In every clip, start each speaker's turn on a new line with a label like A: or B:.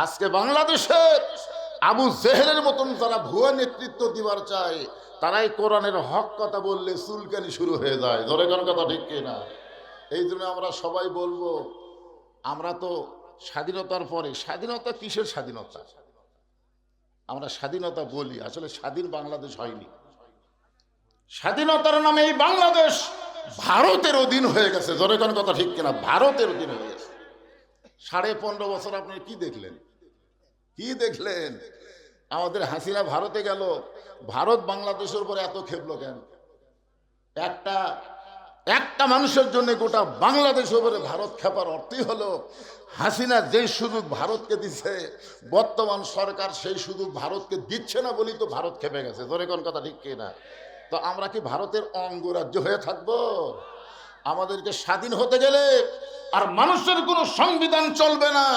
A: আজকে বাংলাদেশে আবু জেহেলের মতন যারা ভুয়া নেতৃত্ব দিবার চায় তারাই কোরআনের হক কথা বললে চুলকানি শুরু হয়ে যায়। ধরে কোন কথা ঠিক কিনা? এই জন্য আমরা সবাই বলবো, আমরা তো স্বাধীনতার পরে, স্বাধীনতা কিসের স্বাধীনতা? আমরা স্বাধীনতা বলি, আসলে স্বাধীন বাংলাদেশ হয়নি। স্বাধীনতার নামে এই বাংলাদেশ ভারতের অধীন হয়ে গেছে। ধরে কোন কথা ঠিক কিনা? ভারতের অধীন হয়ে গেছে। 15.5 বছর আপনি কি দেখলেন? কি দেখলেন? আমাদের হাসিনা ভারতে গেল, ভারত বাংলাদেশের উপরে এত খেপলো কেন? একটা মানুষের জন্য গোটা বাংলাদেশের উপরে ভারত খেপার অর্থই হলো হাসিনা যেই সুযোগ ভারতকে দিচ্ছে, বর্তমান সরকার সেই সুযোগ ভারতকে দিচ্ছে না বলেই তো ভারত খেপে গেছে। ধরে কোন কথা ঠিক কিনা? তো আমরা কি ভারতের অঙ্গরাজ্য হয়ে থাকবো? আমাদেরকে স্বাধীন হতে গেলে আর মানুষের কোনো সংবিধান চলবে না,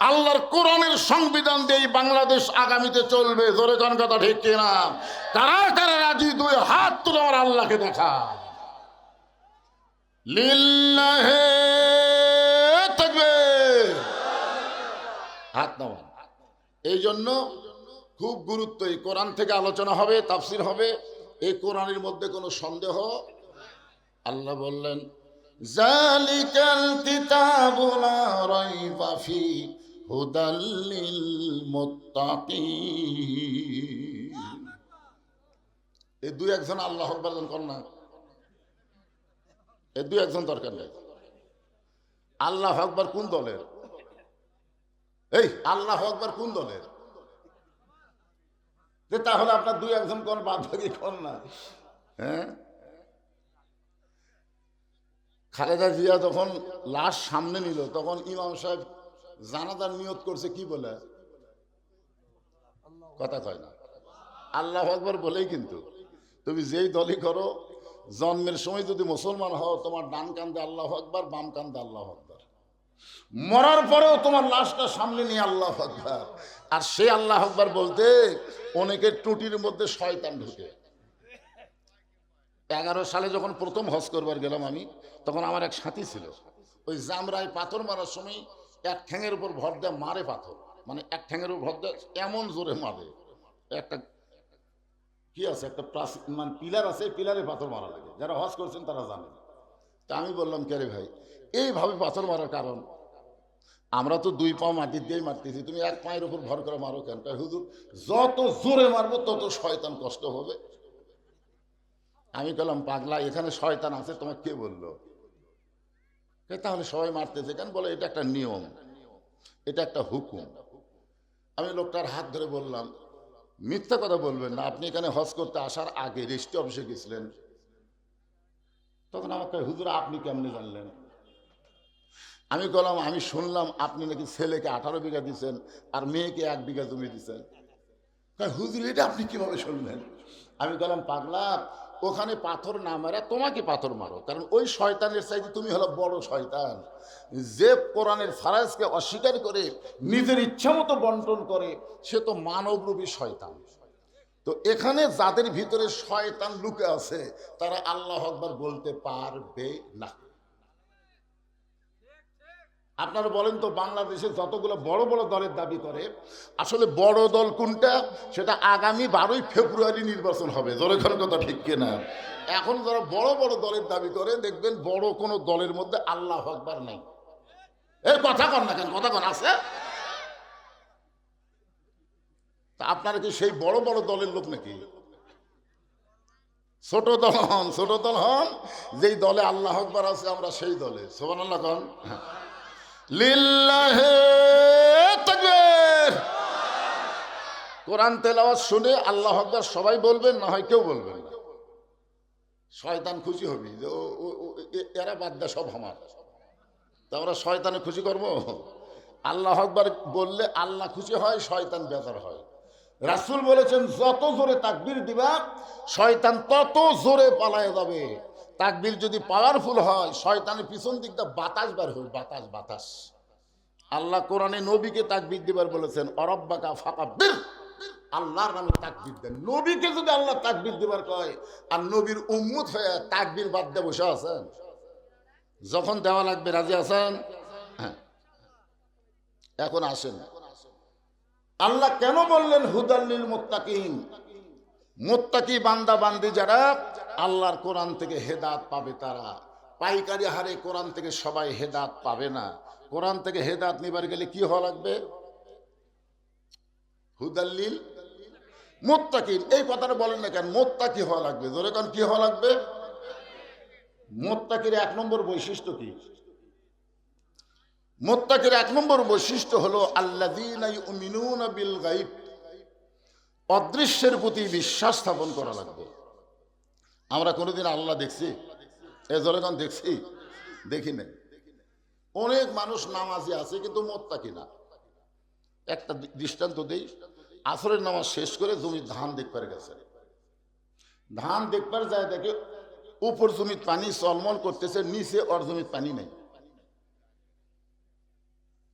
A: আল্লাহর কোরআনের সংবিধান দিয়ে বাংলাদেশ আগামীতে চলবে। জোরে কোন কথা ঠিক কিনা? কারা কারা রাজি? 2 হাত তুলে আমার আল্লাহকে দেখা। লিল্লাহে তাকবীর। হাত নামান। এই জন্য খুব গুরুত্ব, এই কোরআন থেকে আলোচনা হবে, তাফসীর হবে। এই কোরআনের মধ্যে কোনো সন্দেহ, আল্লাহ বললেন জালিকাল কিতাবু লা রাইবা ফি হুদাল লিল মুত্তাকিন। এই 2-1 আল্লাহু আকবার কোন না? এই 2-1 দরকার নেই। আল্লাহু আকবার কোন দলের? এই আল্লাহু আকবার কোন দলের? তাহলে আপনার 2-1 কোন বাদ বাকি কোন না? হ্যাঁ, খালেদা জিয়া যখন লাশ সামনে নিল তখন ইমাম সাহেব জানাজার নিয়ত করছে কি বলে? কথা কয় না, আল্লাহু আকবার বলেই। কিন্তু তুমি যেই দলই করো, জন্মের সময় যদি মুসলমান হও, তোমার ডান কান্দে আল্লাহু আকবার, বাম কান্দে আল্লাহু আকবার। মরার পরেও তোমার লাশটা সামনে নিয়ে আল্লাহু আকবার। আর সে আল্লাহু আকবার বলতে অনেকের টুটির মধ্যে শয়তান ঢুকে। 11 সালে যখন প্রথম হজ করবার গেলাম আমি, তখন আমার এক সাথী ছিল, ওই জামরায় পাথর মারার সময় এক ঠ্যাঙের উপর ভর দেয় মারে পাথর, মানে এক ঠ্যাঙের উপর ভর দেয় এমন জোরে মারে। একটা কি আছে, একটা মানে পিলার আছে, পিলারে পাথর মারা লাগে। যারা হজ করছেন তারা জানেন। তা আমি বললাম, কে রে ভাই এইভাবে পাথর মারার কারণ? আমরা তো 2 পা মাটি দিয়েই মারতেছি, তুমি 1 পায়ের উপর ভর করে মারো কেন? হুজুর যত জোরে মারবো তত শয়তান কষ্ট হবে। আমি বললাম, পাগলা এখানে শয়তান আছে তোমাকে কে বললো? তাহলে সবাই মারতেছে কেন? বলে এটা একটা নিয়ম, এটা একটা হুকুম। আমি লোকটার হাত ধরে বললাম, মিথ্যা কথা বলবেন না, আপনি এখানে হজ করতে আসার আগে রেজিস্ট্রি অফিসে গেছিলেন। তখন আমাকে, হুজুর আপনি কেমনে জানলেন? আমি বললাম, আমি শুনলাম আপনি নাকি ছেলেকে 18 বিঘা দিচ্ছেন আর মেয়েকে 1 বিঘা জমি দিচ্ছেন। হুজুর এটা আপনি কিভাবে শুনলেন? আমি বললাম, পাগলা ওখানে পাথর না মারা তোমাকে পাথর মারো, কারণ ওই শয়তানের চাইতে তুমি হলো বড় শয়তান, যে কোরআনের ফারাজকে অস্বীকার করে নিজের ইচ্ছা মতো বন্টন করে, সে তো মানবরূপী শয়তান। তো এখানে যাদের ভিতরে শয়তান লুকে আছে তারা আল্লাহু আকবার বলতে পারবে না। আপনারা বলেন তো, বাংলাদেশে যতগুলো বড় বড় দলের দাবি করে, আসলে বড় দল কোনটা? সেটা আগামী 12ই ফেব্রুয়ারি নির্বাচন হবে। জোরে কোন কথা ঠিক কিনা? এখন যারা বড় বড় দলের দাবি করে, দেখবেন বড় কোনো দলের মধ্যে আল্লাহু আকবার নাই। এই কথা কন না কেন? কথা কন আছে? তা আপনারা কি সেই বড় বড় দলের লোক নাকি? ছোট দল হন, ছোট দল হন। যেই দলে আল্লাহু আকবার আছে আমরা সেই দলে। সুবহানাল্লাহ কন। লিল্লাহে তাকবীর। কোরআন তেলাওয়াত শুনে আল্লাহু আকবার সবাই বলবেন, না হয় কেউ বলবেন না। শয়তান খুশি হবে যে এরা বাদ দেয় সব আমার। তা আমরা শয়তানে খুশি করব? আল্লাহু আকবার বললে আল্লাহ খুশি হয়, শয়তান বেজার হয়। রাসূল বলেছেন, যত জোরে তাকবীর দিবা শয়তান তত জোরে পালায় যাবে। তাকবীর যদি পাওয়ারফুল হয়, শয়তানের পিছন দিকটা বাতাস বার হয়, বাতাস বাতাস। আল্লাহ কোরআনে নবীকে তাকবীর দিবার বলেছেন, অরব্বাকা ফাকাব্বির। আল্লাহর নামে তাকবীর দেন। নবীকে যদি আল্লাহ তাকবীর দিবার কয়, আর নবীর উম্মত হয়ে তাকবীর বাদ দিয়ে বসে আছেন, যখন দেওয়া লাগবে রাজি আছেন? হ্যাঁ, এখন আসেন আল্লাহ কেন বললেন হুদাল্লিল মুত্তাকিন? মুত্তাকি বান্দা বান্দি যারা আল্লাহর কোরআন থেকে হেদাত পাবে, তারা পাইকারি হারে কোরআন থেকে সবাই হেদাত পাবে না। কোরআন থেকে হেদাত নিবার গেলে কি হওয়া লাগবে? হুদাল্লিল মুত্তাকিন। এই কথাটা বলেন না কেন? মুত্তাকি হওয়া লাগবে। জোরে কান, কি হওয়া লাগবে? মুত্তাকির এক নম্বর বৈশিষ্ট্য কি? মুত্তাকির এক নম্বর বৈশিষ্ট্য হলো আল্লাযীনা ইউমিনুনা বিল গায়ব, অদৃশ্যের প্রতি বিশ্বাস স্থাপন করা লাগবে। আমরা কোনোদিন আল্লাহ দেখছি? এ জোরে কান, দেখছি? দেখি নাই। অনেক মানুষ নামাজি আছে কিন্তু মুত্তাকি না। একটা দৃষ্টান্ত দেই। আসরের নামাজ শেষ করে জমি ধান দেখবার গেছে, ধান দেখবার যায় দেখে উপর জমির পানি চলমল করতেছে, নিচে ওর জমির পানি নেই।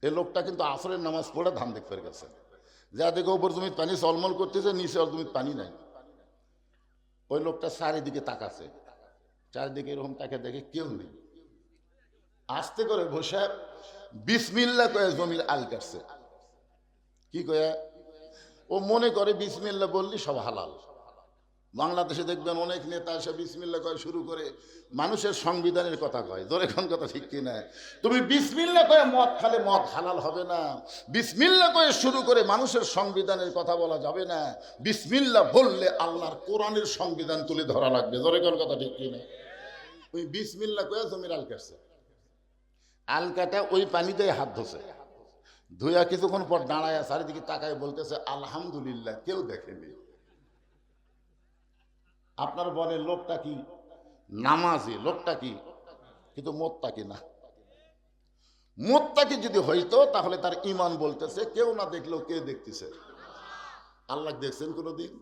A: এই লোকটা কিন্তু আসরের নামাজ পড়ে ধান দেখবার গেছে, যা দেখে উপর জমির পানি চলমল করতেছে, নিচে ওর জমির পানি নাই। ওই লোকটা চারিদিকে তাকাছে, চারিদিকে এরকম তাকে দেখে কেউ নেই। আস্তে করে বসে বিসমিল্লাহ কয়ে জমির আল কাটছে। কি কয়ে? ও মনে করে বিসমিল্লাহ বললি সব হালাল। বাংলাদেশে দেখবেন অনেক নেতা এসে বিসমিল্লাহ কয়ে শুরু করে মানুষের সংবিধানের কথা কয়। ধরে কোন কথা ঠিক কিনা? তুমি বিসমিল্লাহ কয়ে মদ খালে মদ হালাল হবে না, বিসমিল্লাহ কয়ে শুরু করে মানুষের সংবিধানের কথা বলা যাবে না, বিসমিল্লাহ বললে আল্লাহর কোরআনের সংবিধান তুলে ধরা লাগবে। ধরে কোন কথা ঠিক কিনা? ওই বিসমিল্লাহ কয়ে জমির আল কাটছে। আল কাটা ওই পানিতে হাত ধোছে, ধুয়া কিছুক্ষণ পর দাঁড়ায় চারিদিকে তাকায় বলতেছে আলহামদুলিল্লাহ, কেউ দেখেনি। আপনার বলে লোকটা কি নামাজি, লোকটা কি, কিন্তু মুত্তাকি না। মুত্তাকি যদি হইতো তাহলে তার ঈমান বলতেছে কেউ না দেখলেও কে দেখতেছে? আল্লাহ দেখছেন কোনদিন?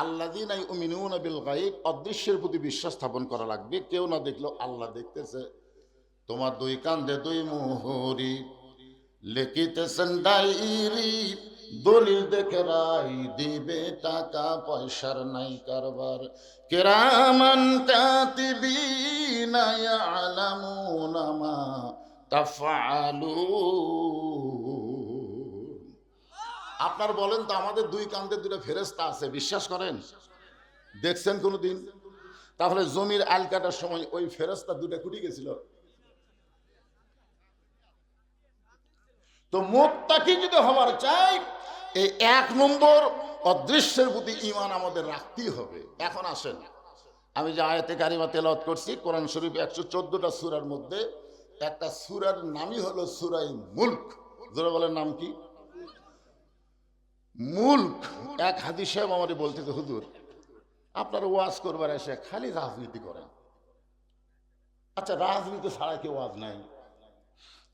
A: আল্লাযীনা ইউমিনুনা বিল গায়ব, অদৃশ্যের প্রতি বিশ্বাস স্থাপন করা লাগবে। কেউ না দেখলেও আল্লাহ দেখতেছে। তোমার দুই কান্দে দুই মুহুরি লিখিতেছেন ডায়েরি, দলিল দেখে রাই দিবে, টাকা পয়সার নাই কারবার। কিরামান কাতিবিনা ইয়ালামুনা মা তাফআলুন। আপনার বলেন তো, আমাদের দুই কান্দে দুটো ফেরেশতা আছে, বিশ্বাস করেন? দেখছেন কোনোদিন? তাহলে জমির আল কাটার সময় ওই ফেরেশতা দুটো কুটি গেছিল। তো মুত্তাকি যদি হওয়ার চাই, এই এক নম্বর অদৃশ্যের প্রতি ঈমান আমাদের রাখতেই হবে। এখন আসেন, আমি যে আয়াতে কারিমা তেলাওয়াত করছি কোরআন শরীফ 114টা সূরার মধ্যে একটা সূরার নামই হলো সূরায়ে মুলক। যারা বলেন নাম কি? মুলক। এক হাদিস সাহেব আমারে বলতেছে, হুজুর আপনার ওয়াজ করবার এসে খালি রাজনীতি করেন। আচ্ছা, রাজনীতি ছাড়া কি ওয়াজ নাই?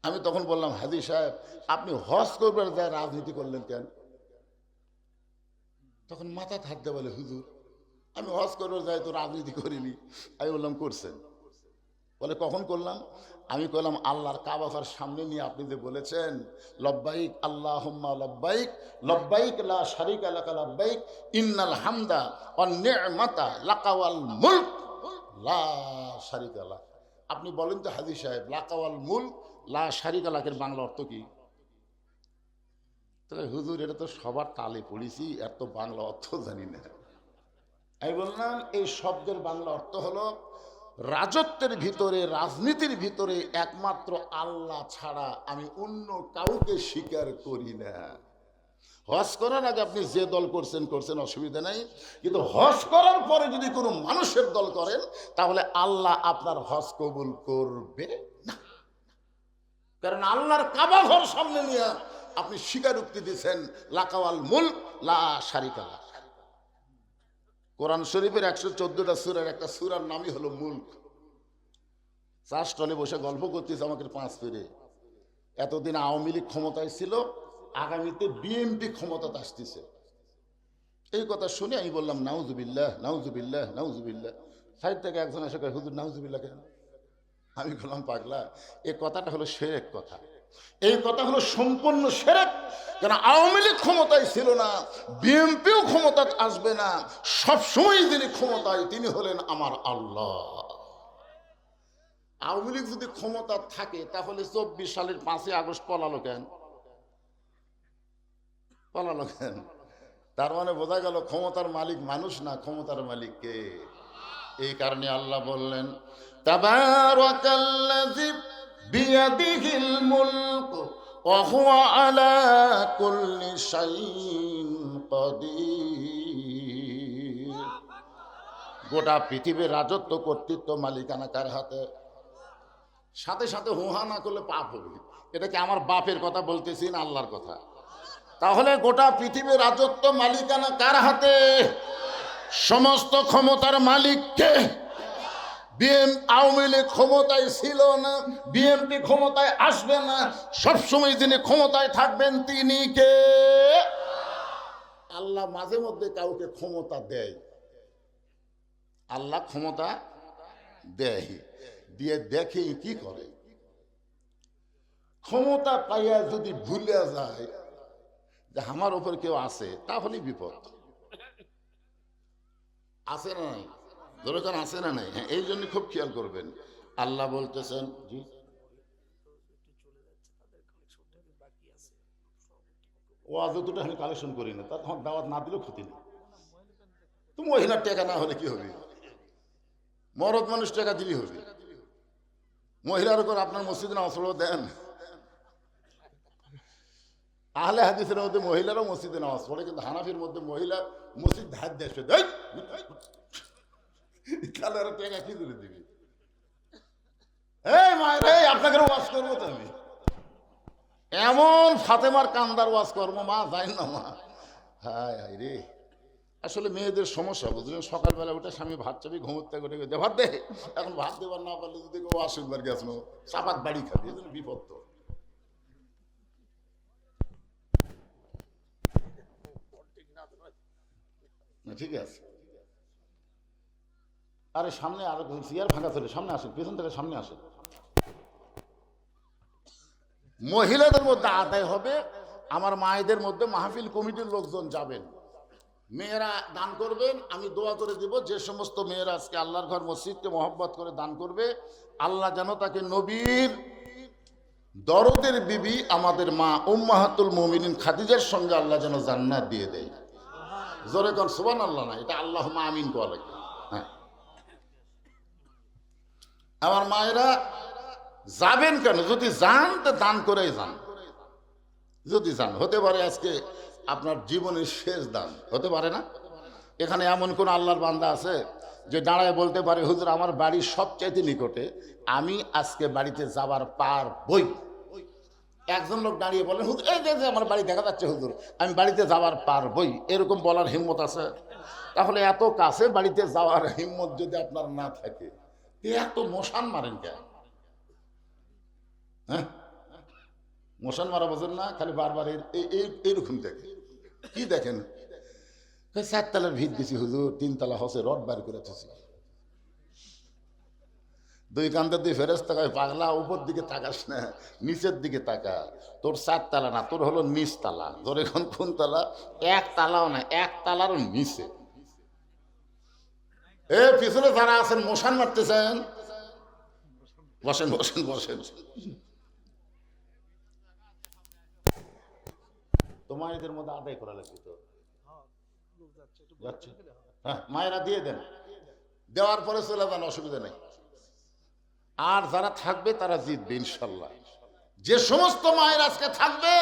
A: আমি তখন বললাম, হাজি সাহেব আপনি হজ করবার যায় রাজনীতি করলেন কেন? তখন মাথা হাত দিয়ে বলে, হুজুর আমি হজ করবার যাই তো রাজনীতি করিনি। আমি বললাম করছেন। বলে কখন করলাম? আমি বললাম আল্লাহর কাবা ঘর সামনে নিয়ে আপনি যে বলেছেন লব্বাইক আল্লাহুম্মা লব্বাইক, লব্বাইক লা শারীকা লাকা লব্বাইক, ইন্নাল হামদা ওয়ান নি'মাতা লাকা ওয়াল মুলক লা শারীকা লাক। আপনি বলেন তো হাজী সাহেব, লাকা ওয়াল মুলক লা শারীকা লাকের বাংলা অর্থ কি? তবে হুজুর এটা তো সবার তালে পড়েছি, এত বাংলা অর্থ জানি না। আমি বললাম এই শব্দের বাংলা অর্থ হলো রাজত্বের ভিতরে, রাজনীতির ভিতরে একমাত্র আল্লাহ ছাড়া আমি অন্য কাউকে স্বীকার করি না। হজ করার আগে আপনি যে দল করছেন করছেন, অসুবিধা নাই, কিন্তু হজ করার পরে যদি কোনো মানুষের দল করেন তাহলে আল্লাহ আপনার হজ কবুল করবে না। কারণ আল্লাহর কাবা ঘর সামনে নিয়ে আপনি স্বীকারোক্তি দিচ্ছেন লাকাওয়াল মুলক লা শারীকা লাক। কোরআন শরীফের 114টা সূরার একটা সূরার নামই হলো মুলক। চাষ টলে বসে গল্প করতেছে আমাকে 5 ফিরে। এতদিন আওয়ামী লীগ ক্ষমতায় ছিল, আগামীতে বিএনপি ক্ষমতাতে আসতেছে। এই কথা শুনে আমি বললাম নাউজুবিল্লাহ নাউজুবিল্লাহ নাউজুবিল্লাহ। সাইড থেকে একজন এসে কয়, হুজুর নাউজুবিল্লাহ কেন? আমি বললাম পাগলা, এই কথাটা হলো শিরক কথা। এই কথা হলো সম্পূর্ণ শিরক। কারণ আওয়ামী লীগ ক্ষমতায় ছিল না, বিএনপিও ক্ষমতায় আসবে না। সবসময় যিনি ক্ষমতায় তিনি হলেন আমার আল্লাহ। আওয়ামী লীগ যদি ক্ষমতা থাকে তাহলে 24 সালের 5ই আগস্ট পলালো কেন? পালালো কেন? তার মানে বোঝা গেল ক্ষমতার মালিক মানুষ না, ক্ষমতার মালিক কে? এই কারণে আল্লাহ বললেন, তাবারাকাল্লাযী বিয়াদিহিল মুলক ওয়া হুয়া আলা কুল্লি শাইইন কাদির। গোটা পৃথিবীর রাজত্ব, কর্তৃত্ব, মালিকানা কার হাতে? সাথে সাথে হুহা না করলে পাপ হবে। এটা কি আমার বাপের কথা বলতেছি না আল্লাহর কথা? তাহলে গোটা পৃথিবীর রাজত্ব, মালিকানা কার হাতে? সমস্ত ক্ষমতার মালিক কে? আওয়ামী লীগ ক্ষমতায় ছিল না, বিএনপি ক্ষমতায় আসবে না, সবসময় যিনি ক্ষমতায় থাকবেন তিনি কে? আল্লাহ মাঝে মধ্যে কাউকে ক্ষমতা দেয়। আল্লাহ ক্ষমতা দেয়, দিয়ে দেখে কি করে। ক্ষমতা পাইয়া যদি ভুলে যায় যে আমার উপর কেউ আছে, তাহলে বিপদ। আছে না নাই? দরকার আছে না নাই? হ্যাঁ, এই জন্য খুব খেয়াল করবেন। আল্লাহ বলতেছেন, জি ওয়াজ দুটো আমি কালেকশন করি না, তার তোমার দাওয়াত না দিলেও ক্ষতি নেই। তো মহিলার টাকা না হলে কি হবে? মরদ মানুষ টাকা দিলেই হবে। মহিলার উপর আপনার মসজিদে নামাজ পড়াও দেন। আহলে হাদিসের মধ্যে মহিলারাও মসজিদে নামাজ পড়ে, কিন্তু হানাফির মধ্যে মহিলা মসজিদ ধার দিয়ে আসবে, তাহলে ওরা টাকা কি তুলে দিবি? এই মায়ের, এই আপনাকে ওয়াজ করবো তো আমি, এমন ফাতেমার কান্দার ওয়াজ করবো, মা যাই না মা। হায় হায় রে, আসলে মেয়েদের সমস্যা বুঝলেন। সকালবেলা উঠে স্বামী ভাত চাবি ঘুমোতে করে দে ভাত দে, এখন ভাত দেবার না পারলে যদি কেউ আসুকবার গেছ চাপাত বাড়ি খাবি, এই জন্য বিপদ তো। ঠিক আছে, আরে সামনে আরো চেয়ার ফাঁকা চলে, সামনে আসেন, পেছন থেকে সামনে আসেন। মহিলাদের মধ্যে আদায় হবে, আমার মায়েদের মধ্যে মাহফিল কমিটির লোকজন যাবেন, মেয়েরা দান করবেন, আমি দোয়া করে দিব। যে সমস্ত মেয়েরা আজকে আল্লাহর ঘর মসজিদকে মহব্বত করে দান করবে, আল্লাহ যেন তাকে নবীর দরদের বিবি আমাদের মা উম্মাহাতুল মুমিনিন খাদিজার সঙ্গে আল্লাহ যেন জান্নাত দিয়ে দেয়। জোরে কোন সুবহানাল্লাহ না, এটা আল্লাহুম্মা আমিন কোয়া লাগে। হ্যাঁ, আমার মায়েরা যাবেন কেন? যদি যান তো দান করেই যান। যদি যান, হতে পারে আজকে আপনার জীবনের শেষ দান, হতে পারে না? এখানে এমন কোন আল্লাহর বান্দা আছে যে দাঁড়ায় বলতে পারে, হুজুর আমার বাড়ির সবচাইতে নিকটে, আমি আজকে বাড়িতে যাবার পার বই? একজন লোক দাঁড়িয়ে বলেন, হুজুর এই যে আমার বাড়ি দেখা যাচ্ছে হুজুর, আমি বাড়িতে যাওয়ার পার বই, এরকম বলার হিম্মত আছে? তাহলে এত কাছে বাড়িতে যাওয়ার হিম্মত যদি আপনার না থাকে, এত মশান মারেন কেন? হ্যাঁ, মশান মারা বোঝেন না? খালি বারবার এইরকম দেখে কি দেখেন? 4 তলার ভিত দিছি হুজুর, 3 তলা হসে রড বার করে থুছি। 2 কান্দে 2 ফেরেশতা কয়, পাগলা উপর দিকে তাকাস না, নিচের দিকে তাকা। তোর 4 তলা না, তোর হলো নিচ তলা। তোর এখন কোন তলা? 1 তলাও না, 1 তলার নিচে। এ পিছনে যারা আছেন মশান মারতেছেন, বসেন বসেন বসেন। তোমার এদের মধ্যে আদায় করা লাগবে তো। যাচ্ছে, হ্যাঁ মায়েরা দিয়ে দেন, দেওয়ার পরে চলে যান, অসুবিধা নেই। আর যারা থাকবে তারা জিতবে ইনশাল্লাহ। যে সমস্ত মায়ের আজকে থাকবে,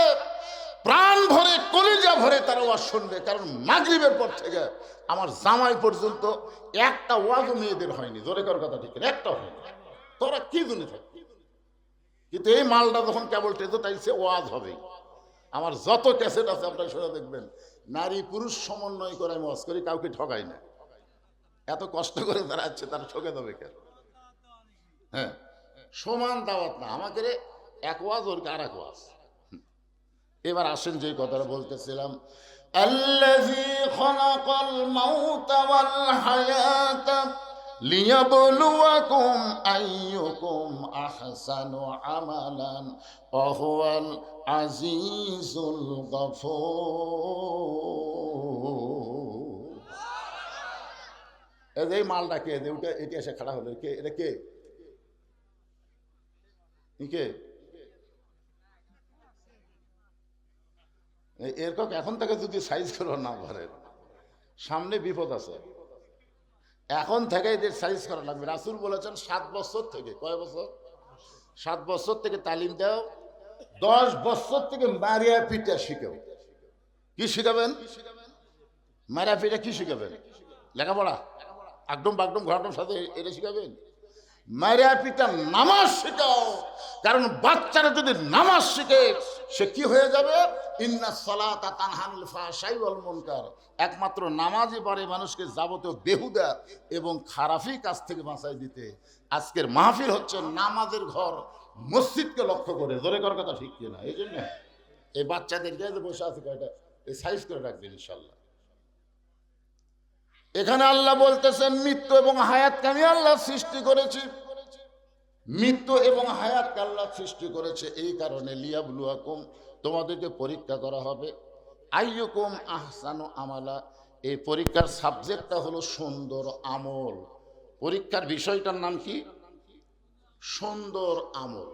A: প্রাণ ভরে কলিজা ভরে তারা ওয়াজ শুনবে, কারণ মাগরিবের পর থেকে আমার জামাই পর্যন্ত একটা ওয়াজও মেয়েদের হয়নি। জোরে করার কথা ঠিক, একটা হয়নি। তোরা কি জন্য থাকবে? কিন্তু এই মালটা যখন কেবল টেজো তাইছে, ওয়াজ হবে। আমার যত ক্যাসেট আছে আপনারা শুনে দেখবেন, নারী পুরুষ সমন্বয় করে আমি ওয়াজ করি, কাউকে ঠকাই না। এত কষ্ট করে যারা আছে তারা ঠকে দেবে কেন? হ্যাঁ, সমান দাওয়াত না, আমাকে এক ওয়াজ ওর আর এক ওয়াজ। এবার আসেন যে কথাটা বলতেছিলাম, আল্লাযী খালাকাল মাউতা ওয়াল হায়াতা লিয়াবলুয়াকুম আইয়ুকুম আহসানু আমালান ওয়া হুয়াল আজিজুল গফুর। এই মালটা কে? এটা এসে খাড়া হলো কে? এটা কে? কে? এরকম এখন থেকে যদি সাইজ করে না পারেন সামনে বিপদ আছে। এখন থেকে এদের সাইজ করা লাগবে। রাসূল বলেছেন 7 বছর থেকে, কয় বছর? 7 বছর থেকে তালিম দাও, 10 বছর থেকে মারিয়া পিটা শিখাও। কি শিখাবেন? মারিয়া পিটা কি শিখাবেন? লেখাপড়া একদম বাগডম ঘটনার সাথে এটা শিখাবেন? মারিয়া পিটা নামাজ শেখাও। কারণ বাচ্চারা যদি নামাজ শিখে সে কি হয়ে যাবে? ইন্না সালাতা তানহা আনিল ফাহশাই ওয়াল মুনকার। একমাত্র নামাজই পারে মানুষকে যাবতীয় বেহুদা এবং খারাপি কাজ থেকে বাঁচাই দিতে। আজকের মাহফিল হচ্ছে নামাজের ঘর, মসজিদকে লক্ষ্য করে। জোরে করার কথা ঠিক কিনা? এই জন্য এই বাচ্চাদেরকে যে বসে আছে কয়টা এই সাইজ করে রাখবেন ইনশাল্লাহ। এখানে আল্লাহ বলতেছেন মৃত্যু এবং হায়াতকে আমি আল্লাহ সৃষ্টি করেছি। মৃত্যু এবং হায়াতকে আল্লাহ সৃষ্টি করেছে এই কারণে লিয়াবলুয়াকুম, তোমাদেরকে পরীক্ষা করা হবে। আইয়ুকুম আহসানু আমালা, এই পরীক্ষার সাবজেক্টটা হলো সুন্দর আমল। পরীক্ষার বিষয়টার নাম কি? সুন্দর আমল।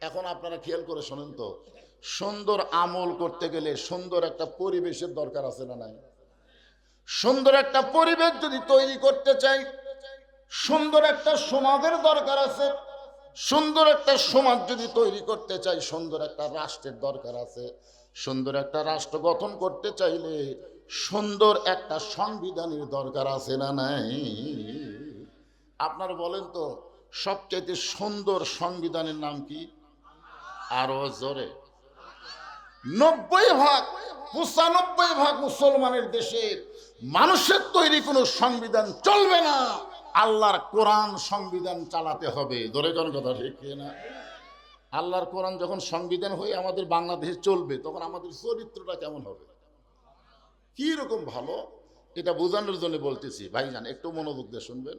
A: এখন আপনারা খেয়াল করে শোনেন তো, সুন্দর আমল করতে গেলে সুন্দর একটা পরিবেশের দরকার আছে না নাই? সুন্দর একটা পরিবেশ যদি তৈরি করতে চাই, সুন্দর একটা সমাজের দরকার আছে। সুন্দর একটা সমাজ যদি তৈরি করতে চাই, সুন্দর একটা রাষ্ট্রের দরকার আছে। সুন্দর একটা রাষ্ট্র গঠন করতে চাইলে সুন্দর একটা সংবিধানের দরকার আছে না নাই? আপনারা বলেন তো সবচাইতে সুন্দর সংবিধানের নাম কি? আরো জোরে। 90% 95% মুসলমানের দেশে মানুষের তৈরি কোনো সংবিধান চলবে না, আল্লাহর কোরআন সংবিধান চালাতে হবে। ধরে কোন কথা ঠিক না? আল্লাহর কোরআন যখন সংবিধান হয়ে আমাদের বাংলাদেশে চলবে, তখন আমাদের চরিত্রটা কেমন হবে, কি রকম ভালো, এটা বোঝানোর জন্য বলতেছি। ভাইজান একটু মনোযোগ দিয়ে শুনবেন।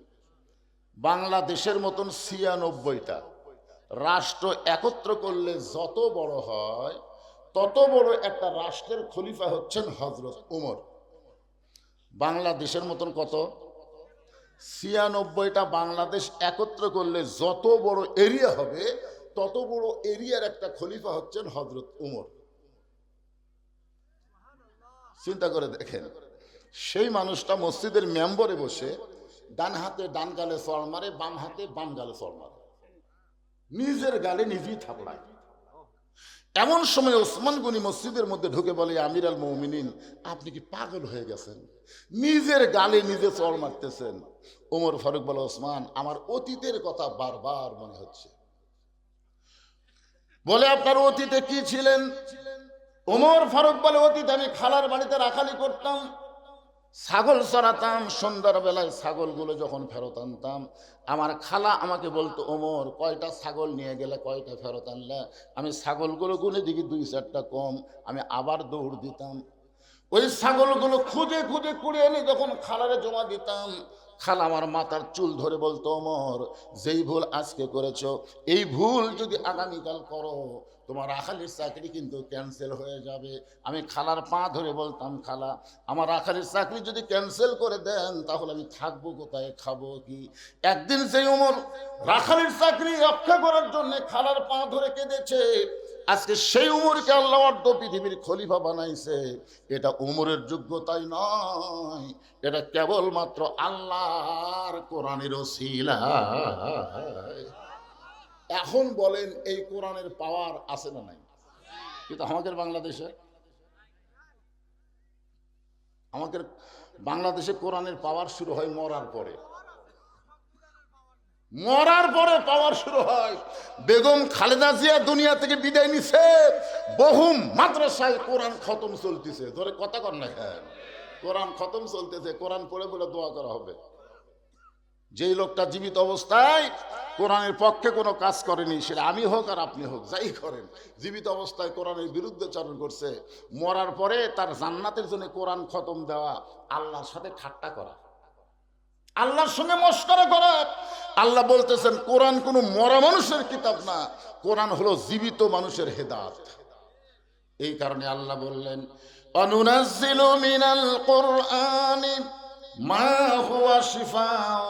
A: বাংলাদেশের মতন 96টা রাষ্ট্র একত্র করলে যত বড় হয়, তত বড় একটা রাষ্ট্রের খলিফা হচ্ছেন হযরত উমর। বাংলাদেশের মতন কত? 96টা বাংলাদেশ একত্র করলে যত বড় এরিয়া হবে, তত বড় এরিয়ার একটা খলিফা হচ্ছেন হযরত উমর। চিন্তা করে দেখেন, সেই মানুষটা মসজিদের মেম্বরে বসে ডান হাতে ডান গালে চড় মারে, বাম হাতে বাম গালে চড় মারে, নিজের গালে নিজেই থাপড়ায়। এমন সময় ওসমান গনি মসজিদের মধ্যে ঢুকে বলে, আমির আল মুমিনিন, আপনি কি পাগল হয়ে গেছেন? নিজের গালে নিজে চড় মারতেছেন। ওমর ফারুক বলে, ওসমান, আমার অতীতের কথা বারবার মনে হচ্ছে। বলে, আপনার অতীতে কি ছিলেন? ওমর ফারুক বলে, অতীতে আমি খালার বাড়িতে রাখালি করতাম, ছাগল চড়াতাম। সন্ধ্যার বেলায় ছাগলগুলো যখন ফেরত আনতাম, আমার খালা আমাকে বলতো, ওমর, কয়টা ছাগল নিয়ে গেলে, কয়টা ফেরত আনলে? আমি ছাগলগুলো গুনে দেখি 2-4টা কম, আমি আবার দৌড় দিতাম। ওই ছাগলগুলো খুঁজে খুঁজে কুড়ে এনে যখন খালারে জমা দিতাম, খালা আমার মাথার চুল ধরে বলতো, ওমর, যেই ভুল আজকে করেছো, এই ভুল যদি আগামীকাল করো, তোমার রাখালির চাকরি কিন্তু ক্যান্সেল হয়ে যাবে। আমি খালার পা ধরে বলতাম, খালা, আমার রাখালির চাকরি যদি ক্যান্সেল করে দেন, তাহলে আমি থাকবো কোথায়, খাবো কি? একদিন সেই ওমর রাখালির চাকরি রক্ষা করার জন্য খালার পা ধরে কেঁদেছে। আজকে সেই উমরকে আল্লাহ অর্ধ পৃথিবীর খলিফা বানাইছে। এটা উমরের যোগ্যতাই নয়, এটা কেবলমাত্র আল্লাহর কোরআনের ওসিলা। এখন বলেন, এই কোরআনের পাওয়ার আছে না নাই? কিন্তু আমাদের বাংলাদেশে কোরআনের পাওয়ার শুরু হয় মরার পরে। মরার পরে পাওয়ার শুরু হয়। বেগম খালেদা জিয়া দুনিয়া থেকে বিদায় নিছে, বহু মাদ্রাসায় কোরআন খতম চলতেছে। ধরে কথা কর না, কোরআন খতম চলতেছে, কোরআন পড়ে পড়ে দোয়া করা হবে। যেই লোকটা জীবিত অবস্থায় কোরআনের পক্ষে কোনো কাজ করেনি, সেটা আমি হোক আর আপনি হোক, যাই করেন, জীবিত অবস্থায় কোরআনের বিরুদ্ধে চারণ করছে, মরার পরে তার জান্নাতের জন্য কোরআন খতম দেওয়া, আল্লাহর সাথে ঠাট্টা করা, আল্লাহর সঙ্গে মশকরা করা। আল্লাহ বলতেছেন, কোরআন কোনো মরা মানুষের কিতাব না, কোরআন হলো জীবিত মানুষের হেদায়েত। এই কারণে আল্লাহ বললেন, অনুনাজ্জিলু মিনাল কুরআনি মা হুয়া শিফাউ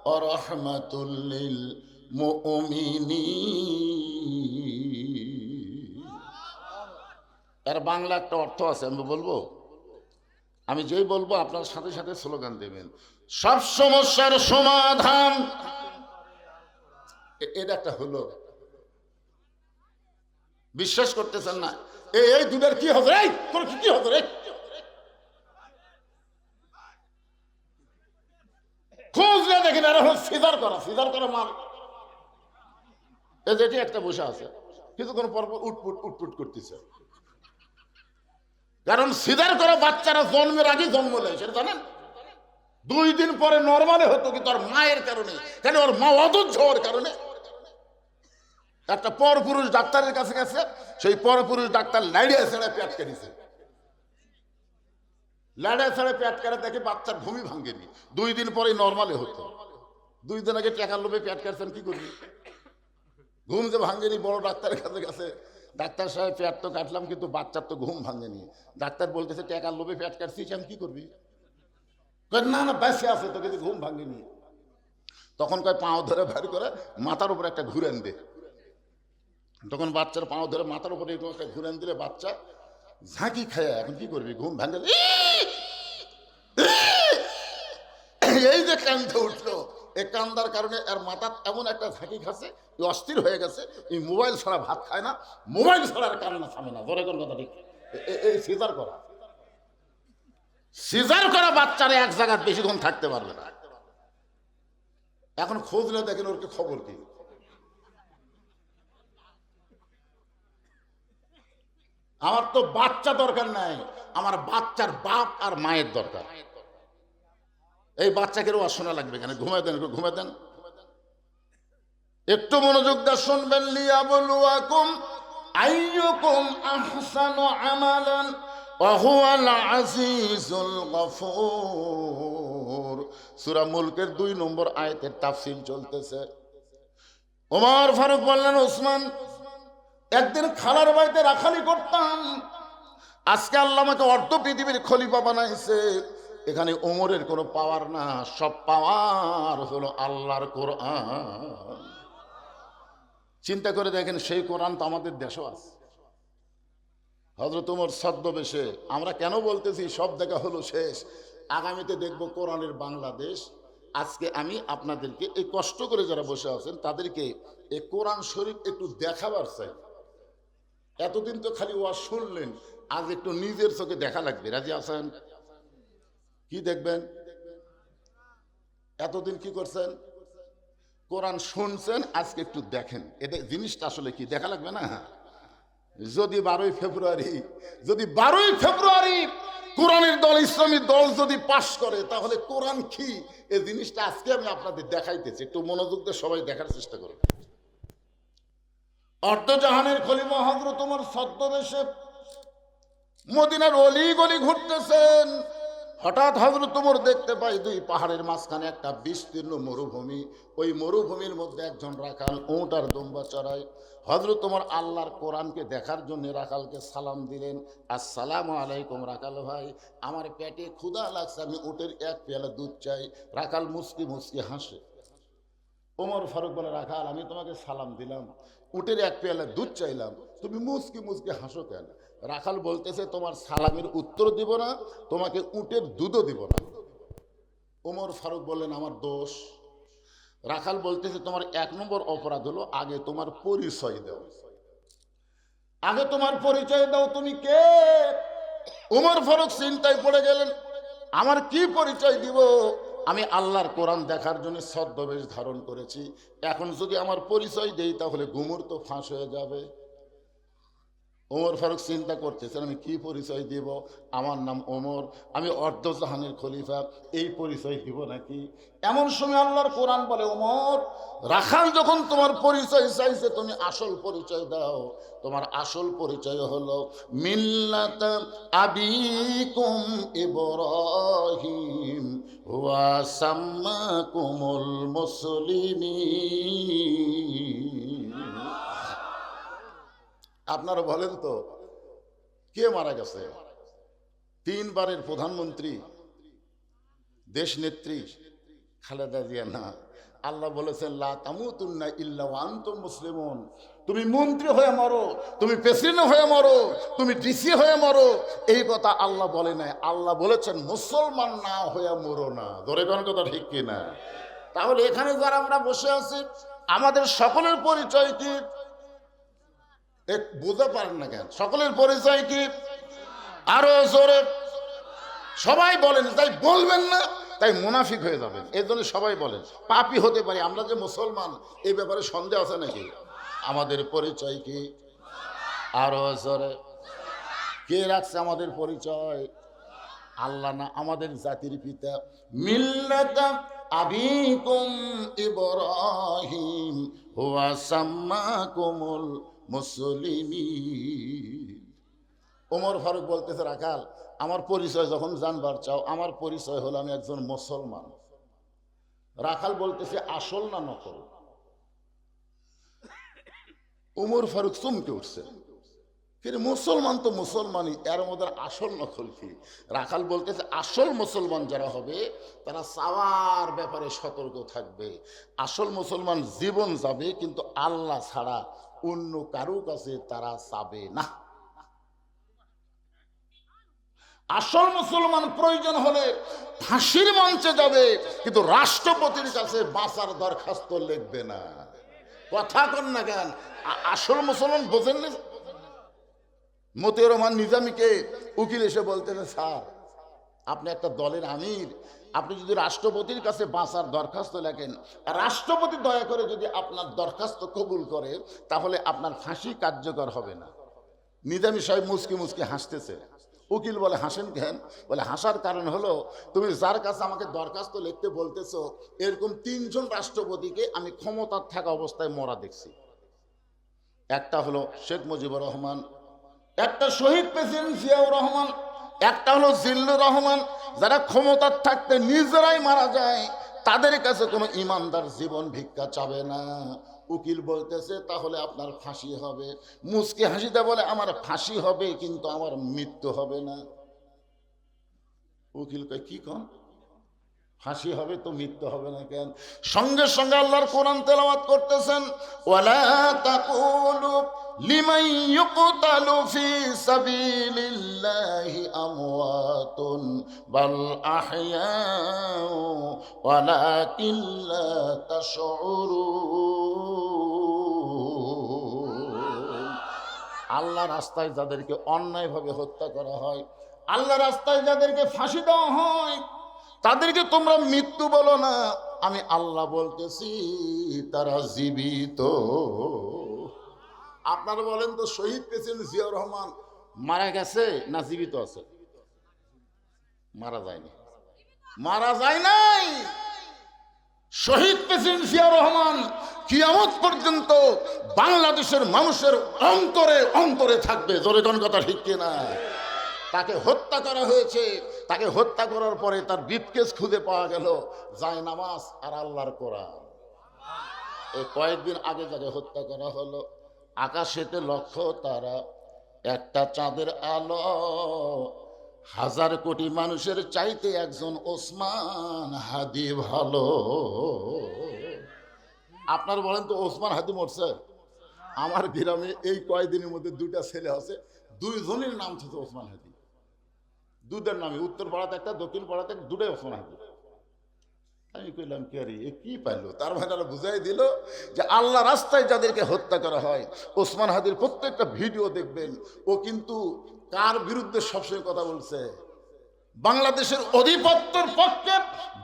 A: ওয়া রাহমাতুল লিল মুমিনিন। এর বাংলা একটা অর্থ আছে, আমি বলবো? আমি যেই বলবো আপনার সাথে সাথে স্লোগান দেবেন, সব সমস্যার সমাধান। এটা একটা হলো, বিশ্বাস করতেছেন না? এই দুটার কি হবে? এই তোর কি হবে রে? খোঁজ না দেখেন, আর হলো সিজার করা মাল। এই যেটি একটা বসে আছে, কিছুক্ষণ পর পর উটপুট উটপুট করতেছে। কারণ সিজার করা বাচ্চারা জন্মের আগে জন্ম নেয়, সেটা জানেন? 2 দিন পরে নর্মালে হতো, কিন্তু ওর মায়ের কারণে, কেন ওর মা অধৈর্য হওয়ার কারণে একটা পরপুরুষ ডাক্তারের কাছে গেছে। সেই পরপুরুষ ডাক্তার লাইড়িয়া ছেড়ে পেট কেটেছে। লাইড়িয়া ছেড়ে পেট কেটে দেখে বাচ্চার ঘুমই ভাঙেনি। 2 দিন পরে নর্মালে হতো। 2 দিন আগে টাকার লোভে পেট কাটছেন, কি করবি? ঘুম যে ভাঙেনি, বড় ডাক্তারের কাছে গেছে। ডাক্তার সাহেব, পেট তো কাটলাম, কিন্তু বাচ্চার তো ঘুম ভাঙেনি। ডাক্তার বলতেছে, টাকার লোভে পেট কাটছিস, আমি কি করবি? না না, বেঁচে আছে তো, কিন্তু ঘুম ভাঙেনি। তখন কয় পাও ধরে বের করে মাথার উপরে একটা ঘুরেন দে। তখন বাচ্চার পাও ধরে মাথার উপরে একটু একটা ঘুরেন দিলে বাচ্চা ঝাঁকি খায়। এখন কি করবি? ঘুম ভাঙে। এই যে কান্দে উঠলো, এই কান্দার কারণে আর মাথা এমন একটা ঝাঁকি খাচ্ছে, অস্থির হয়ে গেছে। এই মোবাইল ছাড়া ভাত খায় না, মোবাইল ছাড়া আর কান্না থামে না। ধরে কোন কথা ঠিক? এই সিজার করা বাচ্চারা এক জায়গায় বেশিক্ষণ থাকতে পারবে না। এখন খোঁজলে দেখেন ওর কি খবর কি। আমার তো বাচ্চা দরকার নাই, আমার বাচ্চার বাপ আর মায়ের দরকার। এই বাচ্চাকে শোনা লাগবে কেন? ঘুমাই দেন, একটু ঘুমাই দেন, একটু মনোযোগ দিয়ে শুনবেন। লিয়াবলুয়াকুম আইয়ুকুম আহসানু আমালান ওয়া হুয়াল আজিজুল গফুর। সূরা মুলকের 2 নম্বর আয়াতের তাফসীর চলতেছে। ওমর ফারুক বললেন, ওসমান, একদিন খালার বাড়িতে রাখালি করতাম, আজকে আল্লাহ আমাকে অর্ধ পৃথিবীর খলিফা বানাইছে। এখানে ওমরের কোনো পাওয়ার না, সব পাওয়ার হলো আল্লাহর কোরআন। চিন্তা করে দেখেন, সেই কোরআন তো আমাদের দেশেও আছে। হযরত ওমর ছদ্মবেশে। আমরা কেন বলতেছি সব দেখা হলো শেষ, আগামীতে দেখব কোরআনের বাংলাদেশ। আজকে আমি আপনাদেরকে এই কষ্ট করে যারা বসে আছেন তাদেরকে এই কোরআন শরীফ একটু দেখাবার চাই। এতদিন তো খালি ওয়াজ শুনলেন, আজ একটু নিজের চোখে দেখা লাগবে। রাজি আছেন? কি দেখবেন? এতদিন কি করছেন? কোরআন শুনছেন, আজকে একটু দেখেন এটা জিনিসটা আসলে কি, দেখা লাগবে না? যদি 12ই ফেব্রুয়ারি কোরআনের দল, ইসলামী দল যদি পাশ করে, তাহলে কোরআন কি এই জিনিসটা আজকে আমি আপনাদের দেখাইতেছি। একটু মনোযোগ দিয়ে সবাই দেখার চেষ্টা করুন। অর্ধজাহানের খলিফা হযরত ওমর ছদ্মবেশে মদিনার অলি গলি ঘুরতেছেন। হঠাৎ হযরত ওমর দেখতে পাই 2 পাহাড়ের মাঝখানে একটা বিস্তীর্ণ মরুভূমি। ওই মরুভূমির মধ্যে একজন রাখাল উট আর দুম্বা চড়ায়। হযরত ওমর আল্লাহর কোরআনকে দেখার জন্য রাখালকে সালাম দিলেন, আসসালামু আলাইকুম রাখাল ভাই, আমার পেটে ক্ষুধা লাগছে, আমি উটের 1 পেয়ালা দুধ চাই। রাখাল মুচকি মুচকি হাসে। ওমর ফারুক বলে, রাখাল, আমি তোমাকে সালাম দিলাম, উটের 1 পেয়ালা দুধ চাইলাম, তুমি মুচকি মুচকি হাসো কেন? রাখাল বলতেছে, তোমার সালামের উত্তর দিব না, তোমাকে উটের দুধও দিব না। ওমর ফারুক বললেন, আমার দোষ। রাখাল বলতেছে, তোমার 1 নম্বর অপরাধ হলো আগে তোমার পরিচয় দাও, আগে তোমার পরিচয় দাও, তুমি কে? ওমর ফারুক চিন্তায় পড়ে গেলেন, আমার কি পরিচয় দিব? আমি আল্লাহর কোরআন দেখার জন্য ছদ্মবেশ ধারণ করেছি, এখন যদি আমার পরিচয় দেই তাহলে গুমর তো ফাঁস হয়ে যাবে। ওমর ফারুক চিন্তা করতেছেন, আমি কি পরিচয় দিব? আমার নাম ওমর, আমি অর্ধজাহানের খলিফা, এই পরিচয় দিব নাকি? এমন সময় আল্লাহর কোরআন বলে, ওমর, রাখাল যখন তোমার পরিচয় চাইছে, তুমি আসল পরিচয় দাও। তোমার আসল পরিচয় হলো মিল্লাত আবিকুম ইব্রাহিম ওয়া সাম্মাকুমুল মুসলিমিন। আপনারা বলেন তো, কে মারা গেছে? 3 বারের প্রধানমন্ত্রী, দেশ নেত্রী খালেদা জিয়া না, আল্লাহ বলেছেন লা তামুতুন্না ইল্লা ওয়া আনতুম মুসলিমুন। তুমি মন্ত্রী হয়ে মরো, তুমি প্রেসিডেন্ট হয়ে মরো, তুমি ডিসি হয়ে মরো, এই কথা আল্লাহ বলে নাই। আল্লাহ বলেছেন মুসলমান না হয়ে মরো না। ধরে কোন কথা ঠিক কিনা? তাহলে এখানে যারা আমরা বসে আছি, আমাদের সকলের পরিচয় কি? বুঝতে পারেন না কেন? সকলের পরিচয় কি? আরো জোরে সবাই বলেন। তাই বলবেন না, তাই মুনাফিক হয়ে যাবেন। এই জন্য সবাই বলেন পাপী হতে পারি। আমরা যে মুসলমান, এই ব্যাপারে সন্দেহ আছে নাকি? আমাদের পরিচয় কি? আরো জোরে কে রাখছে আমাদের পরিচয়? আল্লাহ না, আমাদের জাতির পিতা। মিল্লাতা আবিকুম ইব্রাহিম হুয়া সাম্মাকুমুল মুসলিমিন। ওমর ফারুক বলতেছে, রাখাল আমার পরিচয় যখন জানবার চাও, আমার পরিচয় হলো আমি একজন মুসলমান। রাখাল বলতেছে আসল না নকল? ওমর ফারুক চমকে উঠছে, কিন্তু মুসলমান তো মুসলমানই, এর মধ্যে আসল নকল কি? রাখাল বলতেছে আসল মুসলমান যারা হবে তারা চাওয়ার ব্যাপারে সতর্ক থাকবে। আসল মুসলমান জীবন যাবে, কিন্তু আল্লাহ ছাড়া অন্য কারো কাছে তারা চাবে না। আসল মুসলমান প্রয়োজন হলে ফাঁসির মঞ্চে যাবে, কিন্তু রাষ্ট্রপতির কাছে বাঁচার দরখাস্ত লিখবে না। কথা কন না কেন? আসল মুসলমান বোঝেন না? মতিউর রহমান নিজামীকে উকিল এসে বলতেন, স্যার আপনি একটা দলের আমির, আপনি যদি রাষ্ট্রপতির কাছে বাঁচার দরখাস্ত লেখেন, রাষ্ট্রপতি দয়া করে যদি আপনার দরখাস্ত কবুল করে, তাহলে আপনার ফাঁসি কার্যকর হবে না। নিজামী সাহেব মুচকি মুচকি হাসতেছে। উকিল বলে হাসেন কেন? বলে হাসার কারণ হলো তুমি যার কাছে আমাকে দরখাস্ত লিখতে বলতেছো, এরকম 3 জন রাষ্ট্রপতিকে আমি ক্ষমতার থাকা অবস্থায় মরা দেখছি। একটা হলো শেখ মুজিবুর রহমান, একটা শহীদ প্রেসিডেন্ট জিয়াউর রহমান, একটা হলো জিল্লুর রহমান, যারা ক্ষমতার থাকতে নিজেরাই মারা যায়। তাদের কাছে কোনো ইমানদার জীবন ভিক্ষা চাবে না। উকিল বলতেছে তাহলে আপনার ফাঁসি হবে। মুচকি হাসিতে বলে আমার ফাঁসি হবে, কিন্তু আমার মৃত্যু হবে না। উকিল কয় কি কন? ফাঁসি হবে তো মৃত্যু হবে না কেন? সঙ্গে সঙ্গে আল্লাহর কোরআন তেলাওয়াত করতেছেন, ওয়ালা তাকুলু লিমান ইউকতালু ফি সাবিলিল্লাহি আমওয়াতুন বাল আহইয়াউ ওয়ালাকিন লা তাশউরুন। আল্লাহ রাস্তায় যাদেরকে অন্যায়ভাবে হত্যা করা হয়, আল্লাহ রাস্তায় যাদেরকে ফাঁসি দেওয়া হয়, তাদেরকে তোমরা মৃত্যু বলো না, আমি আল্লাহ বলতেছি তারা জীবিত। আপনারা বলেন তো শহীদ প্রেসিডেন্ট জিয়াউর রহমান মারা গেছে না জীবিত আছে? মারা যায়নি, মারা যায় নাই। শহীদ প্রেসিডেন্ট জিয়াউর রহমান কিয়ামত পর্যন্ত বাংলাদেশের মানুষের অন্তরে অন্তরে থাকবে। জোরে কোন কথা ঠিক কিনা? তাকে হত্যা করা হয়েছে, তাকে হত্যা করার পরে তার ব্রিফকেস খুঁজে পাওয়া গেল, জায়নামাজ আর আল্লাহর কোরআন। এই কয়েকদিন আগে যাকে হত্যা করা হলো, আকাশেতে লক্ষ তারা, একটা চাঁদের আলো, 1000 কোটি মানুষের চাইতে একজন ওসমান হাদি ভালো। আপনার বলেন তো ওসমান হাদি মরছে? আমার গ্রামে এই কয়েকদিনের মধ্যে 2টা ছেলে আছে, 2 জনের নাম থেকে ওসমান হাদি। দুধের নামে উত্তর পাড়াতে একটা, দক্ষিণ পাড়াতে একটা, 2টাই ওসমান হাদি। আমি কইলাম কে রে, এ কি পাইলো? তার ভাইরা বুঝাই দিল যে আল্লাহ রাস্তায় যাদেরকে হত্যা করা হয়, ওসমান হাদির প্রত্যেকটা ভিডিও দেখবেন, ও কিন্তু কার বিরুদ্ধে সবসময় কথা বলছে? বাংলাদেশের অধিপত্যের পক্ষে,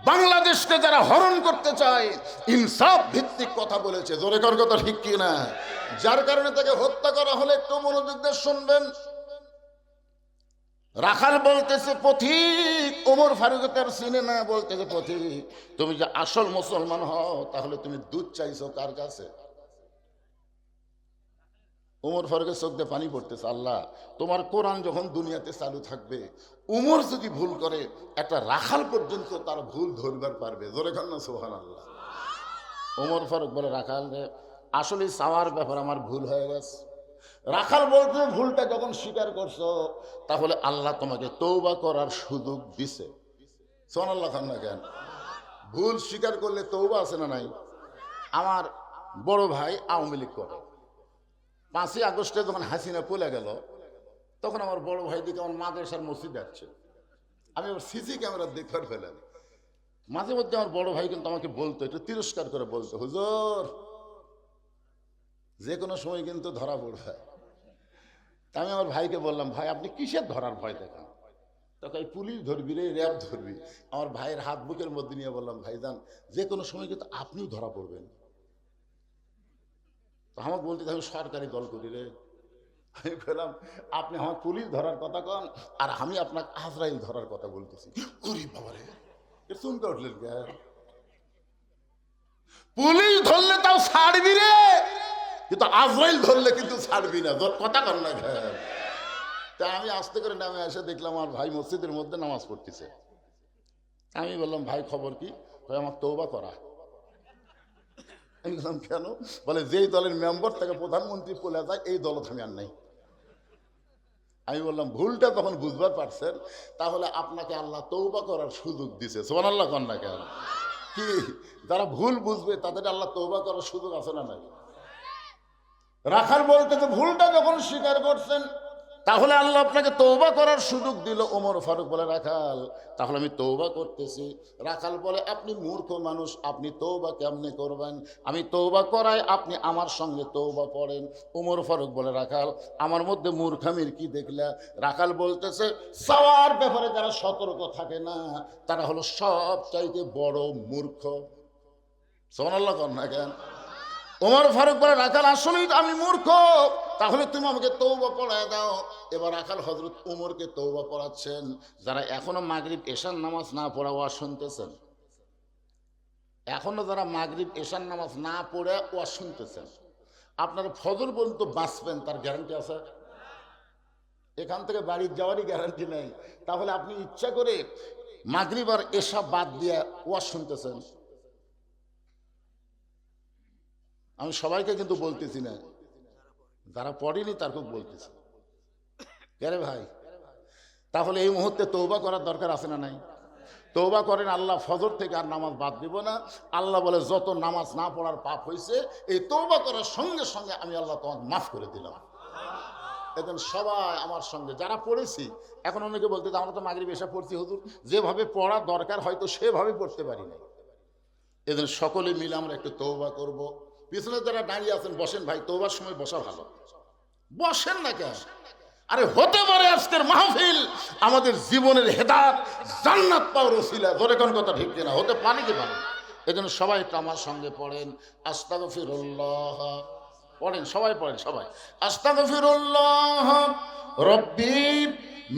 A: বাংলাদেশকে যারা হরণ করতে চায়, ইনসাফ ভিত্তিক কথা বলেছে। জোরে কর কথা ঠিক কিনা? যার কারণে তাকে হত্যা করা হলে একটু মনোযোগ দিয়ে শুনবেন। রাখাল বলতেছে পথিক, ওমর ফারুক তার চিনে না, বলতেছে পথিক তুমি যে আসল মুসলমান হও, তাহলে তুমি দুধ চাইছো কার কাছে? ওমর ফারুকের চোখ দিয়ে পানি পড়তেছে। আল্লাহ তোমার কোরআন যখন দুনিয়াতে চালু থাকবে, উমর যদি ভুল করে, একটা রাখাল পর্যন্ত তার ভুল ধরবার পারবে। জোরে খান না সুবহানাল্লাহ। ওমর ফারুক বলে রাখাল রে, আসলে চাওয়ার ব্যাপার আমার ভুল হয়ে গেছে। রাখাল বলতে ভুলটা যখন স্বীকার করছো, তাহলে আল্লাহ তোমাকে তওবা করার সুযোগ দিছে। সুবহানাল্লাহ খান না কেন? ভুল স্বীকার করলে তওবা আছে না নাই? আমার বড় ভাই আওয়ামী লীগ করে। 5ই আগস্টে যখন হাসিনা পলে গেল, তখন আমার বড় ভাই দিকে আমার মাদ্রাসার মসজিদ যাচ্ছে, আমি আবার সিসি ক্যামেরা দেখবার ফেলেন। মাঝে মধ্যে আমার বড় ভাই কিন্তু আমাকে বলতো, একটু তিরস্কার করে বলতো, হুজুর যে কোনো সময় কিন্তু ধরা পড়বে। তা আমি আমার ভাইকে বললাম, ভাই আপনি কিসের ধরার ভয় দেখান? তখন এই পুলিশ ধরবি রে, র্যাব ধরবি। আমার ভাইয়ের হাত বুকের মধ্যে নিয়ে বললাম, ভাইজান যে কোনো সময় কিন্তু আপনিও ধরা পড়বেন। তো আমাকে বলতে আমি সরকারি দল করি রে। আমি বললাম, আপনি আমার পুলিশ ধরার কথা কন, আর আমি আপনাকে আজরাইল ধরার কথা বলতেছি। ওরে বাবা রে, চমকে উঠলেন কে? পুলিশ ধরলে তাও ছাড়বি রে, কিন্তু আজরাইল ধরলে কিন্তু ছাড়বি না, কথা কর না। তা আমি আস্তে করে নামে এসে দেখলাম আমার ভাই মসজিদের মধ্যে নামাজ পড়তেছে। আমি বললাম, ভাই খবর কি? ভাই আমার তওবা করা। আমি বললাম, কেন? বলে যেই দলের মেম্বার তাকে প্রধানমন্ত্রী বলে যায়, এই দল আমি আর নাই। আমি বললাম, ভুলটা তখন বুঝবার পারছেন, তাহলে আপনাকে আল্লাহ তওবা করার সুযোগ দিছে। সুবহানাল্লাহ কন না কেন? কি যারা ভুল বুঝবে তাদের আল্লাহ তওবা করার সুযোগ আছে না নাই? রাখাল বলতে তো ভুলটা যখন স্বীকার করছেন, তাহলে আল্লাহ আপনাকে তওবা করার সুযোগ দিল। ওমর ফারুক বলে, রাখাল তাহলে আমি তওবা করতেছি। রাখাল বলে, আপনি মূর্খ মানুষ, আপনি তওবা কেমনে করবেন? আমি তওবা করাই, আপনি আমার সঙ্গে তওবা পড়েন। ওমর ফারুক বলে, রাখাল আমার মধ্যে মূর্খামির কি দেখলা? রাখাল বলতেছে, চাওয়ার ব্যাপারে যারা সতর্ক থাকে না তারা হলো সব চাইতে বড় মূর্খ। সুবহানাল্লাহ কন না কেন? ওমর ফারুক বলে, রাখাল আসলেই আমি মূর্খ, তাহলে তুমি আমাকে তওবা পড়ায় দাও। এবার রাখাল হযরত ওমরকে তওবা পড়াচ্ছেন। যারা এখনো মাগরিব এশার নামাজ না পড়া ওয়াজ শুনতেছেন, এখনো যারা মাগরিব এশার নামাজ না পড়ে ওয়াজ শুনতেছেন, আপনার ফজর পর্যন্ত বাঁচবেন তার গ্যারান্টি আছে? এখান থেকে বাড়ি যাওয়ারই গ্যারান্টি নেই। তাহলে আপনি ইচ্ছা করে মাগরিব আর এশা বাদ দিয়ে ওয়াজ শুনতেছেন। আমি সবাইকে কিন্তু বলতেছি না, যারা পড়েনি তার খুব বলতেছি। কে ভাই? তাহলে এই মুহূর্তে তওবা করার দরকার আছে না নাই? তওবা করেন, আল্লাহ ফজর থেকে আর নামাজ বাদ দিব না। আল্লাহ বলে, যত নামাজ না পড়ার পাপ হয়েছে, এই তওবা করার সঙ্গে সঙ্গে আমি আল্লাহ তোমাকে মাফ করে দিলাম। এখন সবাই আমার সঙ্গে যারা পড়েছি, এখন অনেকে বলতে আমরা তো মাগরিব এশা পড়ছি হুজুর, যেভাবে পড়া দরকার হয়তো সেভাবে পড়তে পারি না। এদের সকলে মিলে আমরা একটু তওবা করব। পিছনে যারা দাঁড়িয়ে আছেন বসেন ভাই, তওবার সময় বসা ভালো। বসেন না কেন? আরে হতে পারে আজকের মাহফিল আমাদের জীবনের হেদায়েত জান্নাত পাওয়ার ওসিলা। ধরে কোন কথা ঠিক কিনা? হতে পারে কি পারে? এজন্য সবাই একটু আমার সঙ্গে পড়েন, আস্তাগফিরুল্লাহ। পড়েন সবাই, পড়েন সবাই, আস্তাগফিরুল্লাহ রব্বি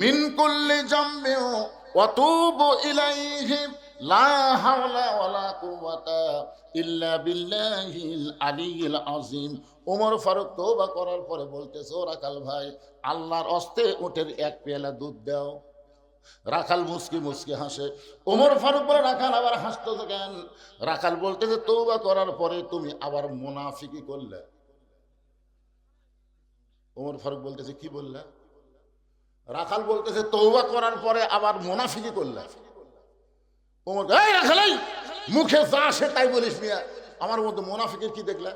A: মিন কুল্লি জামবি ওয়া তুবু ইলাইহি লা হাওলা ওয়ালা কুওয়াতা ইল্লা বিল্লাহিল আলিয়্যিল আযীম। ওমর ফারুক তওবা করার পরে বলতেছে, ও রাখাল ভাই, আল্লাহর হস্তে উটের এক পেয়ালা দুধ দাও। রাখাল মুসকি মুসকি হাসে। ওমর ফারুক বলে, রাখাল আবার হাসতেছে কেন? রাখাল বলতেছে, তওবা করার পরে তুমি আবার মুনাফিকি করলে। ওমর ফারুক বলতেছে, কি বললা? রাখাল বলতেছে, তওবা করার পরে আবার মুনাফিকি করলে। ওমর, এই রাখাল, এই মুখে যা আসে তাই বলিস মিয়া, আমার মধ্যে মুনাফিকের কি দেখলা?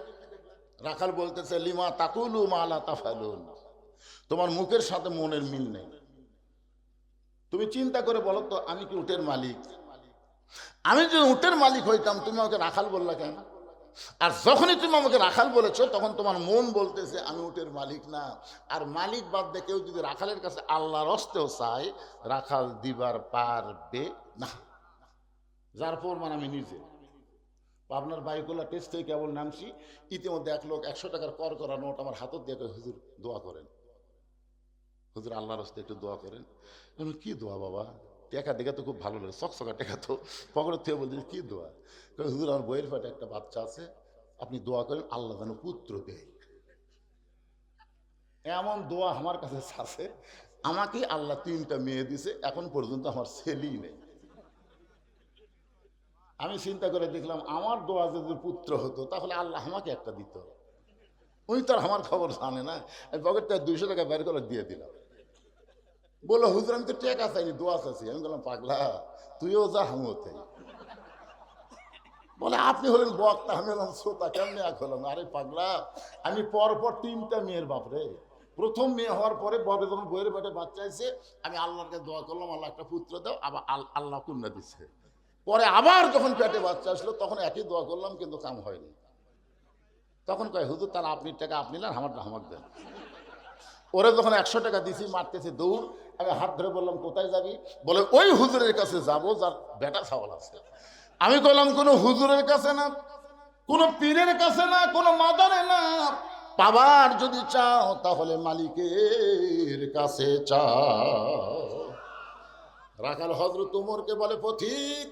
A: রাখাল বলতেছে, লিমা তাকুলু মা লা তাফালুন, তোমার মুখের সাথে মনের মিল নেই। তুমি চিন্তা করে বলো তো, আমি কি উটের মালিক? আমি যদি উটের মালিক হইতাম, তুমি আমাকে রাখাল বললা কেন? আর যখনই তুমি আমাকে রাখাল বলেছো, তখন তোমার মন বলতেছে আমি উটের মালিক না। আর মালিক বাদ দিয়ে কেউ যদি রাখালের কাছে আল্লাহর হস্তেও চায়, রাখাল দিবার পারবে না। যার প্রমাণ আমি নিজে। আপনার বাইকুল্লা টেস্ট থেকে কেবল নামছি, ইতিমধ্যে এক লোক 100 টাকার কর করা নোট আমার হাতত দিয়ে, হুজুর দোয়া করেন, হুজুর আল্লাহর হস্তে একটু দোয়া করেন। কি দোয়া বাবা? টেকা দেখে তো খুব ভালো লাগে, চকচকা টেকা তো পকেটের থেকে বলছে, কি দোয়া? হুজুর আমার বইয়ের পেটে একটা বাচ্চা আছে, আপনি দোয়া করেন আল্লাহ যেন পুত্র দেয়। এমন দোয়া আমার কাছে আছে। আমাকে আল্লাহ 3টা মেয়ে দিছে, এখন পর্যন্ত আমার ছেলেই নেই। আমি চিন্তা করে দেখলাম, আমার দোয়া যদি পুত্র হতো তাহলে আল্লাহ আমাকে একটা দিত। উনি তো আর আমার খবর জানে না। আমি পকেটটা 200 টাকা বের করে দিয়ে দিলাম। বললো, হুজুর আমি তো টেকা চাইনি, দোয়া চাইছি। আমি বললাম, পাগলা তুইও যা, আমিও তাই। বলে আপনি হলেন বক্তা, আমি হলাম শ্রোতা, কেমনি এক হলাম? আরে পাগলা, আমি পরপর 3টা মেয়ের বাপরে। প্রথম মেয়ে হওয়ার পরে ববে যখন বইয়ের পেটে বাচ্চা এসে আমি আল্লাহর কাছে দোয়া করলাম, আল্লাহ একটা পুত্র দাও, আবার আল্লাহ কন্যা দিচ্ছে। পরে আবার যখন পেটে বাচ্চা আসলো তখন একই দোয়া করলাম, কিন্তু কাম হয়নি। তখন কয় হুজুর তাহলে আপনি টাকা আপনি না, আমারটা আমাকে দেন। ওরে যখন 100 টাকা দিছি, মারতেছে দৌড়। আমি হাত ধরে বললাম কোথায় যাবি? বলে ওই হুজুরের কাছে যাবো যার বেটা ছাওয়াল আছে। আমি বললাম কোনো হুজুরের কাছে না, কোনো পীরের কাছে না, কোনো মাদারে না, পাবার যদি চাও তাহলে মালিকের কাছে চাও। রাখাল হযরত উমরকে বলে পথিক,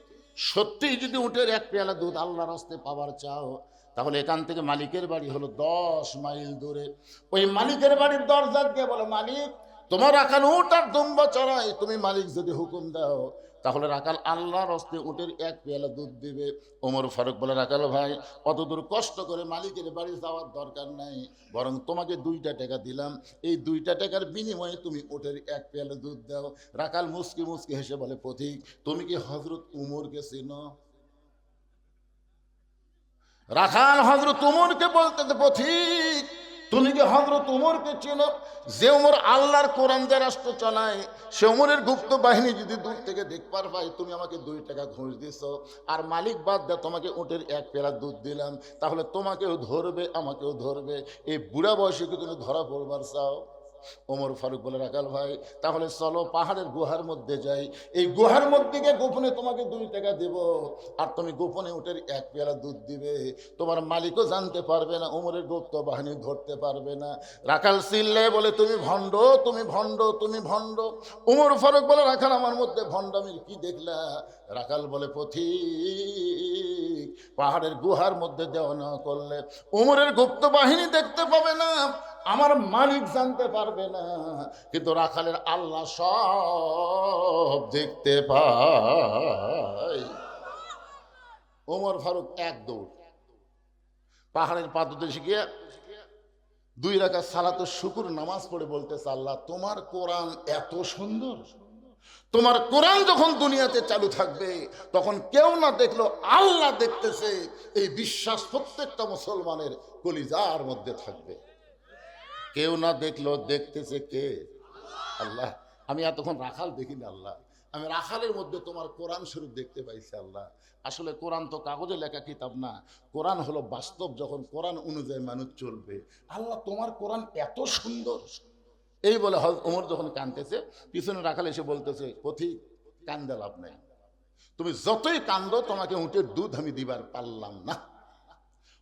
A: সত্যি যদি উটের 1 পেয়ালা দুধ আল্লাহর রাস্তায় পাবার চাও, তাহলে এখান থেকে মালিকের বাড়ি হলো 10 মাইল দূরে। ওই মালিকের বাড়ির দরজা দিয়ে বলো, মালিক তোমার রাখাল উট আর দুম্বা চড়াই, তুমি মালিক যদি হুকুম দাও তাহলে রাখাল আল্লাহর হস্তে উটের 1 পেয়ালা দুধ দিবে। ওমর ফারুক বলে, রাখাল ভাই অত দূর কষ্ট করে মালিকের বাড়ি যাওয়ার দরকার নাই, বরং তোমাকে 2টা টাকা দিলাম, এই 2টা টাকার বিনিময়ে তুমি উটের 1 পেয়ালা দুধ দাও। রাখাল মুসকি মুসকি হেসে বলে, পথিক তুমি কি হযরত উমরকে চেনো? রাখাল হযরত উমরকে বলতে, পথিক তুমি কি হযরত উমরকে চেনো? যে উমর আল্লাহর কোরআন দিয়ে রাষ্ট্র চালায়, সে উমরের গুপ্ত বাহিনী যদি দূর থেকে দেখবার পাই, তুমি আমাকে 2 টাকা ঘুষ দিছ, আর মালিক বাদ দিয়ে তোমাকে উটের 1 পেয়ালা দুধ দিলাম, তাহলে তোমাকেও ধরবে আমাকেও ধরবে। এই বুড়া বয়সে কি তুমি ধরা পড়বার চাও? ওমর ফারুক বলে, রাখাল ভাই তাহলে চলো পাহাড়ের গুহার মধ্যে যাই, এই গুহার মধ্যে গিয়ে গোপনে তোমাকে 2 টাকা দেব, আর তুমি গোপনে উটের 1 পেয়ালা দুধ দিবে, তোমার মালিকও জানতে পারবে না, ওমরের গুপ্ত বাহিনী ধরতে পারবে না। রাখাল চিল্লে বলে, তুমি ভণ্ড, তুমি ভণ্ড, তুমি ভণ্ড। ওমর ফারুক বলে, রাখাল আমার মধ্যে ভণ্ডামির কি দেখলা? রাখাল বলে, পথিক পাহাড়ের গুহার মধ্যে দেওয়া না করলে ওমরের গুপ্ত বাহিনী দেখতে পাবে না, আমার মালিক জানতে পারবে না, কিন্তু রাখালের আল্লাহ সব দেখতে পায়। ওমর ফারুক 1 দৌড় পাহাড়ের পাদদেশে গিয়ে 2 রাকাত সালাতুল শুকর নামাজ পড়ে বলতেছে, আল্লাহ তোমার কোরআন এত সুন্দর, তোমার কোরআন যখন দুনিয়াতে চালু থাকবে তখন কেউ না দেখলো আল্লাহ দেখতেছে, এই বিশ্বাস প্রত্যেকটা মুসলমানের কলিজার মধ্যে থাকবে। কেউ না দেখলো দেখতেছে কে? আল্লাহ। আমি এতক্ষণ রাখাল দেখিনি আল্লাহ, আমি রাখালের মধ্যে তোমার কোরআন শরীফ দেখতে পাইছি আল্লাহ। আসলে কোরআন তো কাগজে লেখা কিতাব না, কোরআন হলো বাস্তব, যখন কোরআন অনুযায়ী মানুষ চলবে। আল্লাহ তোমার কোরআন এত সুন্দর। এই বলে ওমর যখন কাঁদতেছে, পিছনে রাখাল এসে বলতেছে, পথিক কান্দে লাভ নাই, তুমি যতই কান্দো তোমাকে উটের দুধ আমি দিবার পারলাম না।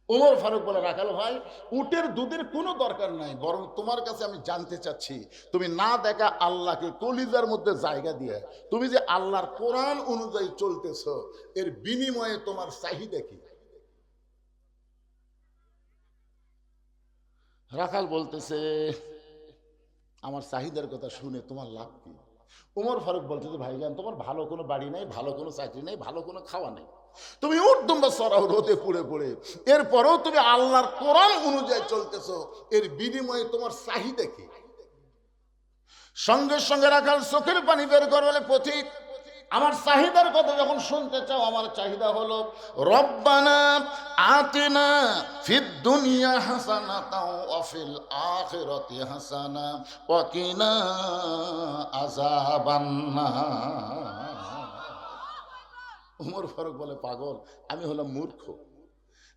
A: ওমর ফারুক বলে, রাখাল ভাই উটের দুধের কোনো দরকার নাই, বরং তোমার কাছে আমি জানতে চাচ্ছি, তুমি না দেখা আল্লাহকে কলিজার মধ্যে জায়গা দিয়ে তুমি যে আল্লাহর কোরআন অনুযায়ী চলতেছ, এর বিনিময়ে তোমার চাহিদা কি? রাখাল বলতেছে, আমার চাহিদার কথা শুনে তোমার লাভ কি? ওমর ফারুক বলতেছে, ভাইজান তোমার ভালো কোনো বাড়ি নেই, ভালো কোনো চাকরি নেই, ভালো কোনো খাওয়া নেই, তুমি উর্দুম্বা সরাও রোদে পুড়ে পড়ে, এরপরেও তুমি আল্লাহর কোরআন অনুযায়ী চলতেছো, এর বিনিময়ে তোমার চাহিদা কি? সঙ্গে সঙ্গে রাখাল চোখের পানি বের করে বলে, পথিক আমার চাহিদার কথা যখন শুনতে চাও, আমার চাহিদা হলো রব্বানা আতিনা ফিদ দুনিয়া হাসানাতাও ওয়া ফিল আখিরাতি হাসানা ওয়া কিনা আযাবান্নার। ওমর ফারুক বলে, পাগল আমি হলাম মূর্খ,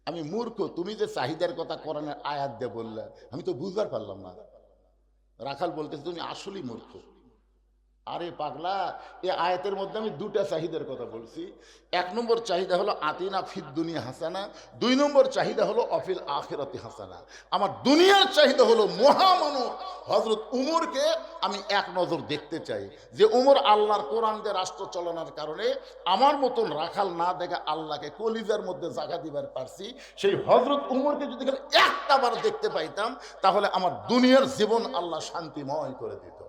A: আমি মূর্খ, তুমি যে চাহিদার কথা কোরআনের আয়াত দিয়ে বললে আমি তো বুঝবার পারলাম না। রাখাল বলতেছে, তুমি আসলেই মূর্খ। আরে পাগলা, এই আয়াতের মধ্যে আমি 2টা চাহিদার কথা বলছি। 1 নম্বর চাহিদা হলো আতিনা ফিদ দুনিয়া হাসানা, 2 নম্বর চাহিদা হলো অফিল আখিরাতি হাসানা। আমার দুনিয়ার চাহিদা হলো মহামানব হযরত উমরকে আমি 1 নজর দেখতে চাই, যে উমর আল্লাহর কোরআন দিয়ে রাষ্ট্র চালানোর কারণে আমার মতন রাখাল না দেখে আল্লাহকে কলিজার মধ্যে জায়গা দিবার পারছি, সেই হযরত উমরকে যদি একটা বার দেখতে পাইতাম তাহলে আমার দুনিয়ার জীবন আল্লাহ শান্তিময় করে দিত।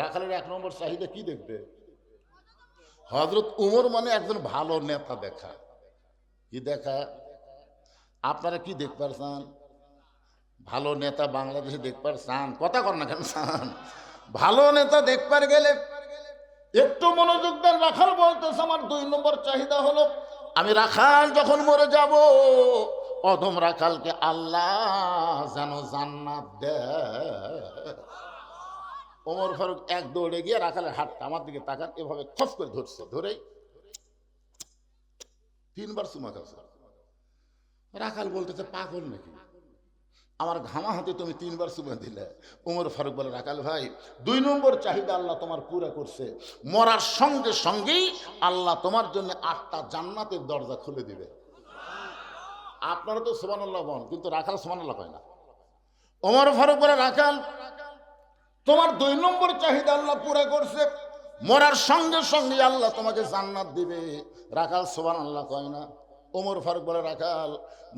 A: রাখালের 1 নম্বর চাহিদা কি দেখবে? হযরত উমর মানে একজন ভালো নেতা দেখা। কি দেখা? আপনারা কি দেখবার চান? ভালো নেতা বাংলাদেশে দেখবার চান? কথা কর না কেন চান? ভালো নেতা দেখবার গেলে একটু মনোযোগ দেন। রাখাল বলতেছে, আমার 2 নম্বর চাহিদা হলো আমি রাখাল যখন মরে যাব, অধম রাখালকে আল্লাহ যেন জান্নাত দেয়। ওমর ফারুক এক দৌড়ে গিয়ে রাখালের হাতটা আমার দিকে তাকান, এভাবে খস করে ধরছে, ধরেই 3 বার চুমা খাচ্ছে। রাখাল বলতেছে পাগল নাকি, আমার ঘামা হাতে তুমি 3 বার চুমা দিলে। ওমর ফারুক বলে, রাখাল ভাই 2 নম্বর চাহিদা আল্লাহ তোমার পুরা করছে, মরার সঙ্গে সঙ্গেই আল্লাহ তোমার জন্য 8টা জান্নাতের দরজা খুলে দিবে। আপনারা তো সুবহানাল্লাহ বলেন, কিন্তু রাখাল সুবহানাল্লাহ কয় না। ওমর ফারুক বলে, রাখাল তোমার 2 নম্বর চাহিদা আল্লাহ পুরা করছে, মরার সঙ্গে সঙ্গে আল্লাহ তোমাকে জান্নাত দিবে। রাখাল সুবহানাল্লাহ কয় না। ওমর ফারুক বলে, রাখাল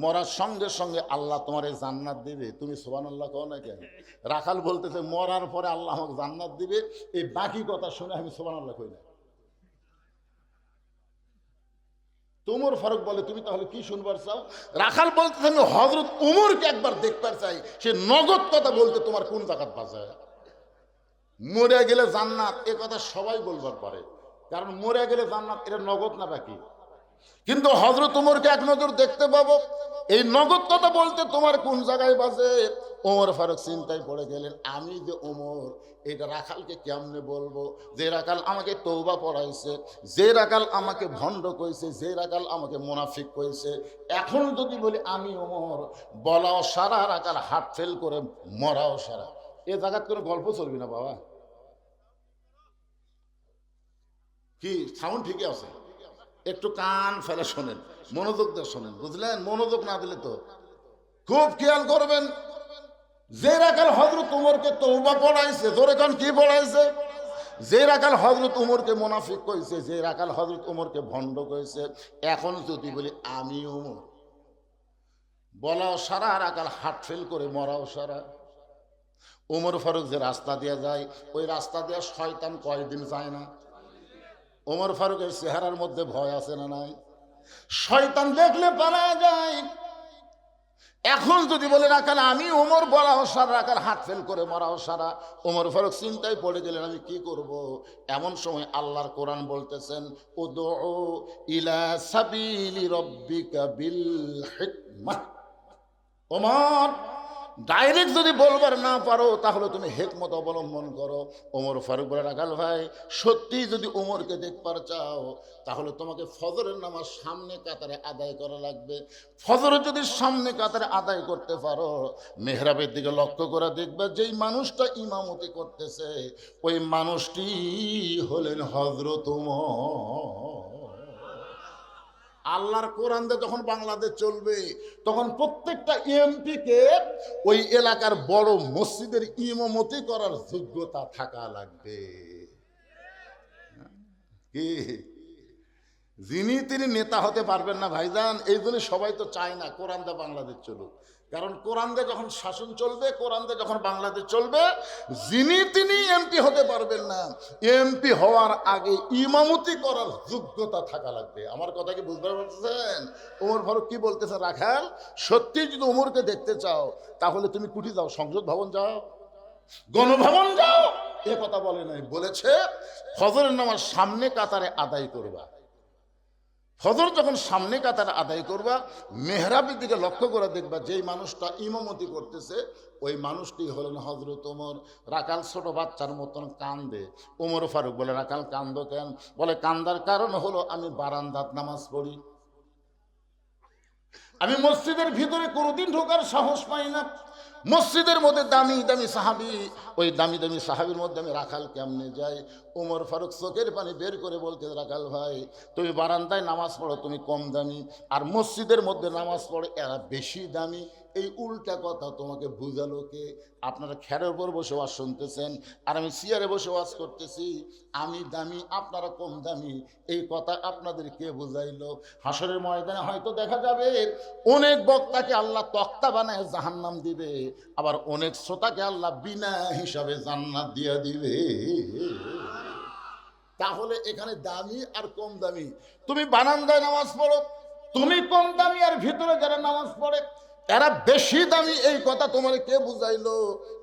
A: মরার সঙ্গে সঙ্গে আল্লাহ তোমার জান্নাত দিবে, তুমি সুবহানাল্লাহ কও না কেন? রাখাল বলতেছে, মরার পরে আল্লাহ আমাকে জান্নাত দিবে, এই বাকি কথা শুনে আমি সুবহানাল্লাহ কই না। ওমর ফারুক বলে, তুমি তাহলে কি শুনবার চাও? রাখাল বলতেছে, আমি হযরত ওমরকে একবার দেখবার চাই, সে নগদ কথা বলতে তোমার কোন জাকাত বাঁচায়। মরে গেলে জান্নাত এ কথা সবাই বলবার পারে, কারণ মরে গেলে জান্নাত এটা নগদ না বাকি। কিন্তু হযরত ওমরকে এক নজর দেখতে পাবো, এই নগদ কথা বলতে তোমার কোন জায়গায় বাজে। ওমর ফারুক চিন্তায় পড়ে গেলেন, আমি যে ওমর, এটা রাখালকে কেমনে বলবো? যে রাখাল আমাকে তওবা পড়াইছে, যে রাখাল আমাকে ভণ্ড কইছে, যে রাখাল আমাকে মুনাফিক কইছে, এখন যদি বলি আমি ওমর, বলাও সারা, রাখাল হাত ফেল করে মরাও সারা। এ জায়গার কোনো গল্প চলবি না বাবা। কি সাউন্ড ঠিকই আছে? একটু কান ফেলে শোনেন, মনোযোগ দিয়ে শোনেন, বুঝলেন? মনোযোগ না দিলে তো খুব খেয়াল করবেন। যে রাখাল হযরত ওমরকে তওবা পড়াইছে, ধরে কান কি পড়াইছে? যে রাখাল হযরত ওমরকে মুনাফিক কইছে, যে রাখাল হযরত ওমরকে ভণ্ড কইছে, এখন যদি বলি আমি ওমর, বলাও সারা, রাখাল হাত ফেল করে মরাও সারা। ওমর ফারুক যে রাস্তা দিয়ে যায়, ওই রাস্তা দিয়ে শয়তান কয়দিন যায় না? ওমর ফারুকের চেহারার মধ্যে ভয় আছে না নাই? শয়তান দেখলে পালায়া যায়। এখন যদি বলে রাখাল আমি ওমর, বলাও সারা, রাখাল হাত ফেল করে মরাও সারা। ওমর ফারুক চিন্তায় পড়ে গেলেন, আমি কি করব? এমন সময় আল্লাহর কোরআন বলতেছেন, উদউ ইলা সাবিলি রাব্বিকা বিল হিকমাহ। ওমর, ডাইরেক্ট যদি বলবার না পারো, তাহলে তুমি হিকমত অবলম্বন করো। ওমর ফারুক বলে, রাখাল ভাই সত্যি যদি ওমরকে দেখবার চাও, তাহলে তোমাকে ফজরের নামাজ সামনে কাতারে আদায় করা লাগবে। ফজর যদি সামনে কাতারে আদায় করতে পারো, মেহরাবের দিকে লক্ষ্য করে দেখবে, যেই মানুষটা ইমামতি করতেছে, ওই মানুষটি হলেন হযরত ওমর। আল্লাহর কোরআন দিয়ে যখন বাংলাদেশ চলবে, তখন প্রত্যেকটা এমপিকে ওই এলাকার বড় মসজিদের ইমামতি করার যোগ্যতা থাকা লাগবে। কি যিনি তিনি নেতা হতে পারবেন না ভাইজান। এই জন্য সবাই তো চায় না কোরআন দিয়ে বাংলাদেশ চলুক, কারণ কোরআন দিয়ে যখন শাসন চলবে, কোরআন দিয়ে যখন বাংলাদেশ চলবে, যিনি তিনি এমপি হতে পারবেন না। এমপি হওয়ার আগে ইমামতি করার যোগ্যতা থাকা লাগবে। আমার কথা কি বুঝতে পারছেন? ওমর ফারুক কি বলতেছে, রাখাল সত্যি যদি ওমরকে দেখতে চাও, তাহলে তুমি কুঠি যাও, সংসদ ভবন যাও, গণভবন যাও। এ কথা বলে নাই, বলেছে ফজরের নামাজ সামনে কাতারে আদায় করবা। ফজর যখন সামনে কাতারে আদায় করবা, মেহরাবের দিকে লক্ষ্য করে দেখবা, যেই মানুষটা ইমামতি করতেছে, ওই মানুষটি হলেন হযরত ওমর। রাখাল ছোট বাচ্চার মতন কান্দে। ওমর ফারুক বলে, রাখাল কান্দো কেন? বলে, কান্দার কারণ হলো আমি বারান্দাত নামাজ পড়ি, আমি মসজিদের ভিতরে কোনোদিন ঢোকার সাহস পাই না। মসজিদের মধ্যে দামি দামি সাহাবি, ওই দামি দামি সাহাবির মধ্যে আমি রাখাল কেমনে যাই? ওমর ফারুক চোখের পানি বের করে বলতে, রাখাল ভাই তুমি বারান্দায় নামাজ পড়ো, তুমি কম দামি, আর মসজিদের মধ্যে নামাজ পড়ে এরা বেশি দামি। এই উল্টা কথা তোমাকে বুঝালো কে? আপনারা খেরের উপর বসে ওয়াজ শুনতেছেন, আর আমি চেয়ারে বসে ওয়াজ করতেছি। আমি দামি, আপনারা কম দামি, এই কথা আপনাদের কে বুঝাইলো? হাসরের ময়দানে হয়তো দেখা যাবে অনেক বক্তাকে আল্লাহ তক্তা বানায় জাহান্নাম দিবে, আবার অনেক শ্রোতাকে আল্লাহ বিনা হিসাবে জান্নাত দিয়ে দিবে। তাহলে এখানে দামি আর কম দামি, তুমি বারান্দায় নামাজ পড়ো, তুমি কম দামি, আর ভিতরে যারা নামাজ পড়ে এরা বেশি দামি, এই কথা তোমার কে বুঝাইলো?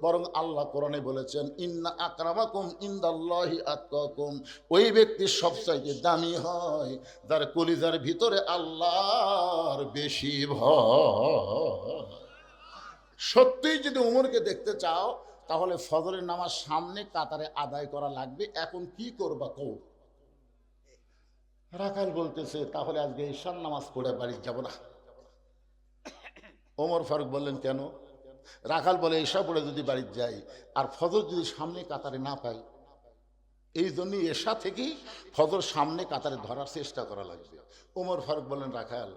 A: বরং আল্লাহ কোরআনে বলেছেন, ইন্না আকরামাকুম ইনদাল্লাহি আতকাকুম, ওই ব্যক্তি সবচাইতে দামি হয় যার কলিজার ভিতরে আল্লাহর বেশি ভয়। সত্যিই যদি ওমরকে দেখতে চাও তাহলে ফজরের নামাজ সামনে কাতারে আদায় করা লাগবে। এখন কি করবা কও? রাখাল বলতেছে, তাহলে আজকে ঈশার নামাজ পড়ে বাড়ি যাব না। ওমর ফারুক বললেন, কেন? রাখাল বলে, এশা পড়ে যদি বাড়িতে যাই আর ফজর যদি সামনে কাতারে না পাই, এই জন্যই এশা থেকেই ফজর সামনে কাতারে ধরার চেষ্টা করা লাগবে। ওমর ফারুক বললেন, রাখাল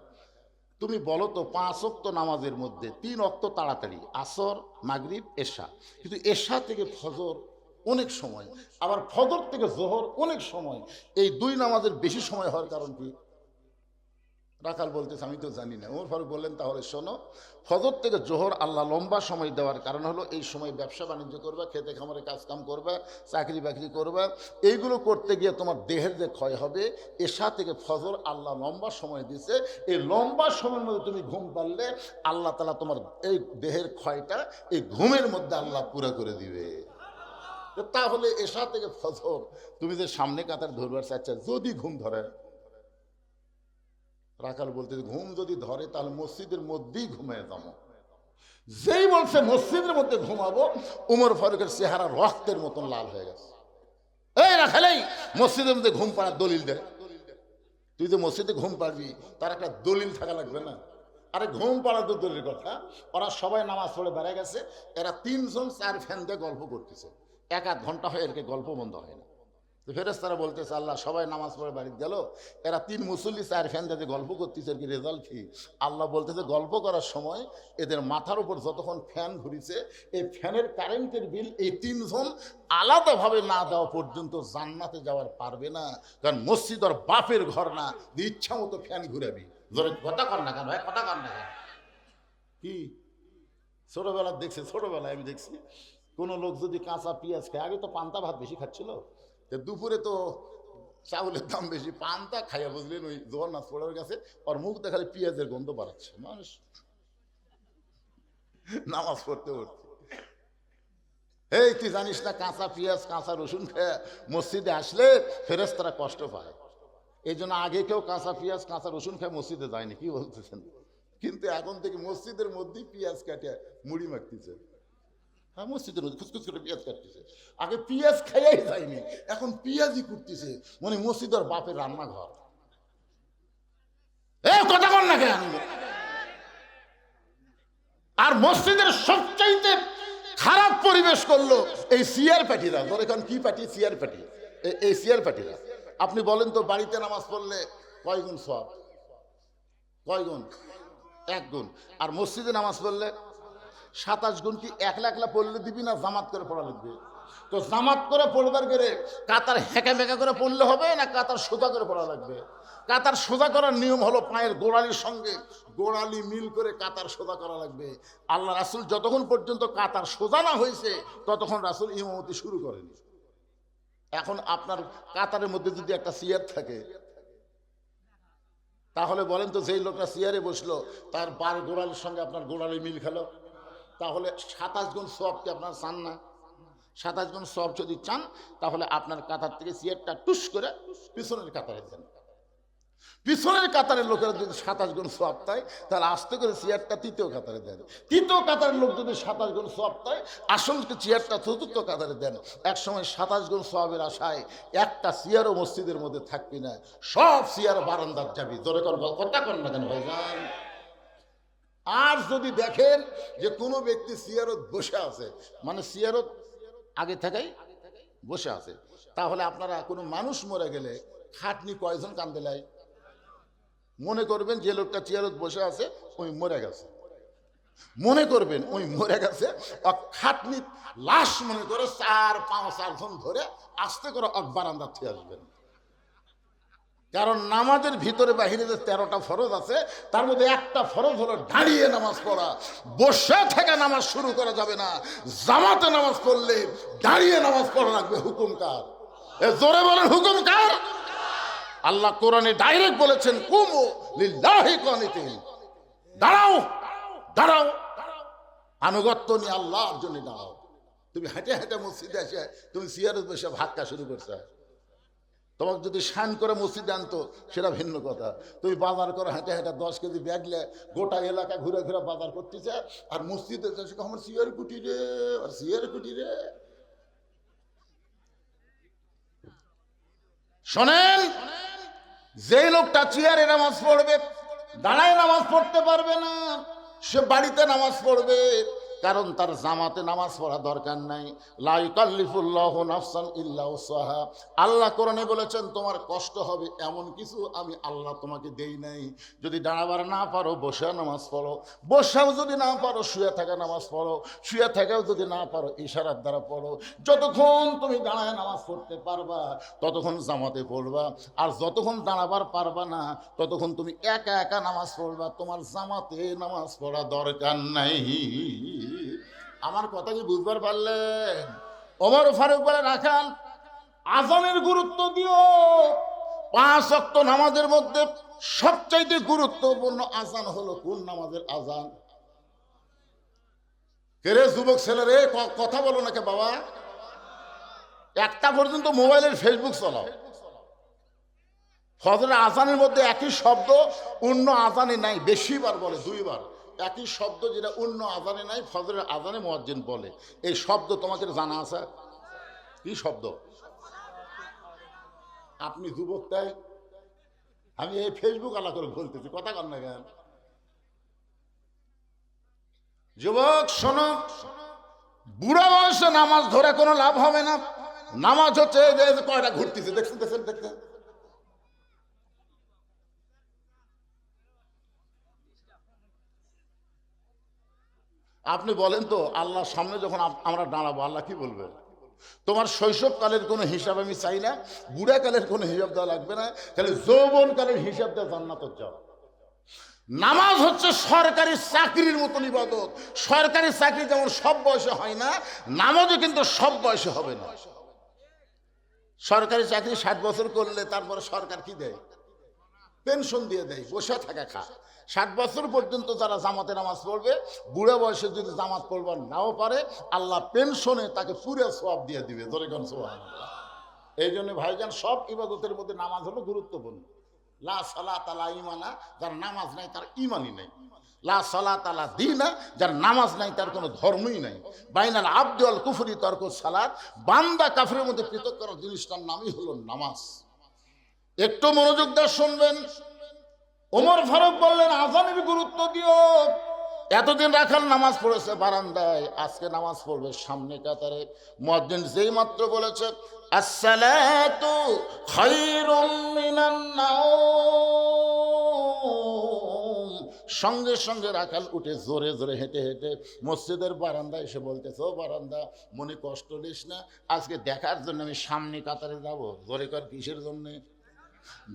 A: তুমি বলো তো, 5 ওয়াক্ত নামাজের মধ্যে 3 ওয়াক্ত তাড়াতাড়ি, আসর, মাগরিব, এশা, কিন্তু এশা থেকে ফজর অনেক সময়, আবার ফজর থেকে জোহর অনেক সময়, এই 2 নামাজের বেশি সময় হওয়ার কারণ কি? রাখাল বলতেছে, আমি তো জানি না। ওমর ফারুক বললেন, তাহলে শোনো, ফজর থেকে জোহর আল্লাহ লম্বা সময় দেওয়ার কারণ হলো এই সময় ব্যবসা বাণিজ্য করবে, খেতে খামারে কাজকাম করবে, চাকরি বাকরি করবে, এইগুলো করতে গিয়ে তোমার দেহের যে ক্ষয় হবে। এশা থেকে ফজর আল্লাহ লম্বা সময় দিছে, এই লম্বা সময়ের মধ্যে তুমি ঘুম পারলে আল্লাহ তাআলা তোমার এই দেহের ক্ষয়টা এই ঘুমের মধ্যে আল্লাহ পুরো করে দিবে। তাহলে এশা থেকে ফজর তুমি যে সামনে কাতার ধরবার চাচ্ছা, যদি ঘুম ধরে। রাখাল বলতে, ঘুম যদি ধরে তাহলে মসজিদের মধ্যেই ঘুমিয়ে যাবো। যেই বলছে মসজিদের মধ্যে ঘুমাবো, উমর ফারুকের চেহারা রক্তের মতন লাল হয়ে গেছে। এই রাখাল, এই মসজিদের মধ্যে ঘুম পাড়ার দলিল দে। তুই যে মসজিদে ঘুম পাড়বি তার একটা দলিল থাকা লাগবে না? আরে ঘুম পাড়ার তো দলিল কথা। ওরা সবাই নামাজ পড়ে বেড়ে গেছে, এরা 3 জন 4 ফ্যান দিয়ে গল্প করতেছে। 1-1 ঘন্টা হয়ে এরকে গল্প বন্ধ হয় না। তো ফেরেশতারা বলতেছে, আল্লাহ সবাই নামাজ পড়ে বাড়িতে গেল, এরা 3 মুসল্লি 4 ফ্যান দিয়ে গল্প করতেছে, কি রেজাল্ট কি? আল্লাহ বলতেছে, গল্প করার সময় এদের মাথার উপর যতক্ষণ ফ্যান ঘুরিছে, এই ফ্যানের কারেন্টের বিল এই 3 জন আলাদাভাবে না দেওয়া পর্যন্ত জান্নাতে যাওয়ার পারবে না। কারণ মসজিদ ওর বাপের ঘর না, ইচ্ছা মতো ফ্যান ঘুরাবি। জোরে কথা কর না কেন ভাই, কথা কর না কেন? কি ছোটবেলা দেখছে, ছোটবেলায় আমি দেখছি কোনো লোক যদি কাঁচা পেঁয়াজ খায়, আগে তো পান্তা ভাত বেশি খাচ্ছিল, দুপুরে তো চাউলের দাম বেশি, পান্তা খাইয়া বুঝলেন ওই জগন্নাথ পড়ার কাছে ওর মুখ দেখালে পেঁয়াজের গন্ধ বাড়াচ্ছে। মানুষ নামাজ পড়তে পড়তে, এই তুই জানিস না কাঁচা পেঁয়াজ কাঁচা রসুন খেয়ে মসজিদে আসলে ফেরেশতারা কষ্ট পায়। এই জন্য আগে কেউ কাঁচা পেঁয়াজ কাঁচা রসুন খেয়ে মসজিদে যায়নি, কি বলতেছেন? কিন্তু এখন থেকে মসজিদের মধ্যেই পেঁয়াজ কাটে মুড়ি মাখতেছে। হ্যাঁ, মসজিদের মধ্যে খুচখুচ করে পেঁয়াজ কাটতেছে। আগে পেঁয়াজ খাইয়াই যায়নি, এখন পেঁয়াজই করতেছে, মানে মসজিদের বাপের রান্নাঘর। এ কথা কর না কেন? আর মসজিদের সবচাইতে খারাপ পরিবেশ করলো এই সিয়ার পার্টিরা। ধর এখন কি পার্টি? সিয়ার পার্টি। এই সিয়ার পার্টিরা। আপনি বলেন তো, বাড়িতে নামাজ পড়লে কয় গুণ সওয়াব? কয় গুণ? 1 গুণ। আর মসজিদে নামাজ পড়লে 27 গুণ। কি একলা একলা পড়লে দিবি না জামাত করে পড়া লাগবে? তো জামাত করে পড়বার গেলে কাতার হেঁকা মেকা করে পড়লে হবে না কাতার সোজা করে পড়া লাগবে? কাতার সোজা করার নিয়ম হলো পায়ের গোড়ালির সঙ্গে গোড়ালি মিল করে কাতার সোজা করা লাগবে। আল্লাহ রাসূল যতক্ষণ পর্যন্ত কাতার সোজা না হয়েছে ততক্ষণ রাসূল ইমামতি শুরু করেনি। এখন আপনার কাতারের মধ্যে যদি একটা চেয়ার থাকে, তাহলে বলেন তো, যেই লোকটা চেয়ারে বসলো তার বার গোড়ালির সঙ্গে আপনার গোড়ালি মিল খেলো, তাহলে 27 গুণ সওয়াব কি আপনার চান না? 27 গুণ সওয়াব যদি চান তাহলে আপনার কাতার থেকে চেয়ারটা টুস করে পিছনের কাতারে দেন। পিছনের কাতারের লোকেরা যদি 27 গুণ সওয়াব পায়, তাহলে আস্তে করে চেয়ারটা 3য় কাতারে দেন। 3য় কাতারের লোক যদি 27 গুণ সওয়াব পায়, আসলকে চেয়ারটা 4র্থ কাতারে দেন। এক সময় 27 গুণ সওয়াবের আশায় একটা চেয়ারও মসজিদের মধ্যে থাকবি না, সব চেয়ার বারান্দার যাবি। জোরে কর, কথা কর না কেন ভাইজান? আর যদি দেখেন যে কোনো ব্যক্তি চেয়ারত বসে আছে, মানে চেয়ারত আগে থেকেই বসে আছে, তাহলে আপনারা কোনো মানুষ মরে গেলে খাটনি কয়জন কান্দে লাই? মনে করবেন যে লোকটা চেয়ারত বসে আছে ওই মরে গেছে, মনে করবেন ওই মরে গেছে, খাটনি লাশ মনে করে 4-5 জন ধরে আস্তে করে বারান্দা থেকে আসবেন। কারণ নামাজের ভিতরে বাহিরে যে 13টা ফরজ আছে, তার মধ্যে একটা ফরজ হলো দাঁড়িয়ে নামাজ পড়া। বসে থেকে নামাজ শুরু করা যাবে না। জামাতে নামাজ পড়লে দাঁড়িয়ে নামাজ পড়া লাগবে। হুকুম কার? এ জোরে বলেন, হুকুম কার? আল্লাহ কোরআনে ডাইরেক্ট বলেছেন, কুমু লিল্লাহি কানিতিন, দাঁড়াও দাঁড়াও, আনুগত্য নিয়ে আল্লাহর জন্য দাঁড়াও। তুমি হেঁটে হেঁটে মসজিদে এসে তুমি চেয়ারে বসে ভাগটা শুরু করছো। তোমাকে যদি শান করে মসজিদে আনতো সেটা ভিন্ন কথা। তুমি বাজার করে হেঁটে হেঁটে 10 কেজি ব্যাগলে গোটা এলাকা ঘুরে ঘুরে বাজার করতেছে, আর মসজিদে আমার চেয়ার কুটি রে, আর চেয়ার কুটি রে। শোনেন, যেই লোকটা চেয়ারে নামাজ পড়বে, দাঁড়ায় নামাজ পড়তে পারবে না, সে বাড়িতে নামাজ পড়বে, কারণ তার জামাতে নামাজ পড়া দরকার নাই। লা ইউকাল্লিফুল্লাহু নাফসান ইল্লা উসআহা। আল্লাহ কোরআনে বলেছেন তোমার কষ্ট হবে এমন কিছু আমি আল্লাহ তোমাকে দেই নাই। যদি দাঁড়াবার না পারো বসে নামাজ পড়ো, বসাও যদি না পারো শুয়ে থাকা নামাজ পড়ো, শুয়ে থাকাও যদি না পারো ইশারার দ্বারা পড়ো। যতক্ষণ তুমি দাঁড়ায় নামাজ পড়তে পারবা ততক্ষণ জামাতে পড়বা, আর যতক্ষণ দাঁড়াবার পারবা না ততক্ষণ তুমি একা একা নামাজ পড়বা, তোমার জামাতে নামাজ পড়া দরকার নাই। আমার কথা কি বুঝবার পারলেন? ওমর ফারুক বলে রাখাল, আজানের গুরুত্ব দিও। 5 ওয়াক্ত নামাজের মধ্যে সবচাইতে গুরুত্বপূর্ণ আজান হলো কোন নামাজের আজান? রে যুবক ছেলেরে কথা বলো নাকি বাবা? একটা পর্যন্ত মোবাইলের ফেসবুক চালাও। ফজরের আজানের মধ্যে একই শব্দ অন্য আজানে নাই, বেশিবার বলে 2 বার। একই শব্দ যেটা অন্য আজানে নাই ফজরের আজানে মুয়াজ্জিন বলে। এই শব্দ তোমাদের জানা আছে? কি শব্দ? আপনি যুবক তাই আমি এই ফেসবুক আলা করে বলতেছি, কথা কর না কেন? যুবক শোনো, বুড়া বয়সে নামাজ ধরে কোনো লাভ হবে না। নামাজ হচ্ছে কয়টা ঘুরতেছে, দেখছেন দেখছেন দেখছেন। আপনি বলেন তো, আল্লাহর সামনে যখন আমরা দাঁড়াবো আল্লাহ কি বলবে? তোমার শৈশবকালের কোনো হিসাব আমি চাই না, বুড়াকালের কোনো হিসাব দেওয়া লাগবে না, তাহলে যৌবনকালের হিসাব দেওয়া জান্নাতে যাও। নামাজ হচ্ছে সরকারি চাকরির মতন ইবাদত। সরকারি চাকরি যেমন সব বয়সে হয় না, নামাজও কিন্তু সব বয়সে হবে না। সরকারি চাকরি 60 বছর করলে তারপরে সরকার কি দেয়? পেনশন দিয়ে দেয়, বসে থাকা খা। 60 বছর পর্যন্ত যারা জামাতে নামাজ পড়বে, বুড়া বয়সে যদি জামাত পড়বার নাও পারে, আল্লাহ পেনশনে তাকে পুরো সওয়াব দিয়ে দিবে। ধরে কোন সুবহানাল্লাহ। এই জন্য ভাইজান, সব ইবাদতের মধ্যে নামাজ হলো গুরুত্বপূর্ণ। লা সালাতা লা ঈমানা, যার নামাজ নাই তার ঈমানই নাই। লা সালাতা লা দীনা, যার নামাজ নাই তার কোনো ধর্মই নাই। বাইনাল আবদি ওয়াল কুফরি তারকুস সালাত, বান্দা কাফিরের মধ্যে পৃথক করার জিনিসটার নামই হলো নামাজ। একটু মনোযোগ দিয়ে শুনবেন। ওমর ফারুক বললেন আজানের গুরুত্ব দিও। এতদিন রাখাল নামাজ পড়েছে বারান্দায়, আজকে নামাজ পড়বে সামনে কাতারে। মুয়াজ্জিন যেই মাত্র বলেছে আসসালাতু খায়রুম মিনান নাওম, সঙ্গে সঙ্গে রাখাল উঠে জোরে জোরে হেঁটে হেঁটে মসজিদের বারান্দায় এসে বলতেছে, ও বারান্দা, মনে কষ্ট নিস না, আজকে দেখার জন্য আমি সামনে কাতারে যাব। জোরে কর, কিসের জন্যে?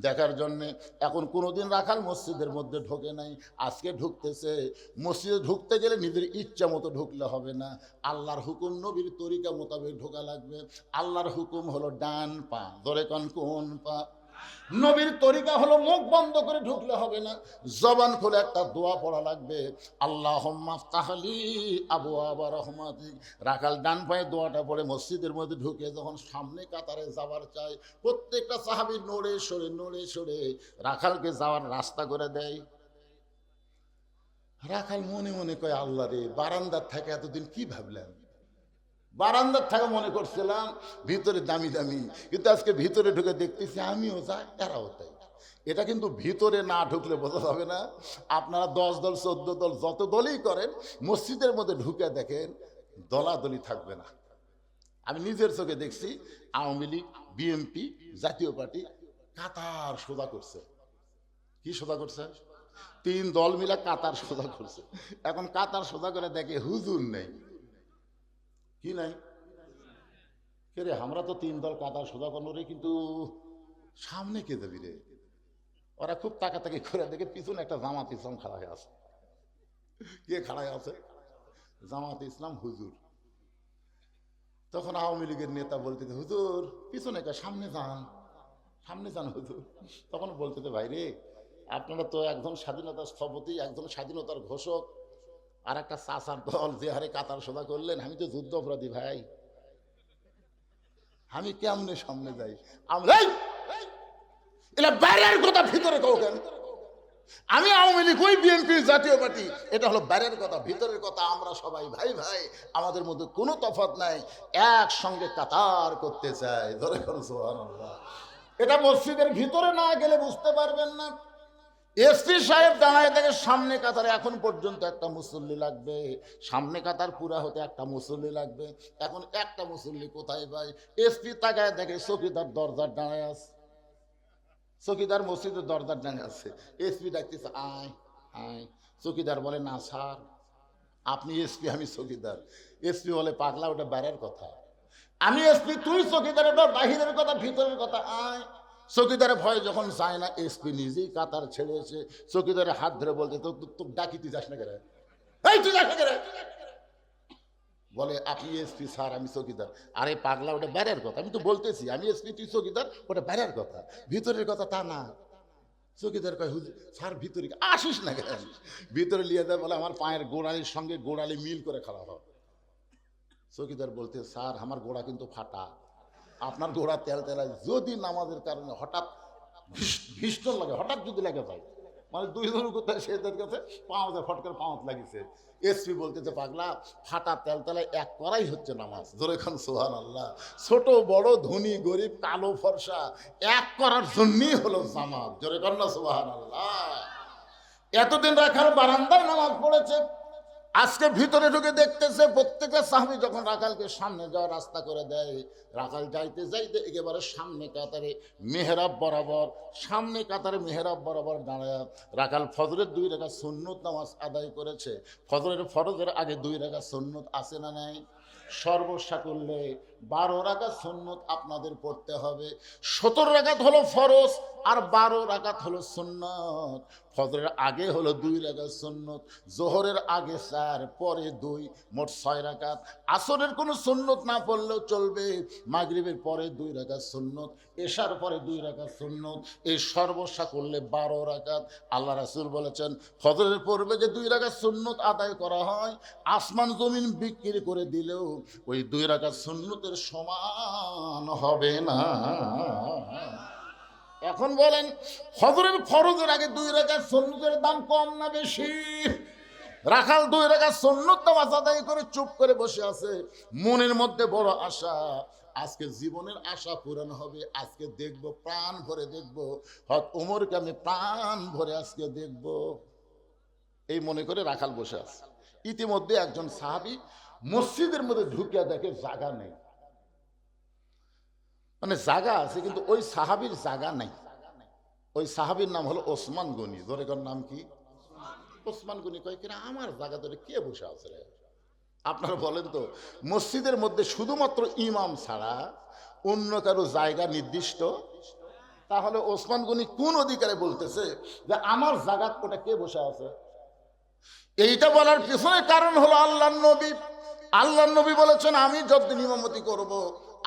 A: দেখার জন্যে। এখন কোনোদিন রাখাল মসজিদের মধ্যে ঢোকে নাই, আজকে ঢুকতেছে। মসজিদে ঢুকতে গেলে নিজের ইচ্ছা মতো ঢুকলে হবে না, আল্লাহর হুকুম নবীর তরিকা মোতাবেক ঢোকা লাগবে। আল্লাহর হুকুম হলো ডান পা, ধরে কোন পা। নবীর তরিকা হলো মুখ বন্ধ করে ঢুকলে হবে না, জবান খুলে একটা দোয়া পড়া লাগবে, আল্লাহুম্মা আফতাহলি আবওয়াবা রাহমাতিক। রাখাল ডান পায়ে দোয়াটা পড়ে মসজিদের মধ্যে ঢুকে যখন সামনে কাতারে যাবার চায়, প্রত্যেকটা সাহাবী নড়ে সরে রাখালকে যাওয়ার রাস্তা করে দেয়। রাখাল মনে মনে কয়, আল্লাহ রে, বারান্দার থেকে এতদিন কি ভাবলাম, বারান্দার থেকে মনে করছিলাম ভিতরে দামি দামি, কিন্তু আজকে ভিতরে ঢুকে দেখতেছি আমিও যাই, এরাও তাই। এটা কিন্তু ভিতরে না ঢুকলে বোঝা যাবে না। আপনারা 10 দল 14 দল যত দলই করেন, মসজিদের মধ্যে ঢুকে দেখেন দলাদলি থাকবে না। আমি নিজের চোখে দেখছি, আওয়ামী লীগ, বিএনপি, জাতীয় পার্টি কাতার সোজা করছে। কি সোজা করছে? 3 দল মিলে কাতার সোজা করছে। এখন কাতার সোজা করে দেখে হুজুর নেই। কি নাই? কে রে, আমরা তো 3 দল কাতার সোজা করলো রে, কিন্তু সামনে কে যাবি রে? ওরা খুব তাকাতাকি করে দেখে পিছনে একটা জামাত ইসলাম খাড়া হয়ে আছে। কে খাড়া হয়ে আছে? জামাত ইসলাম হুজুর। তখন আওয়ামী লীগের নেতা বলতেছে, হুজুর পিছনে কে, সামনে যান, সামনে যান হুজুর। তখন বলতেছে, ভাই রে, আপনারা তো একজন স্বাধীনতার স্থপতি, একজন স্বাধীনতার ঘোষক, আর একটা চাচার দল যে হারে কাতার সোজা করলেন, আমি তো যুদ্ধ অপরাধী ভাই, আমি কেমনে সামনে যাই? আমরা এটা বাইরের কথা, ভিতরে কাউ কেন? আমি আওয়ামী লীগ, ওই বিএনপি জাতীয় পার্টি, এটা হলো বাইরের কথা। ভিতরের কথা আমরা সবাই ভাই ভাই, আমাদের মধ্যে কোনো তফাৎ নাই, একসঙ্গে কাতার করতে চাই। ধরে করো সুবহানাল্লাহ। এটা মসজিদের ভিতরে না গেলে বুঝতে পারবেন না। এসপি সাহেব দাঁড়ায় থেকে সামনে কাতারে এখন পর্যন্ত একটা মুসল্লি লাগবে, সামনে কাতার পুরা হতে একটা মুসল্লি লাগবে। এখন একটা মুসল্লি কোথায় পাই? এসপি তাকায় দেখে চকিদার দরজার দাঁড়ায় আছে, চকিদার মসজিদের দরজার দাঁড়িয়ে আছে। এসপি ডাকতেছে আয় আয়। চকিদার বলে না স্যার, আপনি এসপি, আমি চকিদার। এসপি বলে পাগলা, ওটা বাইরের কথা। আমি এসপি, তুই চকিদার, ওটা বাহিরের কথা, ভিতরের কথা, আয়। চকিদারের ভয় যখন যায় না, এসপি নিজেই কাতার ছেড়েছে। চকিদারের হাত ধরে বলতে, তো ডাকি, তুই যাস না কেন? এই তুই যাস না কেন? বলে আপনি এসপি স্যার, আমি চকিদার। আরে পাগলা, ওটা বাইরের কথা। আমি তো বলতেছি আমি এসপি, তুই চকিদার, ওটা বাইরের কথা, ভিতরের কথা তা না। চকিদার কয় হুজুর স্যার ভিতরে আসিস না কেন? ভিতরে নিয়ে দেয়, বলে আমার পায়ের গোড়ালির সঙ্গে গোড়ালি মিল করে খেলা হয়। চকিদার বলতে, স্যার আমার গোড়া কিন্তু ফাটা, আপনার গোড়া তেল তেলায়, যদি নামাজের কারণে হঠাৎ ভীষণ লাগে, হঠাৎ যদি লেগে যায়, মানে দুই জন কোথায় সেদের কাছে পাওয়া ফটকার পাওয়াত লাগিছে। এসপি বলতেছে পাগলা, ফাটা তেল তেলায় এক করাই হচ্ছে নামাজ। ধরে খান সুবহানাল্লাহ। ছোট বড় ধনী গরিব কালো ফর্সা এক করার জন্যই হলো জামাত। জোরে কর না সুবহানাল্লাহ। এতদিন রাখাল বারান্দায় নামাজ পড়েছে, আজকে ভিতরে ঢুকে দেখতেছে প্রত্যেকটা সাহাবী যখন রাখালকে সামনে যাওয়ার রাস্তা করে দেয়, রাখাল যাইতে যাইতে একেবারে সামনে কাতারে মেহরাব বরাবর, সামনে কাতারে মেহরাব বরাবর দাঁড়ায় রাখাল ফজরের 2 রাকাত সুন্নত নামাজ আদায় করেছে। ফজরের ফরজের আগে 2 রাকাত সুন্নত আছে না নাই? সর্বসাকুল্যে 12 রাকাত সুন্নত আপনাদের পড়তে হবে। 17 রাকাত হলো ফরজ আর 12 রাকাত হলো সুন্নত। ফজরের আগে হলো 2 রাকাত সুন্নত, জোহরের আগে 4, পরে 2, মোট 6 রাকাত। আসরের কোনো সুন্নত না পড়লেও চলবে। মাগরিবের পরে 2 রাকাত সুন্নত, এশার পরে 2 রাকাত সুন্নত, এই সর্বসাকুল্যে 12 রাকাত। আল্লাহ রাসূল বলেছেন ফজরের পূর্বে যে 2 রাকাত সুন্নত আদায় করা হয়, আসমান জমিন বিক্রি করে দিলেও ওই 2 রাকাত সুন্নতের সমান হবে না। এখন বলেন ফজরের ফরজের আগে 2 রাকাত সুন্নতের দাম কম না বেশি? রাখাল 2 রাকাত সুন্নত নামাজ আদায় করে চুপ করে বসে আছে, মনের মধ্যে বড় আশা, আজকে জীবনের আশা পূরণ হবে, আজকে দেখব, প্রাণ ভরে দেখব, হয়তো ওমরকে আমি প্রাণ ভরে আজকে দেখব, এই মনে করে রাখাল বসে আছে। ইতিমধ্যে একজন সাহাবী মসজিদের মধ্যে ঢুকিয়া দেখে জায়গা নেই, মানে জায়গা আছে কিন্তু ওই সাহাবীর জায়গা নাই। ওই সাহাবীর নাম হলো ওসমান গনি। ধরে কোন নাম কি? ওসমান গনি। কয় কিনা আমার জায়গা ধরে কে বসে আছে রে? আপনারা বলেন তো, মসজিদের মধ্যে শুধুমাত্র ইমাম ছাড়া অন্য কারো জায়গা নির্দিষ্ট? তাহলে ওসমান গনি কোন অধিকারে বলতেছে যে আমার জায়গা ওটা কে বসে আছে? এইটা বলার পিছনে কারণ হলো আল্লাহর নবী বলেছেন আমি যতদিন ইমামতি করব,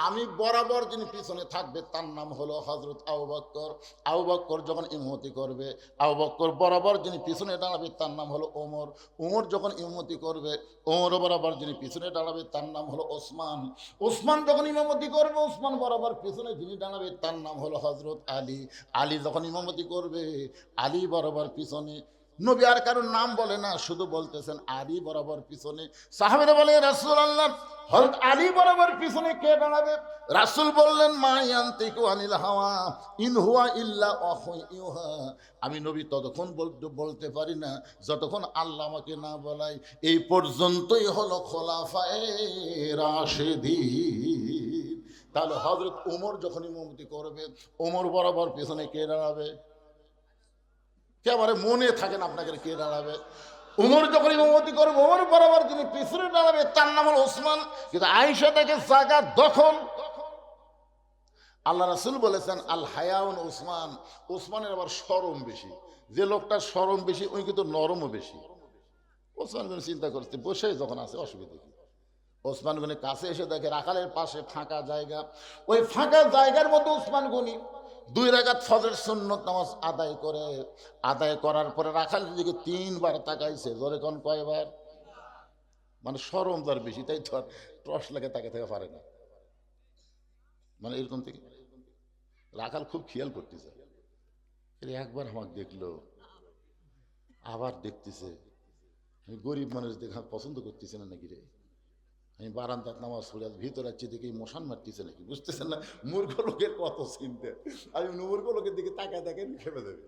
A: আমি বরাবর যিনি পিছনে থাকবে তার নাম হলো হযরত আবু বকর। আবু বকর যখন ইমামতি করবে, আবু বকর বরাবর যিনি পিছনে দাঁড়াবে তার নাম হলো ওমর। ওমর যখন ইমামতি করবে, ওমর বরাবর যিনি পিছনে দাঁড়াবে তার নাম হলো ওসমান। ওসমান যখন ইমামতি করবে, ওসমান বরাবর পিছনে যিনি দাঁড়াবে তার নাম হলো হযরত আলী। আলী যখন ইমামতি করবে, আলী বরাবর পিছনে। নবী আর কারোর নাম বলে না, শুধু বলতেছেন আলী বরাবর পিছনে। সাহাবীরা বলে রাসূলুল্লাহ হযরত আলী বরাবর পিছনে কে দাঁড়াবে? রাসূল বললেন মা ইয়ান্তিকু আনিল হাওয়া ইন হুয়া ইল্লা ওয়াহয়ুন ইউহা। আমি নবী ততক্ষণ বলতে পারি না যতক্ষণ আল্লাহ আমাকে না বলায়। এই পর্যন্তই হলো খোলাফায়ে রাশিদিন। তাহলে হযরত ওমর যখন ইমামতি করবে, ওমর বরাবর পিছনে কে দাঁড়াবে? একেবারে মনে থাকেন আপনাকে কে দাঁড়াবে? ওমর যখন ইমামতি করবে, ওমর বরাবর যিনি পিছনে দাঁড়াবে তার নাম হলো ওসমান। কিন্তু আয়েশা থেকে জায়গা দখল। আল্লাহ রাসূল বলেছেন আল হায়াউন ওসমান। ওসমানের আবার শরম বেশি। যে লোকটার শরম বেশি ওই কিন্তু নরমও বেশি। ওসমান গনি চিন্তা করছে, বসে যখন আছে অসুবিধা কি? ওসমান গনি কাছে এসে দেখে রাখালের পাশে ফাঁকা জায়গা। ওই ফাঁকা জায়গার মধ্যে ওসমান গনি 2 রাকাত ফজর সুন্নত নামাজ আদায় করার পরে রাখালের দিকে 3 বার তাকাইছে। জোরে কোন কয়বার? মানে শরম তার বেশি, তাই তো আর টর্চ লাগে তাকে থেকে পারে না, মানে এরকম থেকে। রাখাল খুব খেয়াল করতেছে, একবার আমাকে দেখলো, আবার দেখতেছে, আমি গরিব মানুষ দেখে পছন্দ করতেছে না নাকি রে, আমি বারান্দার নামাজ পড়ে ভিতরে যাচ্ছি দেখি মশান মারতেছে নাকি, বুঝতেছেন না মূর্খ লোকের কত চিন্তা। আমি মূর্খ লোকের দিকে তাকায় দেখেন খেপে দেবে।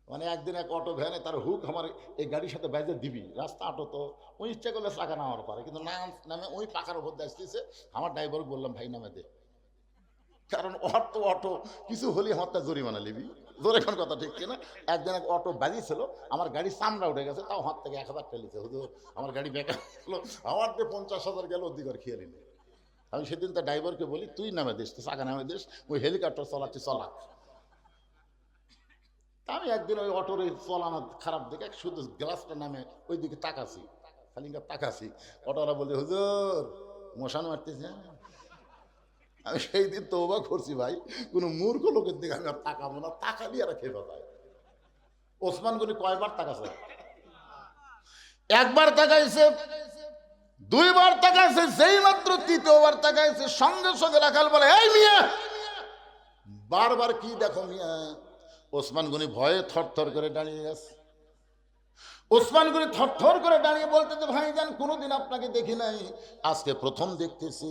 A: মানে একদিন এক অটো ভ্যানে তার হুক আমার এই গাড়ির সাথে বেঁধে দিবি, রাস্তা অটো তো ওই ইচ্ছা করলে চাকা নামার পারে, কিন্তু নামে ওই পাকার উপর আসতেছে। আমার ড্রাইভার বললাম ভাই নামে দে, কারণ অটো অটো কিছু হলে আমার তা জরিমানা নিবি, জোরে কোন কথা ঠিক কিনা। একদিন এক অটো বাজিয়েছিল, আমার গাড়ি চামড়া উঠে গেছে, তাও হাত থেকে 1000 টেলিছে, হুজুর আমার গাড়ি বেকার হলো, আমার দিয়ে 50,000 গেল, অধিকার খেয়ে নিলে। আমি সেদিন তার ড্রাইভারকে বলি তুই নামে দিস, তো চাকা নামে দিস, ওই হেলিকপ্টার চলাচ্ছি চলা। আমি একদিন ওই অটোর চলানো খারাপ দেখে শুধু গ্লাসটা নামে ওই দিকে তাকাছি, খালি তাকাছি, অটোরা বলছে হুজুর মশান মারতেছে। আমি সেই দিন তো অবাক করছি ভাই, কোনো মূর্খ লোকের দিকে আমি আর তাকাবো না, তাকালি আর খেয়ে পাতায়। ওসমান গনি কয়বার তাকাছে? একবার তাকাইছে, দুইবার তাকাইছে, যেই মাত্র তৃতীয়বার তাকাইছে সঙ্গে সঙ্গে রাখাল বলে এই মিয়া, বারবার কি দেখো মিয়া। ওসমান গনি ভয়ে থরথর করে দাঁড়িয়ে গেছে। ওসমান গনি থরথর করে দাঁড়িয়ে বলতেছে ভাইজান কোনোদিন আপনাকে দেখি নাই, আজকে প্রথম দেখতেছি,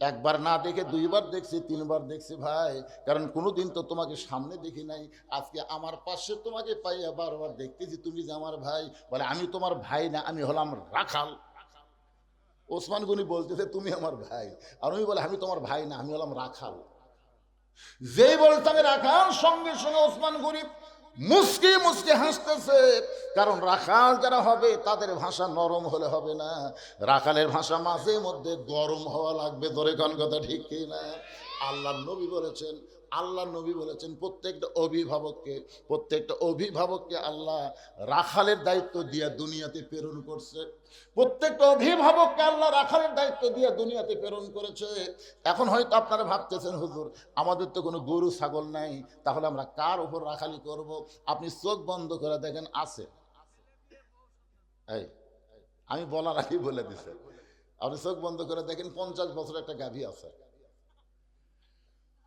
A: একবার না দেখে দুইবার দেখছি, তিনবার দেখছি ভাই, কারণ কোনোদিন তো তোমাকে সামনে দেখি নাই, আজকে আমার পাশে তোমাকে পাইয়া বারবার দেখতেছি, তুমি যে আমার ভাই। বলে আমি তোমার ভাই না, আমি হলাম রাখাল। ওসমান গনি বলতেছে তুমি আমার ভাই, আর উনি বলে আমি তোমার ভাই না, আমি হলাম রাখাল। যেই বলতে আমি রাখাল, সঙ্গে সঙ্গে ওসমান গনি মুস্কি মুস্কি হাসতেছে, কারণ রাখাল যারা হবে তাদের ভাষা নরম হলে হবে না, রাখালের ভাষা মাঝে মধ্যে গরম হওয়া লাগবে, ধরে কোন কথা ঠিক কি না। আল্লাহ নবী বলেছেন, আল্লাহ নবী বলেছেন প্রত্যেকটা অভিভাবককে আল্লাহ রাখালের দায়িত্ব দিয়ে দুনিয়াতে প্রেরণ করছে, প্রত্যেকটা অভিভাবককে আল্লাহ রাখালের দায়িত্ব দিয়ে দুনিয়াতে প্রেরণ করেছে। এখন হয়তো আপনারা ভাবতেছেন হুজুর আমাদের তো কোনো গরু ছাগল নাই, তাহলে আমরা কার উপর রাখালি করব? আপনি চোখ বন্ধ করে দেখেন আছে, এই আমি বলার আগেই বলে দিছে, আপনি চোখ বন্ধ করে দেখেন 50 বছরের একটা গাভী আছে,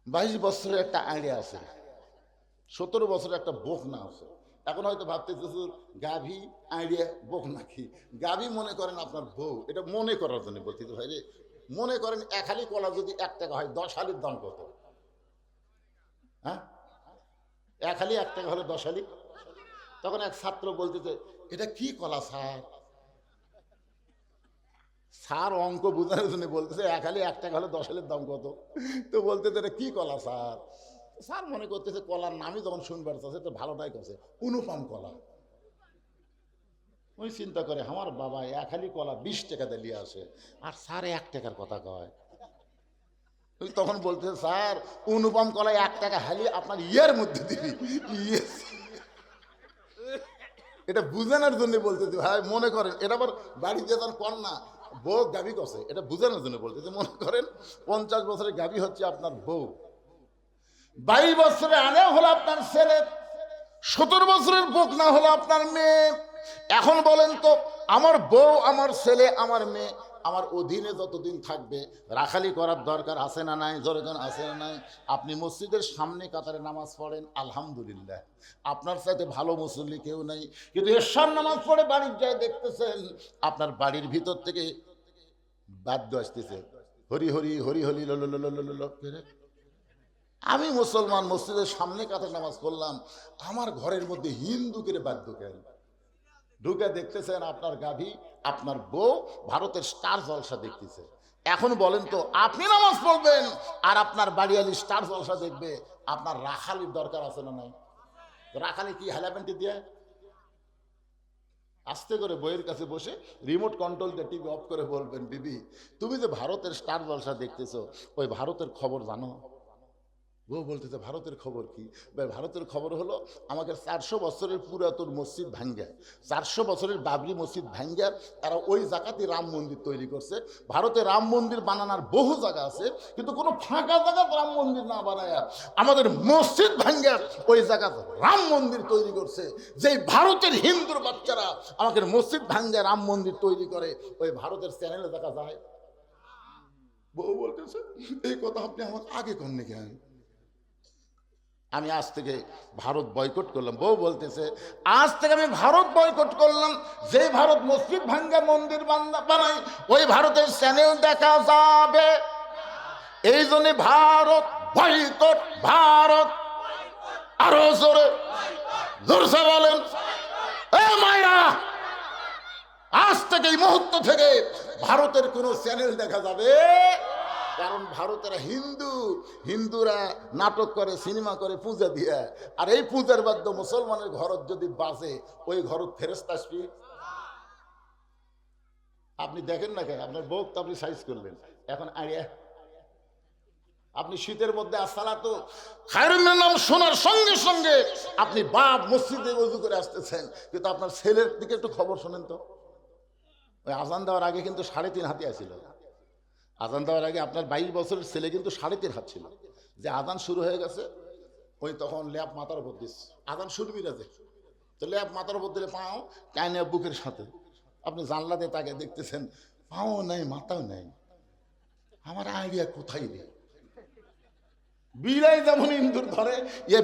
A: 22 বছরের একটা আইডিয়া আছে, 17 বছরের একটা বকনা আছে। এখন হয়তো ভাবতেছে গাভী আইডিয়া বকনা কি, গাভী মনে করেন আপনার বউ, এটা মনে করার জন্য বলতেছে ভাই রে, মনে করেন 1 হালি কলা যদি 1 টাকা হয় 10 হালির দাম কত? হ্যাঁ, 1 হালি 1 টাকা হলে 10 হালি। তখন এক ছাত্র বলতেছে এটা কি কলা স্যার? স্যার অঙ্ক বোঝানোর জন্য বলতেছে 1 হালি 1 টাকা হলে 10 হালির দাম কত? তো বলতেছে এটা কি কলা স্যার? স্যার মনে করতেছে কলার নামই যখন শুনবার চাচ্ছে তো ভালোটাই করছে, অনুপম কলা। ওই চিন্তা করে আমার বাবা 1 হালি কলা 20 টাকা দিয়ে আসে, আর স্যার 1 টাকার কথা কয়। ওই তখন বলতেছে স্যার অনুপম কলা 1 টাকা হালি আপনার ইয়ের মধ্যে দিবি, ইয়ে। এটা বুঝানোর জন্য বলতেছে ভাই, মনে করেন এটা আবার বাড়িতে যখন কন্যা বউ গাভী কষে, এটা বুঝানোর জন্য বলতেছে, মনে করেন 50 বছরের গাভী হচ্ছে আপনার বউ, 22 বছরে আনে হলো আপনার ছেলে, 17 বছরের বকনা হলো আপনার মেয়ে। এখন বলেন তো আমার বউ, আমার ছেলে, আমার মেয়ে আমার অধীনে যতদিন থাকবে রাখালি করার দরকার আছে না নাই? জোরেজন আছে না নাই? আপনি মসজিদের সামনে কাতারে নামাজ পড়েন আলহামদুলিল্লাহ, আপনার সাথে ভালো মুসল্লি কেউ নাই, কিন্তু এশার নামাজ পড়ে বাড়ির যায় দেখতেছেন আপনার বাড়ির ভিতর থেকে বাদ্য আসতেছে, হরি হরি হরি হরি ল। আমি মুসলমান মসজিদের সামনে কাতারে নামাজ পড়লাম, আমার ঘরের মধ্যে হিন্দুকে বাদ্য কেন? ঢুকে দেখতেছেন আপনার গাভী, আপনার বউ ভারতের স্টার জলসা দেখতেছে। এখন বলেন তো আপনি নামাজ পড়বেন আর আপনার বাড়িয়ালি স্টার জলসা দেখবে, আপনার রাখালির দরকার আছে না নাই? রাখালি কি হেলাপেন্টি দিয়ে আস্তে করে বইয়ের কাছে বসে রিমোট কন্ট্রোল দিয়ে টিভি অফ করে বলবেন বিবি তুমি যে ভারতের স্টার জলসা দেখতেছো, ওই ভারতের খবর জানো? বউ বলতেছে ভারতের খবর কি? ভাই ভারতের খবর হলো আমাকে 400 বছরের পুরাতন মসজিদ ভাঙ্গা, 400 বছরের বাবরি মসজিদ ভাঙ্গা তারা ওই জায়গাতে রাম মন্দির তৈরি করছে। ভারতে রাম মন্দির বানানোর বহু জায়গা আছে, কিন্তু কোনো ফাঁকা জায়গা রাম মন্দির না বানায়া আমাদের মসজিদ ভাঙ্গা ওই জায়গা রাম মন্দির তৈরি করছে। যেই ভারতের হিন্দুর বাচ্চারা আমাকে মসজিদ ভাঙ্গা রাম মন্দির তৈরি করে, ওই ভারতের চ্যানেলে দেখা যায়। বউ বলতেছে এই কথা আপনি আমাকে আগে করনে কেন? আমি আজ থেকে ভারত বয়কট করলাম। বউ বলতেছে আজ থেকে আমি ভারত বয়কট করলাম। যে ভারত মসজিদ ভাঙ্গা মন্দির বানায় ওই ভারতের চ্যানেল দেখা যাবে। এই জন্য ভারত বয়কট, ভারত। আরো জোরে জোরসে বলেন এ মায়েরা, আজ থেকে এই মুহূর্ত থেকে ভারতের কোন চ্যানেল দেখা যাবে। কারণ ভারতেরা হিন্দুরা নাটক করে, সিনেমা করে পূজা দিয়ে, আর এই পূজার বাদ্য মুসলমানের ঘরত যদি বাজে ওই ঘরত ফেরেশতা আসবে। আপনি দেখেন না কেন? আপনার বউ তো আপনি সাইজ করলেন, এখন আইয়া আপনি শীতের মধ্যে আসসালাতু খায়রুন মিনান নাম শোনার সঙ্গে সঙ্গে আপনি বাপ মসজিদে ওযু করে আসতেছেন, কিন্তু আপনার ছেলের দিকে একটু খবর শোনেন তো। ওই আজান দেওয়ার আগে কিন্তু 3.5 হাতি আসছিল। আজান দেওয়ার আগে আপনার 22 বছরের ছেলে কিন্তু 3.5 হাত ছিল। যে আজান শুরু হয়ে গেছে ওই তখন ল্যাপ মাথার উপর দিস, আজান শুরু রাজে তো ল্যাপ মাথার উপর দিলে পাও টাইনে বুকের সাথে আপনি জানলাতে তাকে দেখতেছেন, পাও নাই মাথাও নাই। আমার আইডিয়া কোথায় রে? বিলাই যেমন ইন্দুর ধরে,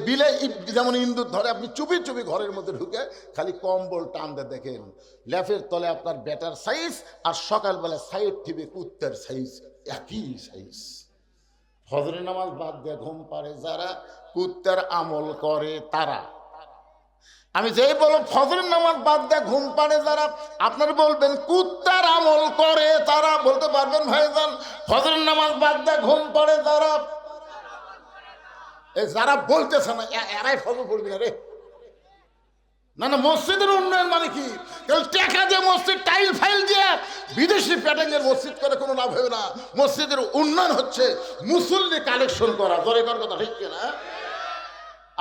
A: বিলাই যেমন ইন্দুর ধরে, আপনি চুপি চুপি ঘরের মধ্যে ঢুকে খালি কম্বল টানতে দেখেন ল্যাপের তলে আপনার ব্যাটার সাইজ, আর সকালবেলা সাইড টিভি কুত্তার সাইজ একই সাইজ। ফজরের নামাজ বাদ দিয়ে ঘুম পাড়ে যারা, কুত্তার আমল করে তারা। আমি যেই বলব ফজরের নামাজ বাদ দিয়ে ঘুম পাড়ে যারা, আপনার বলবেন কুত্তার আমল করে তারা। বলতে পারবেন ভাইজান ফজরের নামাজ বাদ দিয়ে ঘুম পাড়ে যারা? যারা বলতেছে না এরাই ফজর পড়বি না রে। না না, মসজিদের উন্নয়ন মানে কি? টাকা দিয়ে মসজিদ টাইল ফাইল দিয়ে বিদেশি প্যাটার্নের মসজিদ করে কোনো লাভ হবে না। মসজিদের উন্নয়ন হচ্ছে মুসল্লি কালেকশন করা। দরকার কথা ঠিক না?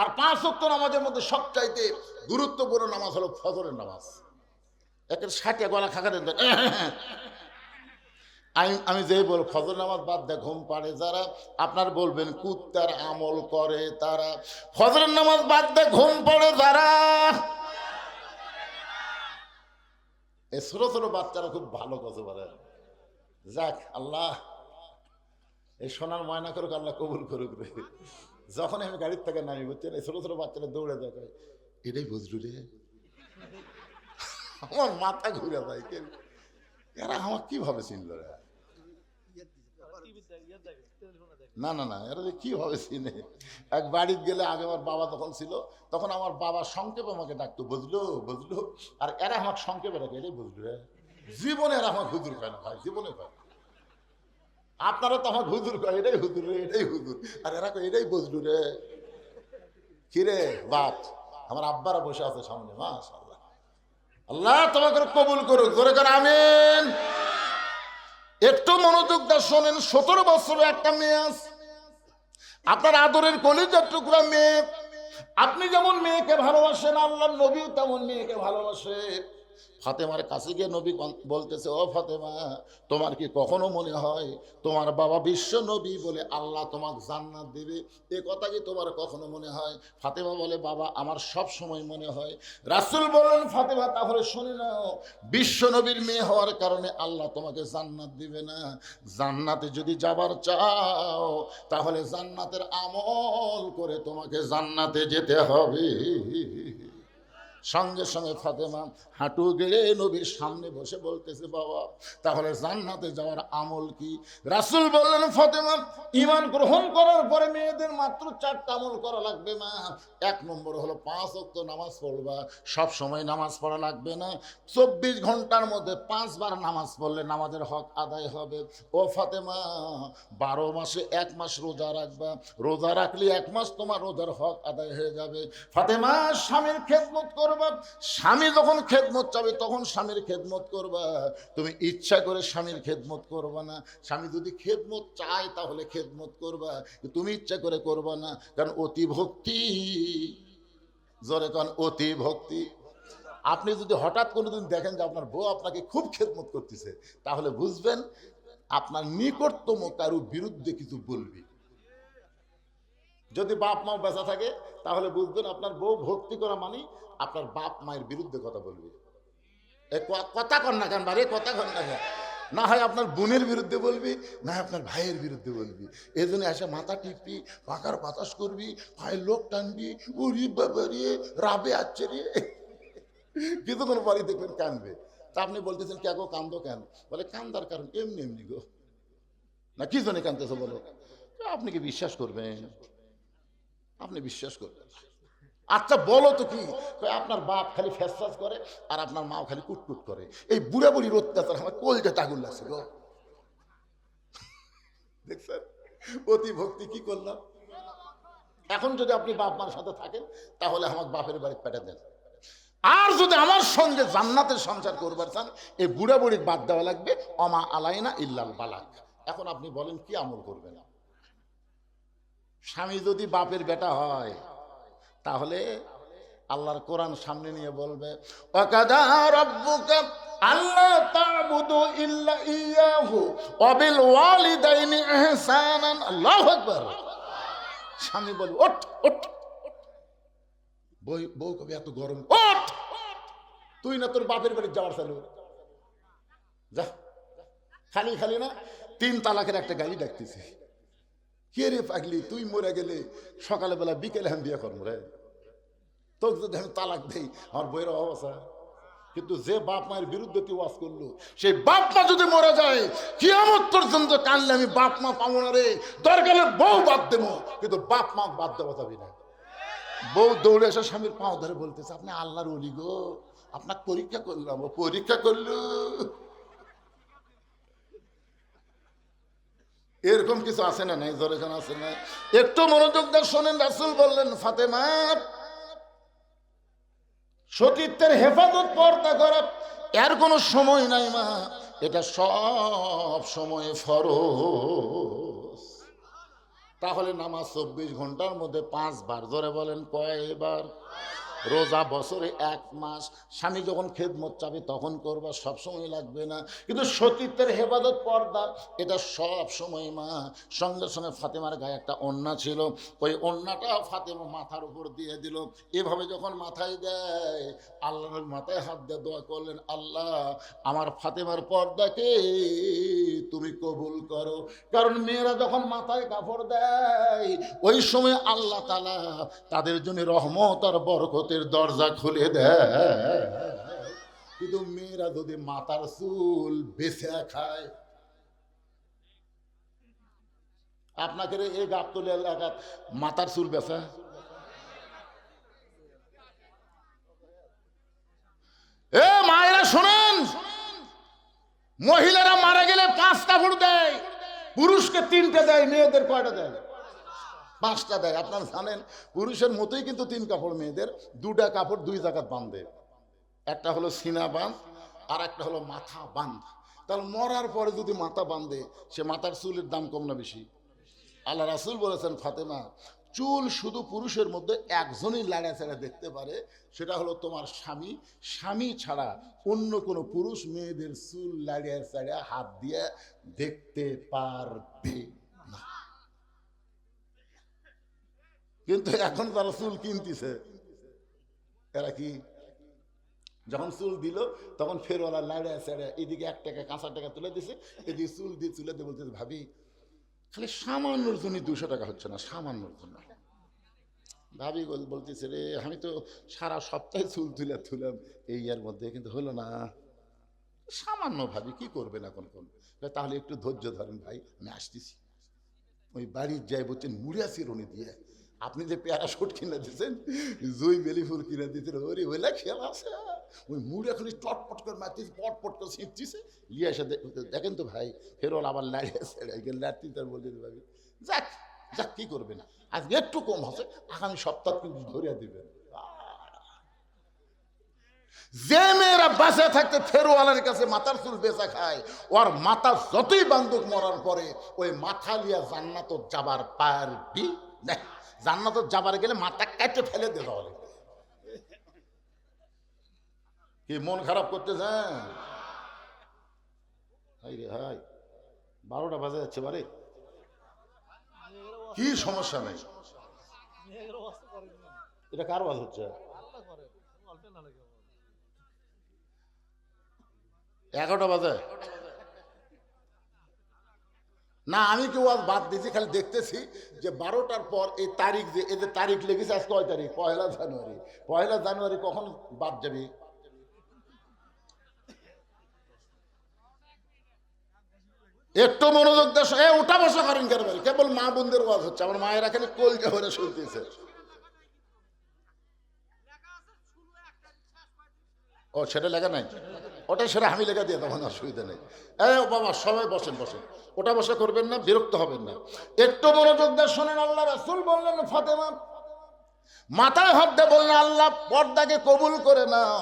A: আর 5 ওয়াক্ত নামাজের মধ্যে সবচাইতে গুরুত্বপূর্ণ নামাজ হলো ফজরের নামাজ। একের 60 গলা খাকা দেন। আমি যেই বল ফজর নামাজ বাদ দিয়ে ঘুম পাড়ে যারা, আপনার বলবেন কুত্তার আমল করে তারা। ফজরের নামাজ বাদ দিয়ে ঘুম পড়ে যারা, এই ছোট ছোট বাচ্চারা খুব ভালো কথা বলে। যাক আল্লাহ এই সোনার ময়না করুক, আল্লাহ কবুল করুক রে। যখন আমি গাড়ির থেকে নামি বুঝছেন, এই ছোট ছোট বাচ্চারা দৌড়ে দেখে এটাই বুঝলু রে। আমার মাথা ঘুরে যায়, এরা আমার কিভাবে চিনল রে? না না না, এরা কিভাবে চিনে? এক বাড়িতে গেলে আগে আমার বাবা তখন ছিল, তখন আমার বাবা সংক্ষেপে আমাকে ডাকতো বুঝলো বুঝলো, আর এরা আমাকে সংক্ষেপে ডাকে এটাই বুঝলো রে। জীবনে এরা আমার হুজুর খায় না ভাই, জীবনে খায়। আপনারা তো আমার হুজুর কয় এটাই হুজুর রে, এটাই হুজুর, আর এরা কয় এটাই বুঝলু রে। কিরে বাপ, আমার আব্বারা বসে আছে সামনে, মাশাআল্লাহ। আল্লাহ তোমাকে কবুল করুক, জোরে করে আমিন। একটু মনোযোগ দিয়ে শোনেন। 17 বছরের একটা মেয়ে আছে, আপনার আদরের কলিজার টুকরা মেয়ে। আপনি যেমন মেয়েকে ভালোবাসেন, আল্লাহর নবী তেমন মেয়েকে ভালোবাসে। ফাতেমার কাছে গিয়ে নবী বলতেছে, ও ফাতেমা, তোমার কি কখনো মনে হয় তোমার বাবা বিশ্ব নবী বলে আল্লাহ তোমাকে জান্নাত দেবে? এ কথা কি তোমার কখনো মনে হয়? ফাতেমা বলে, বাবা আমার সব সময় মনে হয়। রাসূল বলেন, ফাতেমা তাহলে শুনে নাও, বিশ্ব নবীর মেয়ে হওয়ার কারণে আল্লাহ তোমাকে জান্নাত দিবে না। জান্নাতে যদি যাবার চাও তাহলে জান্নাতের আমল করে তোমাকে জান্নাতে যেতে হবে। সঙ্গে সঙ্গে ফাতেমা হাঁটু গেড়ে নবীর সামনে বসে বলতেছে, বাবা তাহলে জান্নাতে যাওয়ার আমল কি? রাসূল বললেন, ফাতেমা ঈমান গ্রহণ করার পরে মেয়েদের মাত্র 4টা আমল করা লাগবে মা। 1 নম্বর হলো 5 ওয়াক্ত নামাজ পড়বা। সব সময় নামাজ পড়া লাগবে না, 24 ঘন্টার মধ্যে 5 বার নামাজ পড়লে নামাজের হক আদায় হবে। ও ফাতেমা 12 মাসে 1 মাস রোজা রাখবা, রোজা রাখলে 1 মাস তোমার রোজার হক আদায় হয়ে যাবে। ফাতেমা স্বামীর খেদমত করবে, করবা, স্বামী যখন খেদমত চাবে তখন স্বামীর খেদমত করবা। তুমি ইচ্ছা করে স্বামীর খেদমত করবা না। স্বামী যদি খেদমত চায় তাহলে খেদমত করবা, তুমি ইচ্ছা করে করবা না। কারণ অতি ভক্তি, জোরে কারণ অতি ভক্তি। আপনি যদি হঠাৎ কোনোদিন দেখেন যে আপনার বউ আপনাকে খুব খেদমত করতেছে, তাহলে বুঝবেন আপনার নিকটতম কারো বিরুদ্ধে কিছু বলবি। যদি বাপ মা বেঁচে থাকে তাহলে বুঝবেন আপনার বউ ভক্তি করা মানে আপনার বাপ মায়ের বিরুদ্ধে কথা বলবে। কথা কন না কেন বারে, কথা কন না কেন? না হয় আপনার বোনের বিরুদ্ধে বলবি, না হয় আপনার ভাইয়ের বিরুদ্ধে বলবি। এই জন্য এসে মাথা টিপবি, পাকার বাতাস করবি, পায়ের লোক টানবি, উরি বাবা রে, রাবে আছে রে। কিছুক্ষণ পরে দেখবেন কানবে। তা আপনি বলতেছেন কে গো কান্দো কেন? বলে কান্দার কারণ এমনি এমনি গো। না কি জন্য কান্দতেছো বলো? আপনি কি বিশ্বাস করবেন? আপনি বিশ্বাস করবেন? আচ্ছা বলো তো কি? আপনার বাপ খালি ফ্যাস করে আর আপনার মাও খালি কুটকুট করে। এই বুড়া বুড়ির অত্যাচার আমার কলজা তাগুল লাগছে গো। দেখছেন অতি ভক্তি কি করলাম? এখন যদি আপনি বাপ মার সাথে থাকেন তাহলে আমার বাপের বাড়ি পেটে দেন। আর যদি আমার সঙ্গে জান্নাতের সংসার করবার চান, এই বুড়া বুড়ির বাদ দেওয়া লাগবে। অমা আলাইনা ইল্লাল বালাক। এখন আপনি বলেন কি আমল করবেন? স্বামী যদি বাপের বেটা হয় তাহলে আল্লাহর কোরআন সামনে নিয়ে বলবে ওয়াকাদা রাব্বুকা আল্লা তা'বুদু ইল্লা ইয়াহু ওয়া বিল ওয়ালিদাইনি ইহসানান। আল্লাহু আকবার। স্বামী বলবে ওঠ ওঠ, বউ কবে এত গরম, ওঠ, তুই না তোর বাপের বাড়ি যাওয়ার চালু যা। খালি খালি না 3 তালাকের একটা গালি ডাকতেছে। কে রে পাগলি, তুই মরে গেলে সকালে বেলা বিকেলে আমি বিয়ে করবো রে, তোকে যদি আমি তালাক দেই আমার বইয়ের অবস্থা। কিন্তু যে বাপ মায়ের বিরুদ্ধে তুই ওয়াজ করলো, সেই বাপ মা যদি মরে যায় কিয়ামত পর্যন্ত কানলে আমি বাপ মা পাবো না রে। দরকারে বউ বাদ দেবো, কিন্তু বাপ মা বাদ দেওয়া যাবি না। বউ দৌড়ে এসে স্বামীর পাও ধরে বলতেছে আপনি আল্লাহর ওলি গো, আপনার পরীক্ষা করলাম। পরীক্ষা করলো এরকম কিছু আছে না? নাই জোরে খান আছে না? একটু মনোযোগ দিয়ে শোনেন। রাসূল বললেন ফাতেমা সতীত্বের হেফাজত পর্দা করা এর কোনো সময় নাই মা, এটা সব সময় ফরজ। তাহলে নামাজ 24 ঘন্টার মধ্যে 5 বার। জোরে বলেন কয়বার? রোজা বছরে 1 মাস। স্বামী যখন খেদমত চাবে তখন করবা, সব সময় লাগবে না। কিন্তু সতীত্বের হেফাজত পর্দা এটা সব সময় মা। সঙ্গে সঙ্গে ফাতেমার গায়ে একটা ওড়না ছিল, ওই ওড়নাটা ফাতেমা মাথার উপর দিয়ে দিল। এভাবে যখন মাথায় দেয় আল্লাহর মাথায় হাত দিয়ে দোয়া করলেন আল্লাহ আমার ফাতেমার পর্দাকে তুমি কবুল করো। কারণ মেয়েরা যখন মাথায় কাপড় দেয় ওই সময় আল্লাহ তাআলা তাদের জন্য রহমত আর বরকতের দরজা খুলে দেয়। কিন্তু মেয়েরা যদি মাথার চুল বেছে খায়, আপনাকে এই গাবতলী এলাকার মাথার চুল বেচা, এ মায়েরা শোনেন, মহিলারা মারা গেলে 5 কাপড় দেয়, পুরুষকে 3টে দেয়, মেয়েদের কয়টা দেয়? 5টা দেয়। আপনারা জানেন পুরুষের মতোই কিন্তু 3 কাপড় মেয়েদের। 2টা কাপড় 2 জায়গায় বাঁধে, একটা হলো সিনা বাঁধ আর একটা হলো মাথা বাঁধ। তাহলে মরার পরে যদি মাথা বাঁধে সে মাথার চুলের দাম কম না বেশি? আল্লাহ রাসূল বলেছেন ফাতেমা চুল শুধু পুরুষের মধ্যে একজনই লাড়াচাড়া দেখতে পারে, সেটা হলো তোমার স্বামী। স্বামী ছাড়া অন্য কোনো পুরুষ মেয়েদের চুল লাড়িয়া চাড়িয়া হাত দিয়ে দেখতে পারবে না। কিন্তু এখন তারা চুল কিনতেছে, এরা কি যখন চুল দিল তখন ফের ওরা লাড়িয়া চাড়িয়া এদিকে 1 টাকা কাঁচা টাকা তুলে দিছে, এদিকে চুল দিয়ে তুলে দিয়ে বলতেছে ভাবি খালি সামান্যর জন্য 200 টাকা হচ্ছে না, সামান্যর জন্য। ভাবি বলতেছে রে আমি তো সারা সপ্তাহে চুল তুলে তুলাম এই এর মধ্যে, কিন্তু হলো না। সামান্য ভাবি কি করবেন এখন? কোন তাহলে একটু ধৈর্য ধরেন ভাই, আমি আসতেছি। ওই বাড়ির যাই বলছেন মুড়িয়া চিরুনি দিয়ে আপনি যে প্যারাশুট কিনে দিয়েছেন, জুই বেলি ফুল কিনে দিয়েছেন, ওরে ওইলা খেলা আছে। ওই মুড় এখন চটপট করে মারতেছে, পটপট করে ছিঁড়তেছে, ইয়ে এসে দেখেন তো ভাই ফেরোল আবার লাড়িয়েছে, লাড়তে তার বলতে ভাবি যাক যাক কি করবে না, আজকে একটু কম হবে, আগামী সপ্তাহ কিন্তু ধরিয়া দিবেন। যে মেয়েরা বাসে থাকতে ফেরোয়ালার কাছে মাথার চুল বেচা খায়, ওর মাথা যতই বান্ধব মরার পরে ওই মাথা লিয়া জান্নাত যাবার পারবি না। জান্নাত যাবার গেলে মাথা কেটে ফেলে দে তাহলে। কি মন খারাপ করতেছেন? হাই রে হাই, 12টা বাজে যাচ্ছে বারে, কি সমস্যা নেই। এটা কার বাজ হচ্ছে? 11টা বাজে না, আমি কেউ আজ বাদ দিয়েছি, খালি দেখতেছি যে 12টার পর এই তারিখ, যে এদের তারিখ লেগেছে আজ কয় তারিখ? 1 জানুয়ারি। 1 জানুয়ারি কখন বাদ যাবে? একটু মনোযোগ দেশ। ওটা বসা করেন কেন? কেবল মা বোনদের ওয়াজ হচ্ছে, আমার মায়েরা খালি কলজা ভরে শুনতেছে। ও সেটা লেখা নাই, ওটা সেটা আমি লেখা দিয়ে তখন অসুবিধা নেই। বাবা সবাই বসেন বসেন, ওটা বসা করবেন না, বিরক্ত হবেন না। একটু মনোযোগ দিয়ে শোনেন। আল্লাহ রাসূল বললেন ফাতেমা মাথায় হাত দিয়ে বললেন আল্লাহ পর্দাকে কবুল করে নাও।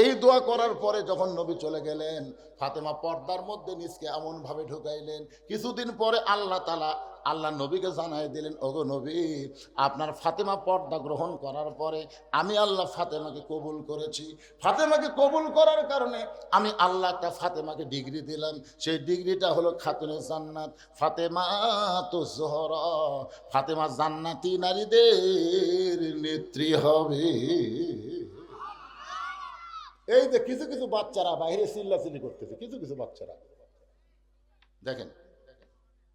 A: এই দোয়া করার পরে যখন নবী চলে গেলেন, ফাতেমা পর্দার মধ্যে নিজকে এমন ভাবে ঢুকাইলেন। কিছুদিন পরে আল্লাহ তাআলা আল্লাহ নবীকে জানাই দিলেন, ওগো নবী, আপনার ফাতেমা পর্দা গ্রহণ করার পরে আমি আল্লাহ ফাতেমাকে কবুল করেছি। ফাতেমাকে কবুল করার কারণে আমি আল্লাহ একটা ফাতেমাকে ডিগ্রি দিলাম। সেই ডিগ্রিটা হলো খাতুনে জান্নাত, ফাতেমা তো জোহরা। ফাতেমা জান্নাতি নারীদের নেত্রী হবে। এই যে কিছু কিছু বাচ্চারা বাইরে চিল্লাচিল্লি করতেছে, কিছু কিছু বাচ্চারা দেখেন।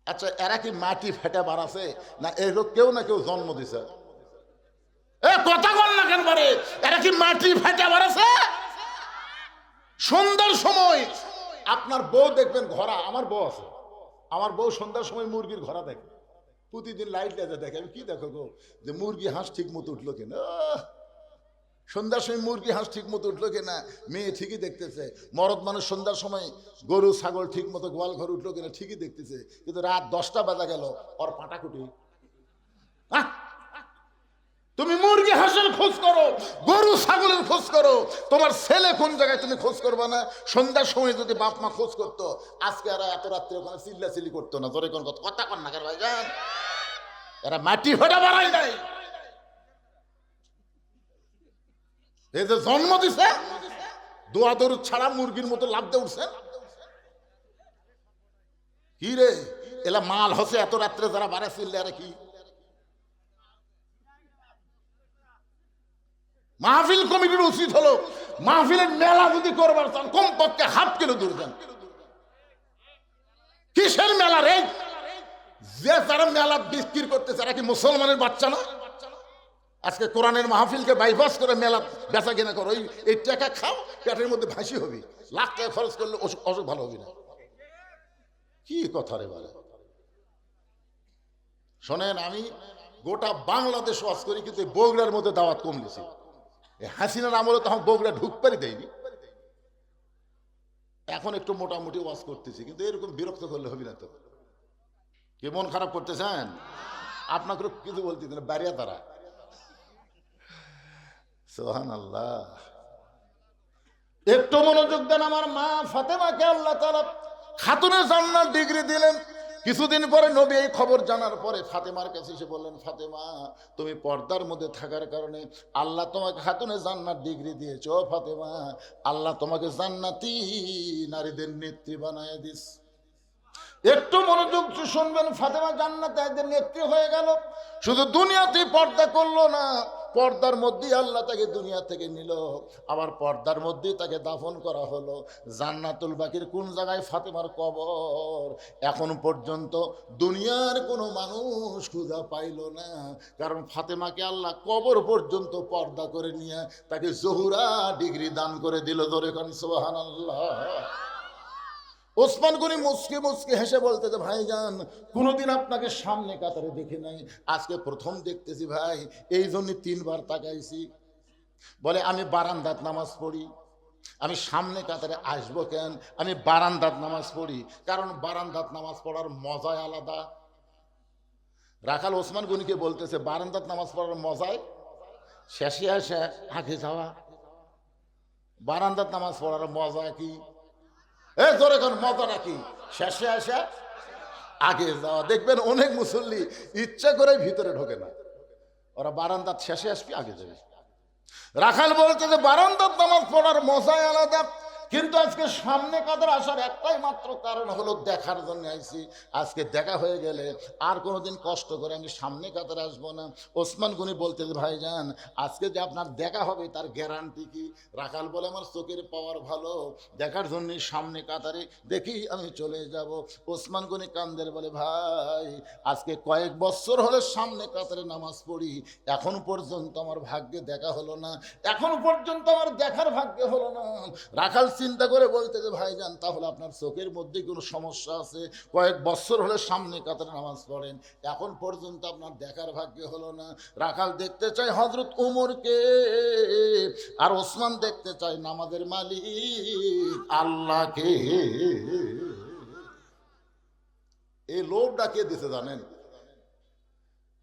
A: আচ্ছা এরা কি মাটি ফেটে বাড়াছে না এর কেউ না কেউ জন্ম দিছে? কথা বল না কেন পারে? এরা কি মাটি ফেটে বাড়াছে? সন্ধ্যার সময় আপনার বউ দেখবেন ঘোড়া, আমার বউ আছে, আমার বউ সন্ধ্যার সময় মুরগির ঘোড়া দেখে, প্রতিদিন লাইট লেগে দেখে। আমি কি দেখো গো, যে মুরগি হাঁস ঠিক মতো উঠলো কিনা, সন্ধ্যার সময় মুরগি হাঁস ঠিক মতো উঠলো কিনা, মেয়ে ঠিকই দেখতেছে। মরদ মানুষ সন্ধ্যার সময় গরু ছাগল ঠিক মতো গোয়াল ঘর উঠলো কিনা ঠিকই দেখতেছে। কিন্তু রাত 10টা বাজা গেল, ওর পাটাকুটি। তুমি মুরগি হাঁসের খোঁজ করো, গরু ছাগলের খোঁজ করো, তোমার ছেলে কোন জায়গায় তুমি খোঁজ করবা না? সন্ধ্যার সময় যদি বাপ মা খোঁজ করতো, আজকে এরা এত রাত্রে ওখানে চিল্লাচিল্লি করতো না। ধরে কোন কথা কন না কেন ভাইজান? এরা মাটি ফেটা বাড়াই নাই, এই যে জন্ম দিছে দোয়া দরুদ ছাড়া মুরগির মতো লাভ দিয়ে উঠছেন। কি রে এলা মাল হসে এত রাত্রে যারা বাড়া চিল্লে, আরে কি মাহফিল কমিটির উচিত হলো মাহফিলের মেলা যদি করবার চান কমপক্ষে ½ কিলো দূর দেন। কিসের মেলা রে? যে যারা মেলা বিক্রি করতেছে এরা কি মুসলমানের বাচ্চা না? আজকে কোরআনের মাহফিলকে বাইপাস করে মেলা বেচা কেনা করো, এই টাকা খাও, পেটের মধ্যে ভাসি হবি, লাখ টাকা খরচ করলে অসুখ ভালো হবি না। কি কথা রে বলে? শোনেন, আমি গোটা বাংলাদেশ ওয়াজ করি, কিন্তু বগুড়ার মধ্যে দাওয়াত কম দিছি। হাসিনার আমলে তখন বগুড়া ঢুকপারি দেয়নি, এখন একটু মোটামুটি ওয়াজ করতেছি, কিন্তু এরকম বিরক্ত করলে হবি না তো। কে মন খারাপ করতেছেন? আপনাকে কিছু বলতে দিন বাড়িয়া তারা। সুবহানাল্লাহ। একটু মনোযোগ দেন। আমার মা ফাতেমাকে আল্লাহ তাআলা খাতুনে জান্নাত ডিগ্রি দিলেন। কিছুদিন পরে নবী এই খবর জানার পরে ফাতেমার কাছে এসে বললেন, ফাতেমা তুমি পর্দার মধ্যে থাকার কারণে আল্লাহ তোমাকে খাতুনে জান্নাত ডিগ্রি দিয়েছে। ও ফাতেমা, আল্লাহ তোমাকে জান্নাতি নারীদের নেত্রী বানায় দিস। একটু মনোযোগ শুনবেন। ফাতেমা জান্নাতের নেত্রী হয়ে গেল। শুধু দুনিয়াতে পর্দা করলো না, পর্দার মধ্যেই আল্লাহ তাকে দুনিয়া থেকে নিল, আবার পর্দার মধ্যেই তাকে দাফন করা হলো। জান্নাতুল বাকির কোন জায়গায়? ফাতেমার কবর। এখন পর্যন্ত দুনিয়ার কোনো মানুষ খুঁজে পাইল না, কারণ ফাতেমাকে আল্লাহ কবর পর্যন্ত পর্দা করে নিয়ে তাকে জহুরা ডিগ্রি দান করে দিল। ধরে কান সুবহানাল্লাহ। ওসমান গনি মুচকে মুচকে হেসে বলতে যে ভাইজান, কোনোদিন আপনাকে সামনে কাতারে দেখি নাই, আজকে প্রথম দেখতেছি ভাই, এই জন্য 3বার তাকাইছি। বলে আমি বারান্দাত নামাজ পড়ি, আমি সামনে কাতারে আসবো কেন? আমি বারান্দাত নামাজ পড়ি, কারণ বারান্দাত নামাজ পড়ার মজাই আলাদা। রাখাল ওসমান গনিকে বলতেছে বারান্দাত নামাজ পড়ার মজায় শেষে আসে আগে যাওয়া। বারান্দার নামাজ পড়ার মজা কি? এ জোরে কোন মজাটা কি? শেষে আসা আগে যাওয়া। দেখবেন অনেক মুসল্লি ইচ্ছা করে ভিতরে ঢোকে না, ওরা বারান্দার শেষে আসবি আগে যাবে। রাখাল বলতে যে বারান্দার নামাজ পড়ার মজাই আলাদা, কিন্তু আজকে সামনে কাদের আসার একটাই মাত্র কারণ হলো দেখার জন্য আইছি। আজকে দেখা হয়ে গেলে আর কোনোদিন কষ্ট করে আমি সামনে কাতারে আসবো না। ওসমান গনি বলতে যে ভাইজান আজকে যে আপনার দেখা হবে তার গ্যারান্টি কি? রাখাল বলে আমার চোখের পাওয়ার ভালো, দেখার জন্য সামনে কাতারে দেখি আমি চলে যাব। ওসমান গনি কান্দের বলে ভাই আজকে কয়েক বছর হলে সামনে কাতারে নামাজ পড়ি, এখন পর্যন্ত আমার ভাগ্যে দেখা হলো না, এখন পর্যন্ত আমার দেখার ভাগ্যে হলো না। রাখাল চিন্তা করে বলতে যে ভাইজান তাহলে আপনার চোখের মধ্যে কোনো সমস্যা আছে, কয়েক বছর হলে সামনে কাতারে নামাজ পড়েন, এখন পর্যন্ত আপনার দেখার ভাগ্যে হলো না। রাখাল দেখতে চাই হযরত উমরকে, আর ওসমান দেখতে চাই নামাজের মালিক আল্লাহকে। এই লোভটা কে দিতে জানেন?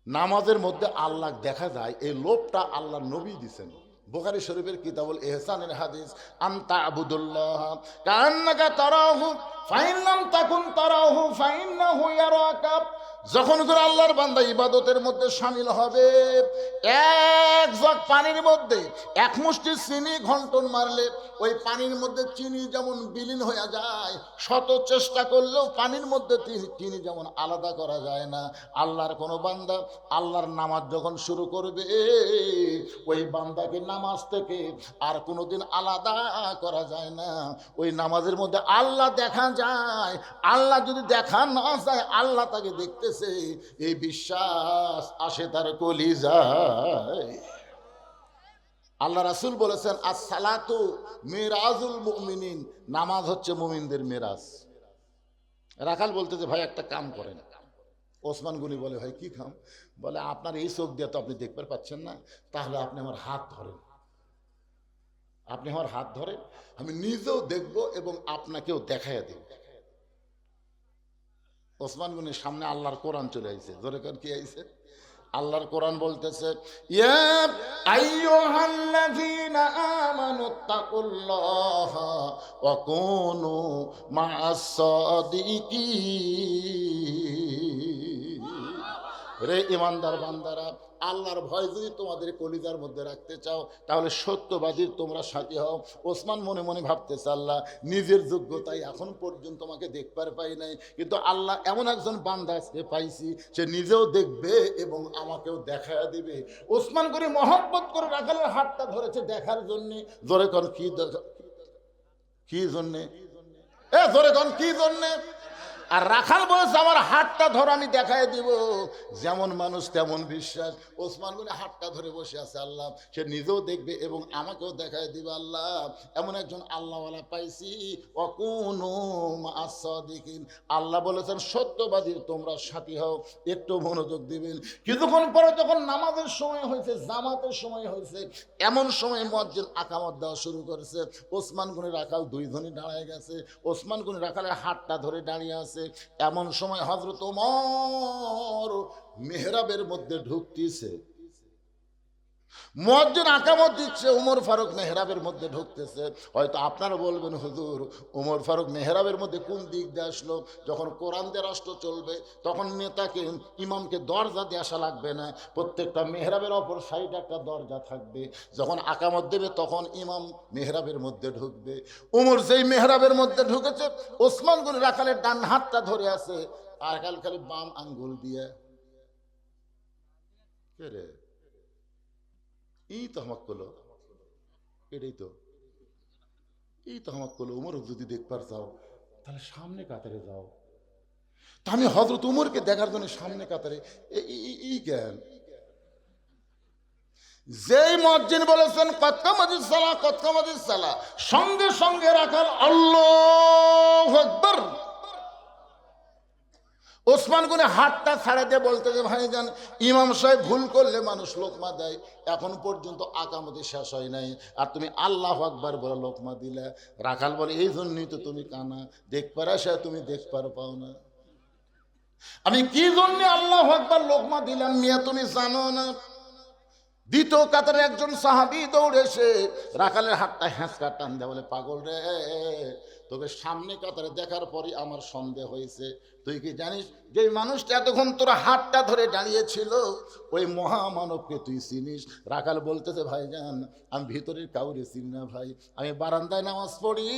A: নামাজের মধ্যে আল্লাহ দেখা যায়, এই লোভটা আল্লাহ নবী দিছেন। বুখারী শরীফের কিতাবুল ইহসানের হাদিস, আনতা আবুদুল্লাহ কান্নাকা তারাহু ফাইন লাম তাকুন তারাহু ফাইন্নাহু ইয়ারাকা। যখন করে আল্লাহর বান্দা ইবাদতের মধ্যে শামিল হবে, এক জগ পানির মধ্যে এক মুষ্টি চিনি ঘন্টন মারলে ওই পানির মধ্যে চিনি যেমন বিলীন হয়ে যায়, শত চেষ্টা করলেও পানির মধ্যে চিনি যেমন আলাদা করা যায় না। আল্লাহর কোনো বান্দা আল্লাহর নামাজ যখন শুরু করবে, ওই বান্দাকে নামাজ থেকে আর কোনোদিন আলাদা করা যায় না। ওই নামাজের মধ্যে আল্লাহ দেখা যায়, আল্লাহ যদি দেখা না যায় আল্লাহ তাকে দেখতেছে, এই বিশ্বাস আসে তার কলিজায়। আল্লাহ রাসূল বলেছেন as-সালাতু মিরাজুল মুমিনিন, নামাজ হচ্ছে মুমিনদের মিরাজ। রাখাল বলতে যে ভাই একটা কাম করেন। ওসমান গনি বলে ভাই কি কাম? বলে আপনার এই চোখ দিয়ে তো আপনি দেখতে পাচ্ছেন না, তাহলে আপনি আমার হাত ধরেন, আপনি আমার হাত ধরেন, আমি নিজেও দেখব এবং আপনাকেও দেখাইয়া দেব। ওসমান গনির সামনে আল্লাহর কোরআন চলে আইছে। জোরে কার কি আইছে? আল্লাহর কোরআন বলতেছে ইয়া আইয়ুহাল্লাযীনা আমানুত্তাকুল্লাহা ওয়া কুনু মা'আস সাদিকিন। রে ঈমানদার বান্দারা, আল্লাহর ভয় যদি তোমাদের কলিজার মধ্যে রাখতে চাও তাহলে সত্যবাদীর তোমরা সাথী হও। ওসমান মনে মনে ভাবতেছে আল্লাহ নিজের যোগ্যতায় এখন পর্যন্ত তোমাকে দেখবার পাই নাই, কিন্তু আল্লাহ এমন একজন বান্দা আজকে পাইছি, সে নিজেও দেখবে এবং আমাকেও দেখায়া দিবে। ওসমান করে মহব্বত করে রাখালের হাতটা ধরেছে দেখার জন্যে। জোরে কন কি কি জন্যে? এ জোরে কন কি জন্যে? আর রাখাল বলেছে আমার হাতটা ধরে আমি দেখাই দিব। যেমন মানুষ তেমন বিশ্বাস। ওসমান গনি হাতটা ধরে বসে আছে, আল্লাহ সে নিজেও দেখবে এবং আমাকেও দেখাই দিবে। আল্লাহ এমন একজন আল্লাহওয়ালা পাইছি, ওয়াকুনু মা'আস সাদিকিন। আল্লাহ বলেছেন সত্যবাদীর তোমরা সাথী হও। একটু মনোযোগ দিবেন। কিছুক্ষণ পরে যখন নামাজের সময় হয়েছে, জামাতের সময় হয়েছে, এমন সময় মুয়াজ্জিন আকামত দেওয়া শুরু করেছে। ওসমান গনি রাখাল দুইজনই দাঁড়ায় গেছে। ওসমান গনি রাখালের হাতটা ধরে দাঁড়িয়ে আছে। এমন সময় হযরত ওমর মেহরাবের মধ্যে ঢুকতেছে, মুয়াজ্জিন আকামত দিচ্ছে, ওমর ফারুক মেহরাবের মধ্যে ঢুকতেছে। হয়তো আপনারা বলবেন হুজুর ওমর ফারুক মেহরাবের মধ্যে কোন দিক দিয়ে আসলো? যখন কোরআন দিয়ে রাষ্ট্র চলবে তখন নেতাকে ইমামকে দরজা দিয়ে আসা লাগবে না, প্রত্যেকটা মেহরাবের অপর সাইডে একটা দরজা থাকবে। যখন আকামত দেবে তখন ইমাম মেহরাবের মধ্যে ঢুকবে। ওমর যেই মেহরাবের মধ্যে ঢুকেছে, ওসমান গনি রাখালের ডান হাতটা ধরে আছে, আর খালি বাম আঙ্গুল দিয়ে কে রে এই তো হামাক করলো, এটাই তো এই তো হামাক করলো। উমর যদি দেখবার চাও তাহলে সামনে কাতারে যাও। তা আমি হযরত উমরকে দেখার জন্য সামনে কাতারে এই জ্ঞান। যেই মুয়াজ্জিন বলেছেন কদ কামাতিস সালাহ কদ কামাতিস সালাহ, সঙ্গে সঙ্গে রাখাল আল্লাহু আকবার। ওসমান গনি হাতটা ছাড়া দিয়ে বলতে যে ভাইজান ইমাম সাহেব ভুল করলে মানুষ লোকমা দেয়, এখন পর্যন্ত আকামতে শেষ হয় নাই, আর তুমি আল্লাহু আকবার বলে লোকমা দিলে। রাখাল বলে এই জন্যই তো তুমি কানা, দেখবার আসে তুমি দেখবার পাও না। আমি কি জন্য আল্লাহু আকবার লোকমা দিলাম মিয়া তুমি জানো না? দ্বিতীয় কাতারে একজন সাহাবী দৌড়ে এসে রাখালের হাতটা হ্যাঁচকা টান দেয়, বলে পাগল রে, তোকে সামনে কাতারে দেখার পরই আমার সন্দেহ হয়েছে। তুই কি জানিস যে মানুষটা এতক্ষণ তোর হাতটা ধরে দাঁড়িয়েছিল ওই মহামানবকে তুই চিনিস? রাখাল বলতেছে, ভাইজান আমি ভিতরের কাউরে চিনি না ভাই, আমি বারান্দায় নামাজ পড়ি।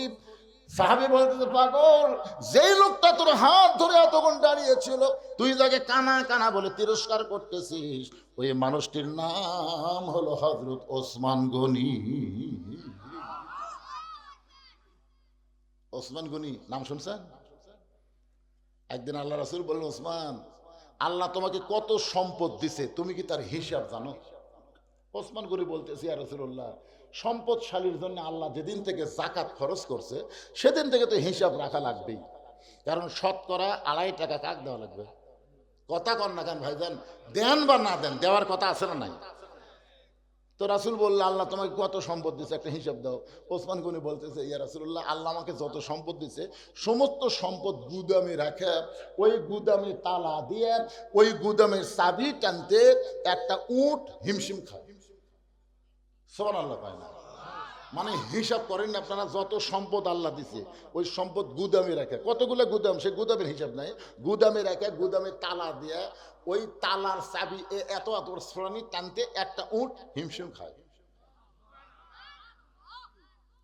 A: সাহাবী বলতেছে, পাগল, যেই লোকটা তোর হাত ধরে এতক্ষণ দাঁড়িয়েছিল তুই তাকে কানা কানা বলে তিরস্কার করতেছিস, ওই মানুষটির নাম হলো হযরত ওসমান গনি। ওসমান গনি নাম শুনছেন? একদিন আল্লাহ রাসূল বললেন, ওসমান, আল্লাহ তোমাকে কত সম্পদ দিছে, তুমি কি তার হিসাব জানো? ওসমান গনি বলতেছে, ইয়া রাসূলুল্লাহ, সম্পদশালীর জন্য আল্লাহ যেদিন থেকে যাকাত খরচ করছে সেদিন থেকে তো হিসাব রাখা লাগবেই, কারণ শতকরা 2.5 টাকা কাক দেওয়া লাগবে। কথা কন না কেন ভাইজান? দেন বা না দেন, দেওয়ার কথা আছে না নাই? তো রাসূল বলল, আল্লাহ তোমাকে কত সম্পদ দিচ্ছে, একটা হিসাব দাও। ওসমান গনি বলতেছে, ইয়া রাসূলুল্লাহ, আল্লাহ আমাকে যত সম্পদ দিচ্ছে সমস্ত সম্পদ গুদামে রাখে, ওই গুদামে তালা দিয়ে ওই গুদামের চাবি টানতে একটা উট হিমশিম খায়। সুবহানাল্লাহ পায় না? মানে হিসাব করেন না আপনারা, যত সম্পদ আল্লাহ দিছে ওই সম্পদ গুদামে রাখে। কতগুলো গুদাম, সে গুদামের হিসাব নাই, গুদামে রাখে, গুদামে তালা দিয়ে ওই তালার চাবি এত এত শ্রানি টানতে একটা উট হিমশিম খায়।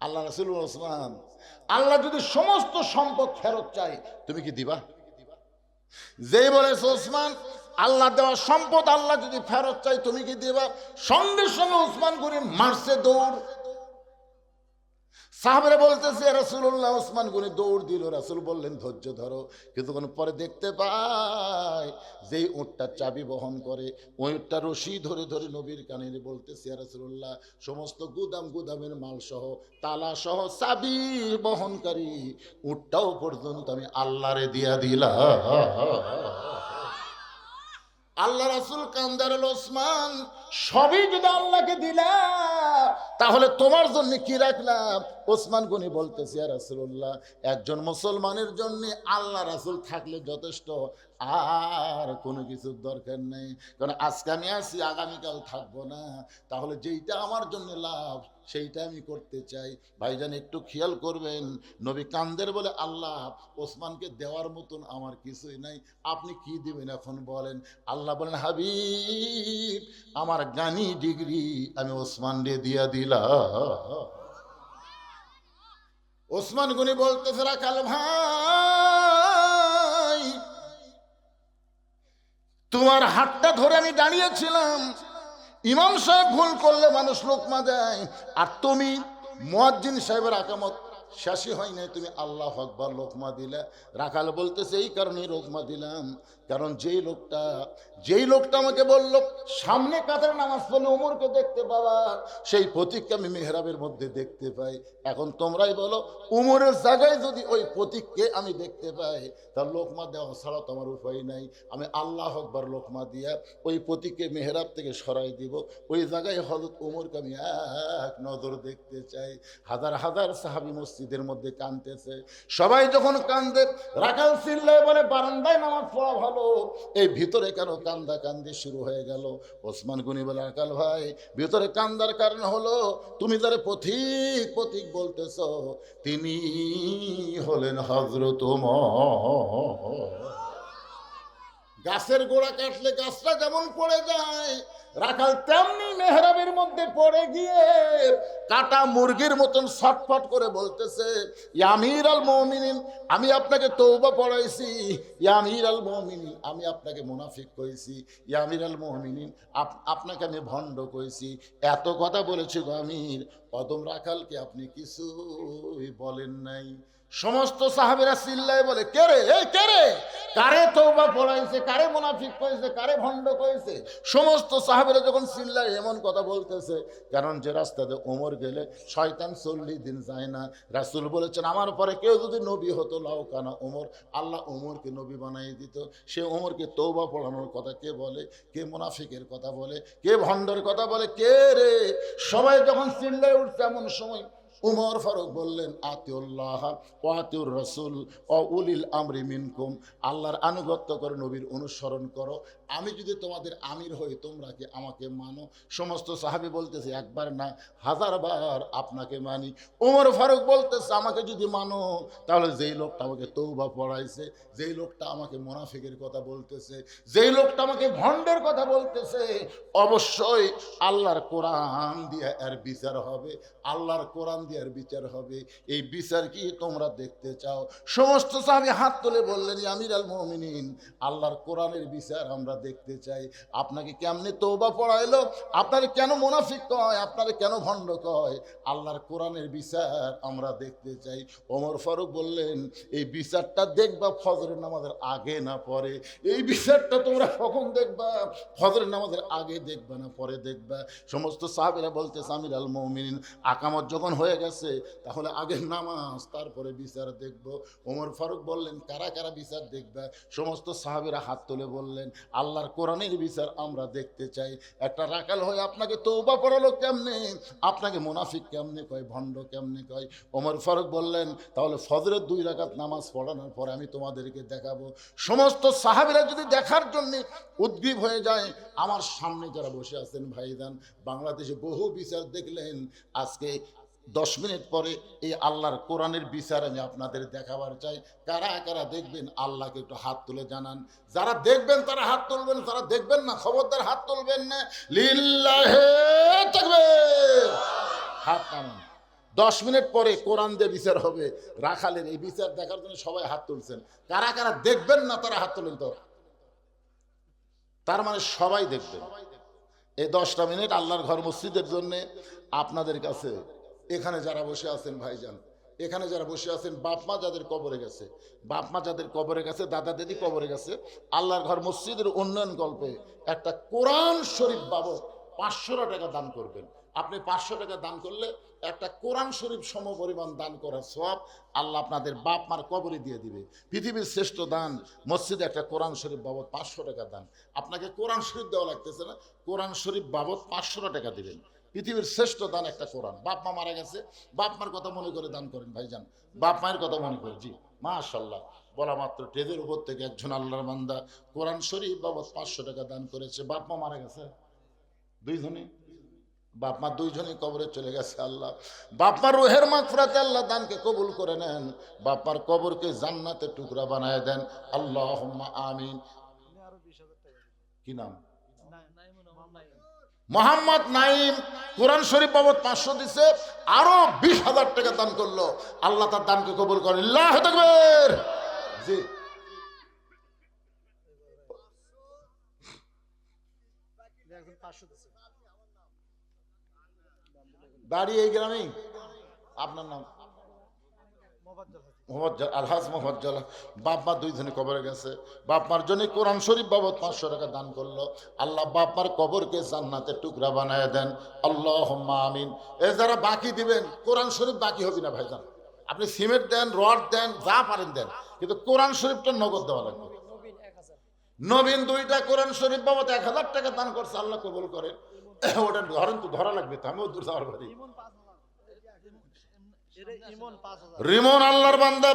A: আল্লাহ রাসূল ওসমান, আল্লাহ যদি সমস্ত সম্পদ ফেরত চাই তুমি কি দিবা? যেই বলেছে ওসমান, আল্লাহ দেওয়া সম্পদ আল্লাহ যদি ফেরত চাই তুমি কি দিবা? সঙ্গে সঙ্গে ওসমান গনি মারছে দৌড়। সাহাবারা বলতেছে, রাসূলুল্লাহ, ওসমান গনি দৌড় দিল। রাসূল বললেন, ধৈর্য ধরো। কিছুক্ষণ পরে দেখতে পায় যেই উটটা চাবি বহন করে ওই উটটা রশি ধরে ধরে নবীর কানে বলতেছে, রাসূলুল্লাহ, সমস্ত গুদামের মাল সহ তালা সহ চাবি বহনকারী উটটাও পর্যন্ত আমি আল্লাহরে দিয়া দিলাম। আল্লাহ রাসূল কান্দার, ওসমান, সবই যদি আল্লাহকে দিলা তাহলে তোমার জন্য কি রাখলাম? ওসমান গনি বলতেছে, ইয়া রাসূলুল্লাহ, একজন মুসলমানের জন্য আল্লাহ রাসূল থাকলে যথেষ্ট, আর কোনো কিছুর দরকার নেই। কারণ আজকে আমি আছি, আগামীকাল থাকবো না, তাহলে যেইটা আমার জন্য লাভ সেইটা আমি করতে চাই। ভাইজান একটু খেয়াল করবেন, নবী কান্দের বলে, আল্লাহ, ওসমানকে দেওয়ার মতন আমার কিছুই নাই, আপনি কি দিবেন এখন বলেন? আল্লাহ বলেন, হাবিব, আমার গানি ডিগ্রি আমি ওসমান রে দিয়া দিলাম। ওসমান গনি বলতেছে, রাখাল ভাই, তোমার হাতটা ধরে আমি দাঁড়িয়েছিলাম, ইমাম সাহেব ভুল করলে মানুষ লোকমা দেয়, আর তুমি মুয়াজ্জিন সাহেবের আকামত শেষই হয় নাই, তুমি আল্লাহু আকবার লোকমা দিলে। রাখাল বলতেছে, এই কারণে লোকমা দিলাম, কারণ যেই লোকটা আমাকে বলল সামনে কাতারে নামাজ পড়লে ওমরকে দেখতে পাবা, সেই প্রতীককে আমি মেহরাবের মধ্যে দেখতে পাই। এখন তোমরাই বলো, ওমরের জায়গায় যদি ওই প্রতীককে আমি দেখতে পাই, তার লোকমা দেওয়া ছাড়া তোমার উপায় নাই। আমি আল্লাহু আকবার লোকমা দিয়া ওই প্রতীককে মেহরাব থেকে সরাই দিব, ওই জায়গায় হযরত ওমরকে আমি এক নজর দেখতে চাই। হাজার হাজার সাহাবী মসজিদের মধ্যে কাঁদতেছে। সবাই যখন কান্দে, রাখাল চিল্লায় বলে, বারান্দায় নামাজ পড়া ভালো, এই ভিতরে কেন কান্দা কান্দি শুরু হয়ে গেল? ওসমান গনি বলে, রাখাল ভাই, ভিতরে কান্দার কারণ হলো তুমি যারা পথিক বলতেছ তিনি হলেন হযরত ওমর। গাছের গোড়া কাটলে গাছটা যেমন পড়ে যায়, রাখাল তেমনি মেহরাবের মধ্যে পড়ে গিয়ে কাটা মুরগির মতন ছটফট করে বলতেছে, ইয়া আমির আল মুমিনিন, আমি আপনাকে তওবা পড়াইছি, ইয়া আমির আল মুমিনিন, আমি আপনাকে মুনাফিক কইছি, ইয়া আমির আল মুমিনিন, আপনাকে আমি ভণ্ড কইছি, এত কথা বলেছি গো আমির, কদম রাখালকে আপনি কিছুই বলেন নাই। সমস্ত সাহাবীরা চিল্লায় বলে, কে রে, এই কে রে, কারে তওবা পড়াইছে, কারে মুনাফিক কইছে, কারে ভণ্ড কইছে? সমস্ত সাহাবীরা যখন চিল্লায় এমন কথা বলতেছে, কারণ যে রাস্তাতে ওমর গেলে শয়তান 40 দিন যায় না। রাসূল বলেছেন, আমার পরে কেউ যদি নবী হতো লাউ কানা ওমর, আল্লাহ ওমরকে নবী বানাই দিত। সে ওমরকে তওবা পড়ানোর কথা কে বলে? কে মুনাফিকের কথা বলে? কে ভণ্ডের কথা বলে? কে রে? সবাই যখন চিল্লায় উঠছে, এমন সময় উমর ফারুক বললেন, আতিউল্লাহ ওয়া আতিউর রাসূল ওয়া উলিল আমরি মিনকুম, আল্লাহর আনুগত্য করো, নবীর অনুসরণ করো। আমি যদি তোমাদের আমির হই, তোমরা কি আমাকে মানো? সমস্ত সাহাবী বলতেছে, একবার না 1000বার আপনাকে মানি। উমর ফারুক বলতেছে, আমাকে যদি মানো তাহলে যেই লোকটা আমাকে তওবা পড়াইছে, যেই লোকটা আমাকে মুনাফিকের কথা বলতেছে, যেই লোকটা আমাকে ভণ্ডের কথা বলতেছে, অবশ্যই আল্লাহর কোরআন দিয়ে এর বিচার হবে, আল্লাহর কোরআন দিয়ে এর বিচার হবে। এই বিচার কি তোমরা দেখতে চাও? সমস্ত সাহাবী হাত তুলে বললেন, ইয়া আমিরাল মুমিনিন, আল্লাহর কোরআনের বিচার আমরা দেখতে চাই। আপনাকে কেমনে তওবা পড়াইলো, আপনারে কেন মুনাফিক কয়, আপনারে কেন ভণ্ড কয়, আল্লাহর কোরআনের বিচার আমরা দেখতে চাই। ওমর ফারুক বললেন, এই বিচারটা দেখবা ফজরের নামাজের আগে না পরে। এই বিচারটা তোমরা কখন দেখবা? ফজরের নামাজের আগে দেখবা না পরে দেখবা? সমস্ত সাহাবীরা বলতেছে, আমিরাল মুমিনিন, আকামত যখন হয়ে গেছে তাহলে আগে নামাজ, তারপরে বিচার দেখব। ওমর ফারুক বললেন, কারা কারা বিচার দেখবা? সমস্ত সাহাবীরা হাত তুলে বললেন, আল্লাহর কোরআনের বিচার আমরা দেখতে চাই। একটা রাকাল হয়ে আপনাকে তওবা পড়ালো কেমনে, আপনাকে মুনাফিক কেমনে কয়, ভণ্ড কেমনে কয়? ওমর ফারুক বললেন, তাহলে ফজরের 2 রাকাত নামাজ পড়ানোর পরে আমি তোমাদেরকে দেখাবো। সমস্ত সাহাবীরা যদি দেখার জন্য উদ্গ্রীব হয়ে যায়, আমার সামনে যারা বসে আছেন ভাইজান, বাংলাদেশে বহু বিচার দেখলেন, আজকে 10 মিনিট পরে এই আল্লাহর কোরআনের বিচার আমি আপনাদের দেখাবার চাই। কারা কারা দেখবেন আল্লাহকে একটু হাত তুলে জানান। যারা দেখবেন তারা হাত তুলবেন, যারা দেখবেন না খবরদার হাত তুলবেন না। লিল্লাহে তাকবীর, হাত নামান। 10 মিনিট পরে কোরআন দিয়ে বিচার হবে। রাখালের এই বিচার দেখার জন্য সবাই হাত তুলছেন। কারা কারা দেখবেন না তারা হাত তুলেন তো। তার মানে সবাই দেখবেন। এই 10টা মিনিট আল্লাহর ঘর মসজিদের জন্য আপনাদের কাছে, এখানে যারা বসে আছেন ভাইজান, এখানে যারা বসে আছেন, বাপ মা যাদের কবরে গেছে, বাপ মা যাদের কবরে গেছে, দাদা দিদি কবরে গেছে, আল্লাহর ঘর মসজিদের উন্নয়ন কল্পে একটা কোরআন শরীফ বাবদ 500 টাকা দান করবেন। আপনি 500 টাকা দান করলে একটা কোরআন শরীফ সম পরিমাণ দান করার সওয়াব আল্লাহ আপনাদের বাপ মার কবরে দিয়ে দিবে। পৃথিবীর শ্রেষ্ঠ দান মসজিদে একটা কোরআন শরীফ বাবদ 500 টাকা দান। আপনাকে কোরআন শরীফ দেওয়া লাগতেছে না, কোরআন শরীফ বাবদ 500 টাকা দিবেন। পৃথিবীর শ্রেষ্ঠ দান একটা কোরআন। বাপ মা মারা গেছে, বাপ মার কথা মনে করে দান করেন ভাইজান, বাপ মায়ের কথা মনে করে। জি মাশাআল্লাহ, বলা মাত্র টেজের উপর থেকে একজন আল্লাহর বান্দা কোরআন শরীফ বাবদ 500 টাকা দান করেছে। বাপ মা মারা গেছে, দুইজনই, বাপ মা দুইজনই কবরে চলে গেছে। আল্লাহ বাপ মার রুহের মাগফিরাতে আল্লাহ দানকে কবুল করে নেন, বাপ মার কবরকে জান্নাতের টুকরা বানায় দেন। আল্লাহুম্মা আমিন। কি নাম? মোহাম্মদ নাইম। কোরআন শরীফ বাবদ 500 দিছে, আরো 20,000 টাকা দান করলো। আল্লাহ তার দানকে কবুল করেন। আল্লাহু তাকবীর। জি বাড়ি এই গ্রামেই। আপনার নাম? আলহাজ মোহাম্মদ। বাপ মা দুইজনে কবরে গেছে, বাপ মার জন্য কোরআন শরীফ বাবদ 500 টাকা দান করলো। আল্লাহ বাপ মার কবরকে জান্নাতের টুকরা বানায় দেন। আল্লাহুম্মা আমিন। এ যারা বাকি দিবেন, কোরআন শরীফ বাকি হবে না ভাইজান। আপনি সিমেন্ট দেন, রড দেন, যা পারেন দেন, কিন্তু কোরআন শরীফটা নগদ দেওয়া লাগবে। নবীন 2টা কোরআন শরীফ বাবদ 1000 টাকা দান করছে, আল্লাহ কবুল করেন। ওটা ধরেন তো, ধরা লাগবে তো, আমিও দূর যাওয়ার পারি। রিমন আল্লাহর বান্দা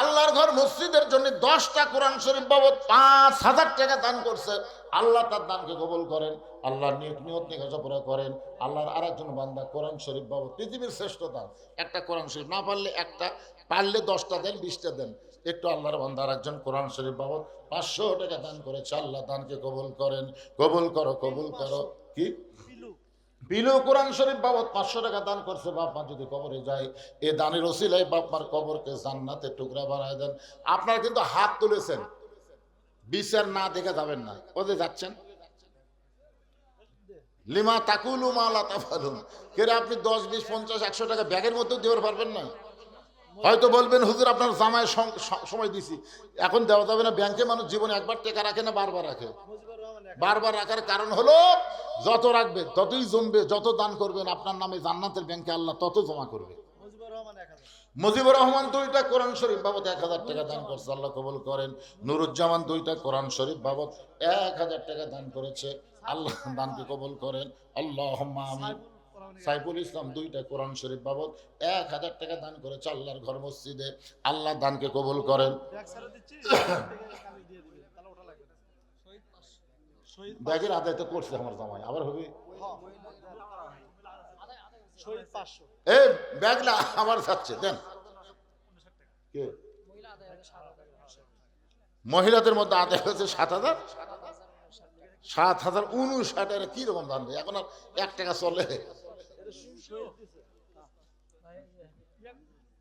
A: আল্লাহর ঘর মসজিদের জন্য 10টা কোরআন শরীফ বাবদ 5000 টাকা দান করছে। আল্লাহ তার দানকে কবুল করেন। আল্লাহর নিয়ত নিকাশা পুরা করেন। আল্লাহর আরেকজন বান্দা কোরআন শরীফ বাবদ, পৃথিবীর শ্রেষ্ঠ দান একটা কোরআন শরীফ, না পারলে একটা, পারলে 10টা দেন, 20টা দেন। একটু আল্লাহর বান্দা আরেকজন কোরআন শরীফ বাবদ 500 টাকা দান করেছে। আল্লাহ দানকে কবুল করেন। কবুল করো, কবুল করো। কি বিলু কোরআন শরীফ বাবদ 500 টাকা দান করছে। বাপ মা যদি কবরে যায়, এ দানের ওসিলায় বাপ মার কবরকে জান্নাতের টুকরা বানায় দেন। আপনারা কিন্তু হাত তুলেছেন, বিচার না দেখে যাবেন না। ওদের যাচ্ছেন লিমা তাকুলু মা লা তাফালুন। কেরে আপনি 10, 20, 50, 100 টাকা ব্যাগের মধ্যে দেওয়ার পারবেন না। হয়তো বলবেন, হুজুর আপনার জামায় সময় দিছি, এখন দেওয়া যাবে না। ব্যাংকে মানুষ জীবনে একবার টাকা রাখে না, বারবার রাখে। বারবার রাখার কারণ হলো, যত রাখবে ততই জমবে, যত দান করবেন আপনার নামে জান্নাতের ব্যাংকে আল্লাহ তত জমা করবে। মুজিবুর রহমান 2টা কোরআন শরীফ বাবদ 1000 টাকা দান করছে, আল্লাহ কবুল করেন। নুরুজ্জামান 2টা কোরআন শরীফ বাবদ 1000 টাকা দান করেছে, আল্লাহ দানকে কবুল করেন। আল্লাহুম্মা আমিন। সাইফুল ইসলাম 2টা কোরআন শরীফ বাবদ 1000 টাকা দান করেছে আল্লাহর ঘর মসজিদে। আল্লাহ দানকে কবুল করেন। ব্যাগের আদায় তো করছে আমার জামাই, আবার হবে এই ব্যাগ না আবার যাচ্ছে দেন। কে মহিলাদের মধ্যে আদায় হয়েছে 7,000, 7,059 কি রকম দান দেয় এখন? আর 1 টাকা চলে?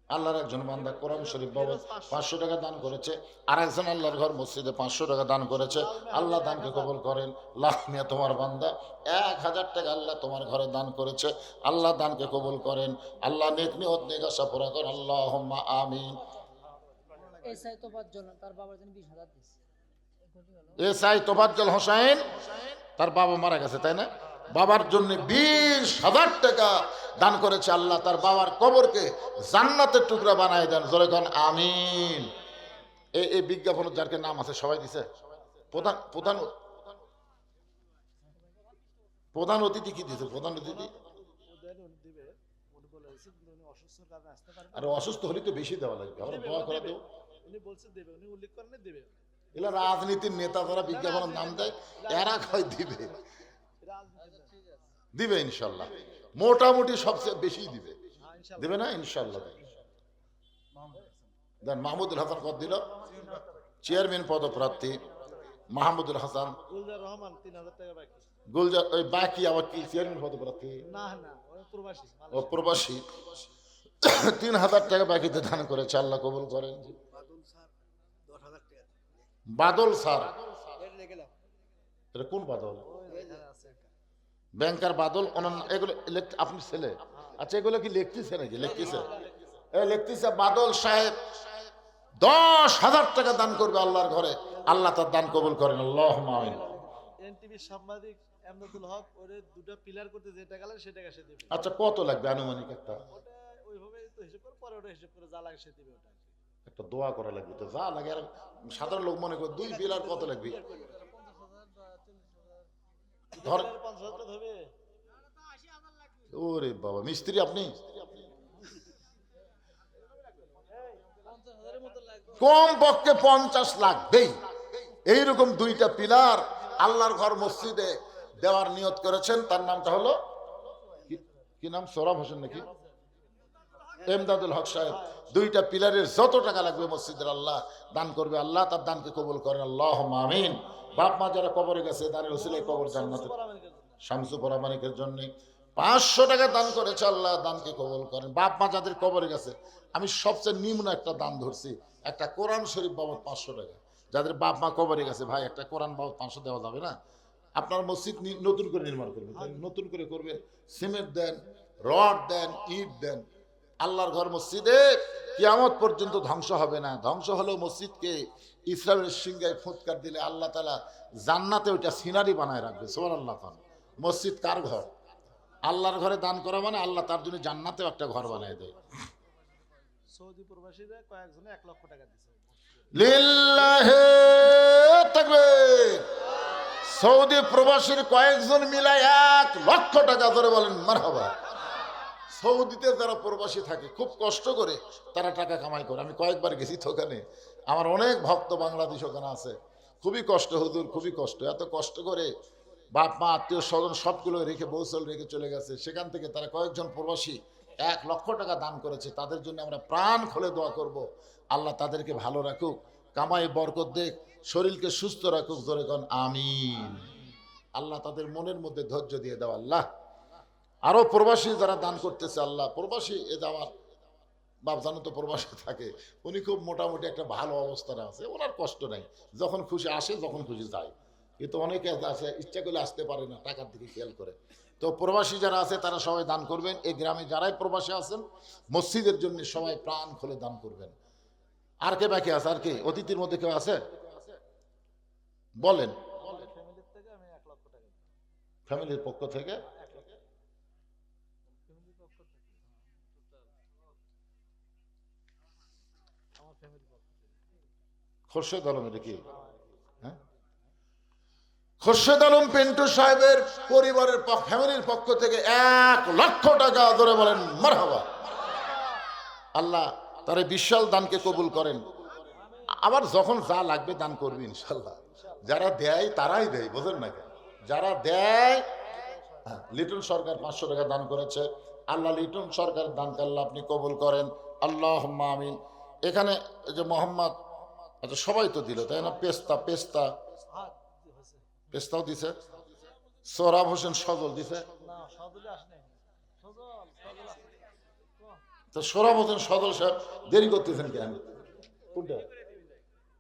A: আল্লাহর একজন বান্দা কোরআন শরীফ বাবদ 500 টাকা দান করেছে, আর একজন আল্লাহর ঘর মসজিদে 500 টাকা দান করেছে। আল্লাহ দানকে কবুল করেন। লাহমিয়া তোমার বান্দা 1000 টাকা আল্লাহ তোমার ঘরে দান করেছে, আল্লাহ দানকে কবুল করেন। আল্লাহ নেক নিয়ত নেক আশা পুরা করেন। আল্লাহুম্মা আমিন।
B: এসআই তোফাজ্জল তার বাবার জন্য 20,000 দিয়েছে।
A: এসআই তোফাজ্জল হোসেন তার বাবা মারা গেছে তাই না? বাবার জন্য 20,000 টাকা দান করেছে। আল্লাহ তার বাবার কবরকে জান্নাতের টুকরা বানায় দেন। জোরে কোন আমিন। এই বিজ্ঞাপনের যার নাম আছে সবাই দিছে। প্রধান প্রধান প্রধান অতিথি কি দিছে? প্রধান অতিথি আর অসুস্থ হলে তো বেশি দেওয়া লাগবে। আমরা দোয়া করে দেব। এগুলো রাজনীতির নেতা যারা বিজ্ঞাপনের নাম দেয় এরা কয় দিবে, দিবে ইনশাল্লাহ। মোটামুটি সবচেয়ে বেশি দিবে, দিবে না ইনশাল্লাহ। দেন মাহমুদুল হাসান কত দিল? চেয়ারম্যান পদপ্রার্থী মাহমুদুল হাসান। গুলজার ওই বাকি আবার কি চেয়ারম্যান পদপ্রার্থী? ও প্রবাসী 3,000 টাকা বাকিতে দান করেছে। আল্লাহ কবুল করেন। বাদল স্যার, এটা কোন বাদল? ব্যাংকার বাদল। এগুলো আপনি ছেলে? আচ্ছা এগুলো কি লিখতেছে নাকি? লিখতেছে, লিখতেছে বাদল সাহেব 10,000 টাকা দান করবে আল্লাহর ঘরে। আল্লাহ তার দান কবুল করেন। আল্লাহুম্মা আমিন।
C: এনটিভি সাংবাদিক এমদাদুল হক ওরে 2টা পিলার করতে যে টাকা লাগে সে টাকা সে দিবে।
A: আচ্ছা কত লাগবে আনুমানিক? একটা
C: ওটা ওইভাবে তো হিসাব করে পরে ওটা হিসাব করে যা লাগে সে দিবে। ওটা
A: একটা দোয়া করা লাগবে তো যা লাগে। আর সাধারণ লোক মনে করে 2 পিলার কত লাগবে? ধর
C: 50,000 হবে।
A: ওরে বাবা মিস্ত্রি আপনি? কম পক্ষে 50 লাগবেই। এইরকম 2টা পিলার আল্লাহর ঘর মসজিদে দেওয়ার নিয়ত করেছেন। তার নামটা হলো কি নাম? সোহরাব হোসেন নাকি এমদাদুল হক সাহেব। 2টা পিলারের যত টাকা লাগবে মসজিদের আল্লাহ দান করবে। আল্লাহ তার দানকে কবুল করেন। আল্লাহুম্মা আমিন। বাপ মা যারা কবরে গেছে দানের ওসিলায় কবর জান্নাতে শামসু পরামানিকের জন্য 500 টাকা দান করেছে। আল্লাহ দানকে কবুল করেন। বাপ মা যাদের কবরে গেছে, আমি সবচেয়ে নিম্ন একটা দান ধরছি, একটা কোরআন শরীফ বাবদ 500 টাকা। যাদের বাপ মা কবরে গেছে, ভাই একটা কোরআন বাবদ 500 দেওয়া যাবে না? আপনার মসজিদ নতুন করে নির্মাণ করবেন, নতুন করে করবেন, সিমেন্ট দেন, রড দেন, ইট দেন। আল্লাহর ঘর মসজিদে কিয়ামত পর্যন্ত ধ্বংস হবে না। ধ্বংস হলেও মসজিদকে ইসরায়েলের সিংহায় ফুৎকার দিলে আল্লাহ তাআলা জান্নাতে ওইটা সিনারি বানায় রাখবে। সুবহানাল্লাহ। মসজিদ কার ঘর? আল্লাহর ঘরে দান করা মানে আল্লাহ তার জন্য জান্নাতেও একটা ঘর বানায় দেয়।
C: সৌদি প্রবাসীরা কয়েকজনে 1 লক্ষ টাকা দিয়েছে।
A: লিল্লাহি তাকবীর। সৌদি প্রবাসীর কয়েকজন মিলায় 1 লক্ষ টাকা ধরে বলেন মারহাবা। সৌদিতে যারা প্রবাসী থাকে খুব কষ্ট করে তারা টাকা কামাই করে। আমি কয়েকবার গেছি তো ওখানে, আমার অনেক ভক্ত বাংলাদেশ ওখানে আছে। খুবই কষ্ট হুজুর, খুবই কষ্ট। এত কষ্ট করে বাপ মা আত্মীয় স্বজন সবগুলো রেখে বৌসল রেখে চলে গেছে। সেখান থেকে তারা কয়েকজন প্রবাসী 1 লক্ষ টাকা দান করেছে। তাদের জন্য আমরা প্রাণ খুলে দোয়া করব। আল্লাহ তাদেরকে ভালো রাখুক, কামাই বরকত দেখ, শরীরকে সুস্থ রাখুক। জোরে কোন আমিন। আল্লাহ তাদের মনের মধ্যে ধৈর্য দিয়ে দাও। আল্লাহ আরো প্রবাসী যারা দান করতেছে, আল্লাহ প্রবাসী এ যাওয়ার বাপ জানো তো প্রবাসী থাকে, উনি খুব মোটামুটি একটা ভালো অবস্থানে আছে, ওনার কষ্ট নাই, যখন খুশি আসে যখন খুশি যায়। কিন্তু অনেকে আছে ইচ্ছা করলে আসতে পারে না, টাকার দিকে খেয়াল করে। তো প্রবাসী যারা আছে তারা সবাই দান করবেন। এই গ্রামে যারাই প্রবাসী আছেন মসজিদের জন্য সবাই প্রাণ খুলে দান করবেন। আর কে বাকি আছে? আর কি অতিথির মধ্যে কেউ আছে বলেন? ফ্যামিলির পক্ষ থেকে খোরশেদ আলম, এটা কি? হ্যাঁ, খোরশেদ আলম পিন্টু সাহেবের পরিবারের ফ্যামিলির পক্ষ থেকে 1,00,000 টাকা ধরে বলেন মারহাবা। আল্লাহ তার এই বিশাল দানকে কবুল করেন। আবার যখন যা লাগবে দান করবি ইনশাল্লাহ। যারা দেয় তারাই দেয়, বোঝেন না কেন? যারা দেয়, লিটন সরকার 500 টাকা দান করেছে। আল্লাহ লিটন সরকার দানকে আল্লাহ আপনি কবুল করেন, আল্লাহুম্মা আমিন। এখানে এই যে মোহাম্মদ, আচ্ছা সবাই তো দিল তাই না? পেস্তাও দিছে, সোহরাব হোসেন সজল দিছে। তো সোহরাব হোসেন সজল সাহেব দেরি করতেছেন কেন? কোনটা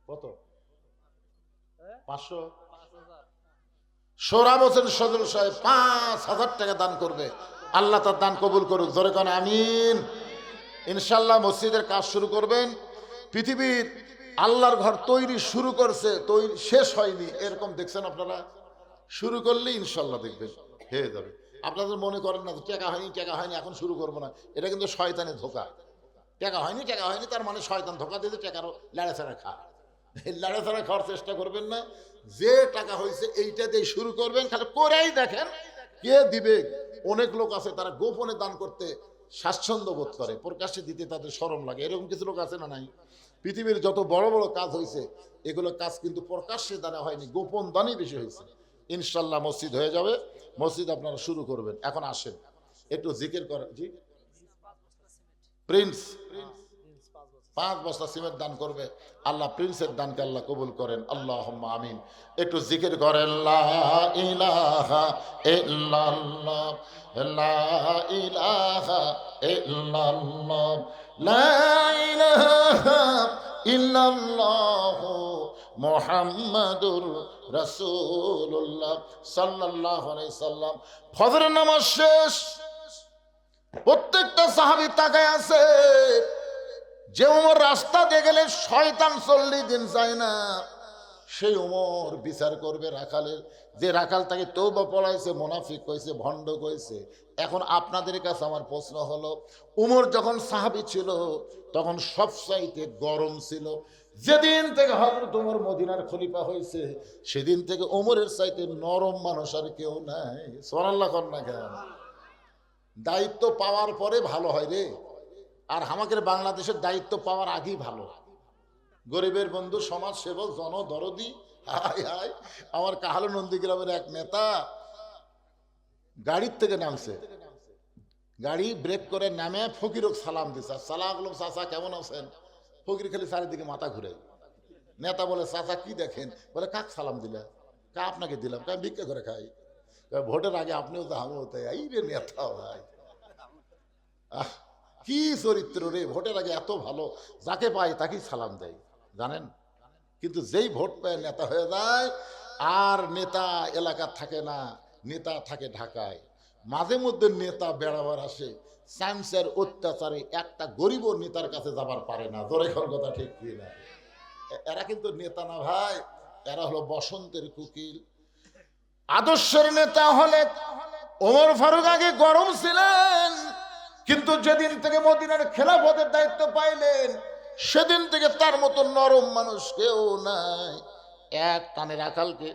A: কত? 500। সোহরাব হোসেন সজল সাহেব 5,000 টাকা দান করবে। আল্লাহ তার দান কবুল করুক, জোরে কোন আমিন। ইনশাল্লাহ মসজিদের কাজ শুরু করবেন। পৃথিবীর আল্লাহর ঘর তৈরি শুরু করছে, তৈরি শেষ হয়নি এরকম দেখছেন আপনারা? শুরু করলে ইনশাল্লাহ দেখবেন হয়ে যাবে। আপনাদের মনে করেন না টাকা হয়নি এখন শুরু করবো না, এটা কিন্তু শয়তানের ধোঁকা। টাকা হয়নি তার মানে শয়তান ধোঁকা দিতে টাকারও লাড়াছাড়া খা। এই লাড়াছাড়া খাওয়ার চেষ্টা করবেন না। যে টাকা হয়েছে এইটা দিয়ে শুরু করবেন, খালি করেই দেখেন কে দিবে। অনেক লোক আছে তারা গোপনে দান করতে স্বাচ্ছন্দ্য বোধ করে, প্রকাশ্যে দিতে তাদের শরম লাগে। এরকম কিছু লোক আছে না নাই? পৃথিবীর যত বড় বড় কাজ হয়েছে এগুলো কাজ কিন্তু প্রকাশ্যে দানে হয়নি, গোপন দানই বেশি হয়েছে। ইনশাল্লাহ মসজিদ হয়ে যাবে, মসজিদ আপনারা শুরু করবেন। এখন আসেন একটু জিকির করেন। জি প্রিন্স 5 বস্তা সিমেন্ট দান করবে। আল্লাহ প্রিন্সের দানকে আল্লাহ কবুল করেন, আল্লাহুম্মা আমিন। একটু জিকির করেন, লা ইলাহা ইল্লাল্লাহ, লা ইলাহা ইল্লাল্লাহ, লা ইলাহা ইল্লাল্লাহ, মুহাম্মাদুর রাসূলুল্লাহ সাল্লাল্লাহু আলাইহি সাল্লাম। ফজরের নামাজ শেষ, প্রত্যেকটা সাহাবী তাকায় আছে। যে উমর রাস্তা দিয়ে গেলে শয়তান 40 দিন যায় না, সেই উমর বিচার করবে রাখালের। যে রাখাল তাকে তওবা পড়াইছে, মুনাফিক কইছে, ভণ্ড কইছে। এখন আপনাদের কাছে আমার প্রশ্ন হলো, উমর যখন সাহাবী ছিল তখন সবচাইতে গরম ছিল। যেদিন থেকে হযরত উমর মদিনার খলিফা হয়েছে সেদিন থেকে উমরের চাইতে নরম মানুষ আর কেউ নাই। সুবহানাল্লাহ কর না কেন? দায়িত্ব পাওয়ার পরে ভালো হয় রে। আর আমাদের বাংলাদেশের দায়িত্ব পাওয়ার আগেই ভালো। গরিবের বন্ধু, সমাজ সেবক, জনদরদি। হায় হায়, আমার কাহালু নন্দীগ্রামের এক নেতা গাড়ির থেকে নামছে, গাড়ি ব্রেক করে নামে ফকিরক সালাম দিছে। সালাম আলাইকুম চাচা, কেমন আছেন? ফকির খালি চারিদিকে মাথা ঘুরে। নেতা বলে, চাচা কি দেখেন? বলে, কাক সালাম দিলা? কা আপনাকে দিলাম, কা ভিক্ষা করে খাই। ভোটের আগে আপনিও তো আমিও তাই। এই রে নেতা ভাই, আহ কি চরিত্র রে! ভোটের আগে এত ভালো, যাকে পায় তাকেই সালাম দেয়, জানেন? কিন্তু যেই ভোট পায় নেতা হয়ে যায়, আর নেতা এলাকা থাকে না, নেতা থাকে ঢাকায়। মাঝে মধ্যে নেতা বেড়াবার আসে, সায়েন্সের অত্যাচারে একটা গরিব নেতার কাছে যাবার পারে না। জোরে কোন কথা ঠিক কি না? এরা কিন্তু নেতা না ভাই, এরা হলো বসন্তের কুকিল। আদর্শের নেতা হলে ওমর ফারুক আগে গরম ছিলেন, কিন্তু যেদিন থেকে মদিনার খেলাফতের দায়িত্ব পাইলেন সেদিন থেকে তার মতো নরম মানুষ কেউ নাই। এক টানে রাখালকে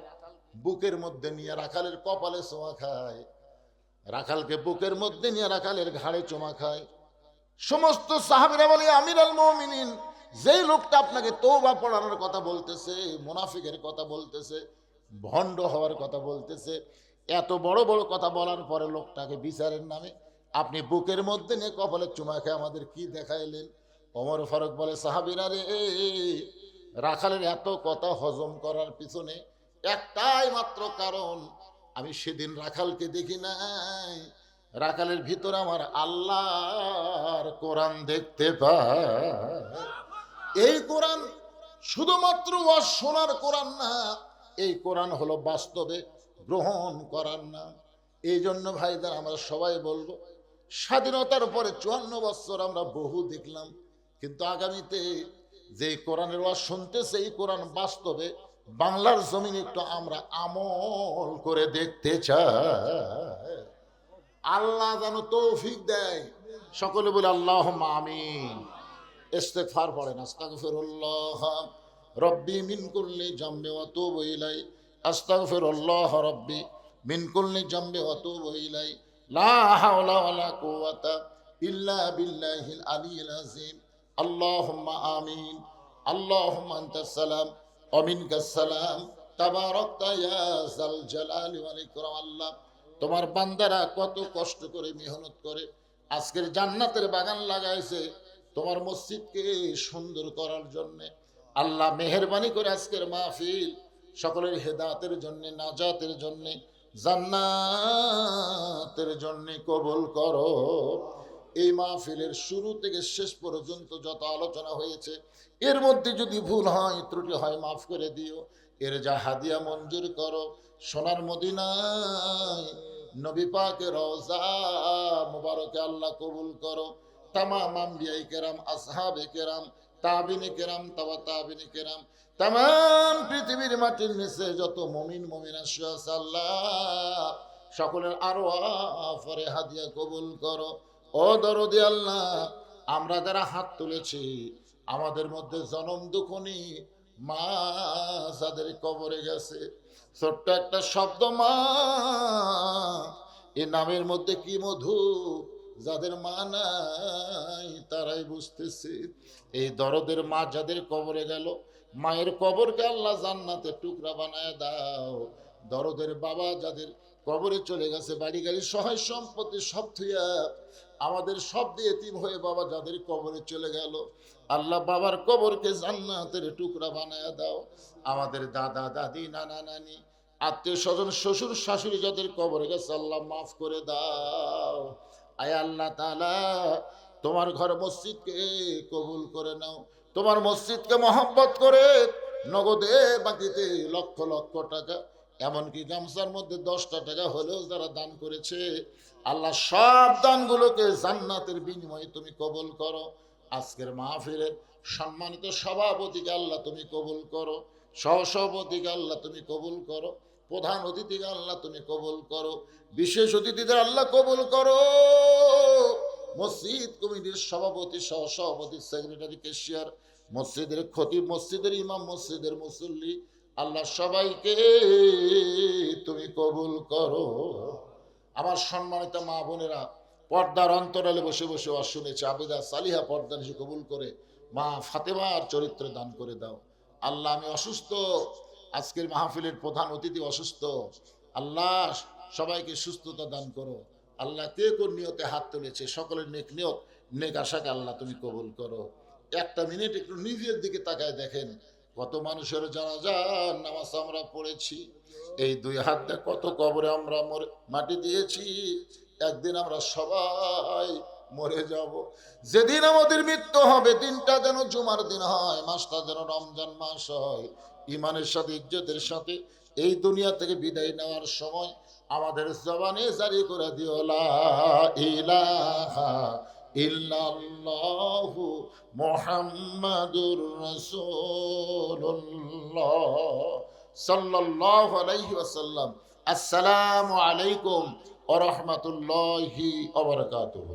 A: বুকের মধ্যে নিয়ে রাখালের কপালে চুমা খায়, রাখালকে বুকের মধ্যে নিয়ে রাখালের ঘাড়ে চুমা খায়। সমস্ত সাহাবীরা বলে, আমিরুল মুমিনিন, যেই লোকটা আপনাকে তওবা পড়ানোর কথা বলতেছে, মুনাফিকের কথা বলতেছে, ভণ্ড হওয়ার কথা বলতেছে, এত বড় বড় কথা বলার পরে লোকটাকে বিচারের নামে আপনি বুকের মধ্যে নিয়ে কপালে চুমা খেয়ে আমাদের কি দেখাইলেন? ওমর ফারুক বলে, সাহাবীরা রে, রাখালের এত কথা হজম করার পিছনে একটাই মাত্র কারণ, আমি সেদিন রাখালকে দেখি নাই, রাখালের ভিতরে আমার আল্লাহর কোরআন দেখতে পাই। এই কোরআন শুধুমাত্র শোনার কোরআন না, এই কোরআন হলো বাস্তবে গ্রহণ করার না। এই জন্য ভাইদের আমরা সবাই বলবো, স্বাধীনতার পরে 54 বছর আমরা বহু দেখলাম, কিন্তু আগামীতে যে কোরআনের ওয়াজ শুনতেছে, এই কোরআন বাস্তবে বাংলার জমিনে একটু আমরা আমল করে দেখতে চাই। আল্লাহ যেন তৌফিক দেয়। সকলে বলে আল্লাহুম্মা আমিন। ইস্তিগফার পড়েন, আস্তাগফিরুল্লাহ রব্বি মিন কুল্লি জামবি ওয়া তুবু ইলাই, আস্তাগফিরুল্লাহ রাব্বি মিন কুল্লি জামবি ওয়া আতুবু ইলাই লা হাওলা ওয়ালা কুওয়াতা ইল্লা বিল্লাহিল আলিয়্যিল আযীম আল্লাহুম্মা আমিন আল্লাহুম্মা আনতাস সালাম ওয়া মিনকাস সালাম তাবারাকতা ইয়া যাল জালালি ওয়াল ইকরাম। আল্লাহ, তোমার বান্দারা কত কষ্ট করে মেহনত করে আজকের জান্নাতের বাগান লাগাইছে তোমার মসজিদকে সুন্দর করার জন্য। আল্লাহ মেহেরবানি করে আজকের মাহফিল সকলের হেদায়েতের জন্য, নাজাতের জন্য, জান্নাতের জন্য কবুল করো। এই মাহফিলের শুরু থেকে শেষ পর্যন্ত যত আলোচনা হয়েছে এর মধ্যে যদি ভুল হয়, ত্রুটি হয়, মাফ করে দিও। এর যা হাদিয়া মঞ্জুর করো। সোনার মদিনায় নবী পাকের রওজা মুবারকে আল্লাহ কবুল করো। তামাম আম্বিয়ায়ে কেরাম, আসহাবে কেরাম, তাবিনে কেরাম, তাবা তাবিনে কেরাম, তামাম পৃথিবীর মাটির নিচে যত মুমিন মুমিনা শুয়ে আছে আল্লাহ সকলের আরওয়াফে হাদিয়া কবুল করো। ও দরদি আল্লাহ, আমরা যারা হাত তুলেছি আমাদের মধ্যে জনম দুঃখনি মা যাদের কবরে গেছে, ছোট্ট একটা শব্দ মা, এ নামের মধ্যে কি মধু, যাদের মা নাই তারাই বুঝতেছে। এই দরদের মা যাদের কবরে গেল, মায়ের কবরকে আল্লাহ জান্নাতের টুকরা বানায় দাও। দরদের বাবা যাদের কবরে চলে গেছে, বাড়ি গাড়ি সহায় সম্পত্তি সব থুইয়া আমাদের সব দিয়ে এতিম হয়ে বাবা যাদের কবরে চলে গেল, আল্লাহ বাবার কবরকে জান্নাতের টুকরা বানায় দাও। আমাদের দাদা দাদি, নানা নানি, আত্মীয় স্বজন, শ্বশুর শাশুড়ি যাদের কবরে গেছে আল্লাহ মাফ করে দাও। আয় আল্লাহ তাআলা, তোমার ঘর মসজিদকে কবুল করে নাও। তোমার মসজিদকে মহব্বত করে নগদে বাকিতে লক্ষ লক্ষ টাকা, এমনকি গামছার মধ্যে 10টা টাকা হলেও যারা দান করেছে আল্লাহ সব দানগুলোকে জান্নাতের বিনিময়ে তুমি কবুল করো। আজকের মাহফিলের সম্মানিত সভাপতিকে আল্লাহ তুমি কবুল করো, সহসভাপতিকে আল্লাহ তুমি কবুল করো, প্রধান অতিথিকে আল্লাহ তুমি কবুল করো, বিশেষ অতিথিদের আল্লাহ কবুল করো। মসজিদ কমিটির সভাপতি, সহসভাপতি, সেক্রেটারি, ক্যাশিয়ার, মসজিদের খতিব, মসজিদের ইমাম, মসজিদের মুসল্লি, আল্লাহ সবাইকে তুমি কবুল করো। আমার সম্মানিত মা বোনেরা, পর্দার অন্তরালে বসে বসে ওয়াজ শুনেছে, আবেদা সালিহা পর্দা নিশে কবুল করে মা ফাতেমার চরিত্র দান করে দাও। আল্লাহ, আমি অসুস্থ, আজকের মাহফিলের প্রধান অতিথি অসুস্থ, আল্লাহ সবাইকে সুস্থতা দান করো। আল্লাহ কে কোন নিয়তে হাত তুলেছে সকলের নেক নিয়ত, নেক আশাকে আল্লাহ তুমি কবুল করো। একটা মিনিট একটু নিজের দিকে তাকায় দেখেন, কত মানুষের জানাজার নামাজ আমরা পড়েছি, এই 2 হাত দিয়ে কত কবরে আমরা মাটি দিয়েছি। একদিন আমরা সবাই মরে যাব। যেদিন আমাদের মৃত্যু হবে, দিনটা যেন জুমার দিন হয়, মাসটা যেন রমজান মাস হয়। ইমানের সাথে, ইজ্জতের সাথে এই দুনিয়া থেকে বিদায় নেওয়ার সময় আমাদের জবানে জারি করে দিও লা ইলাহা ইল্লাল্লাহু মুহাম্মাদুর রাসূলুল্লাহ সাল্লাল্লাহু আলাইহি ওয়াসাল্লাম। আসসালামু আলাইকুম ওয়া রাহমাতুল্লাহি ওয়া বারাকাতুহু।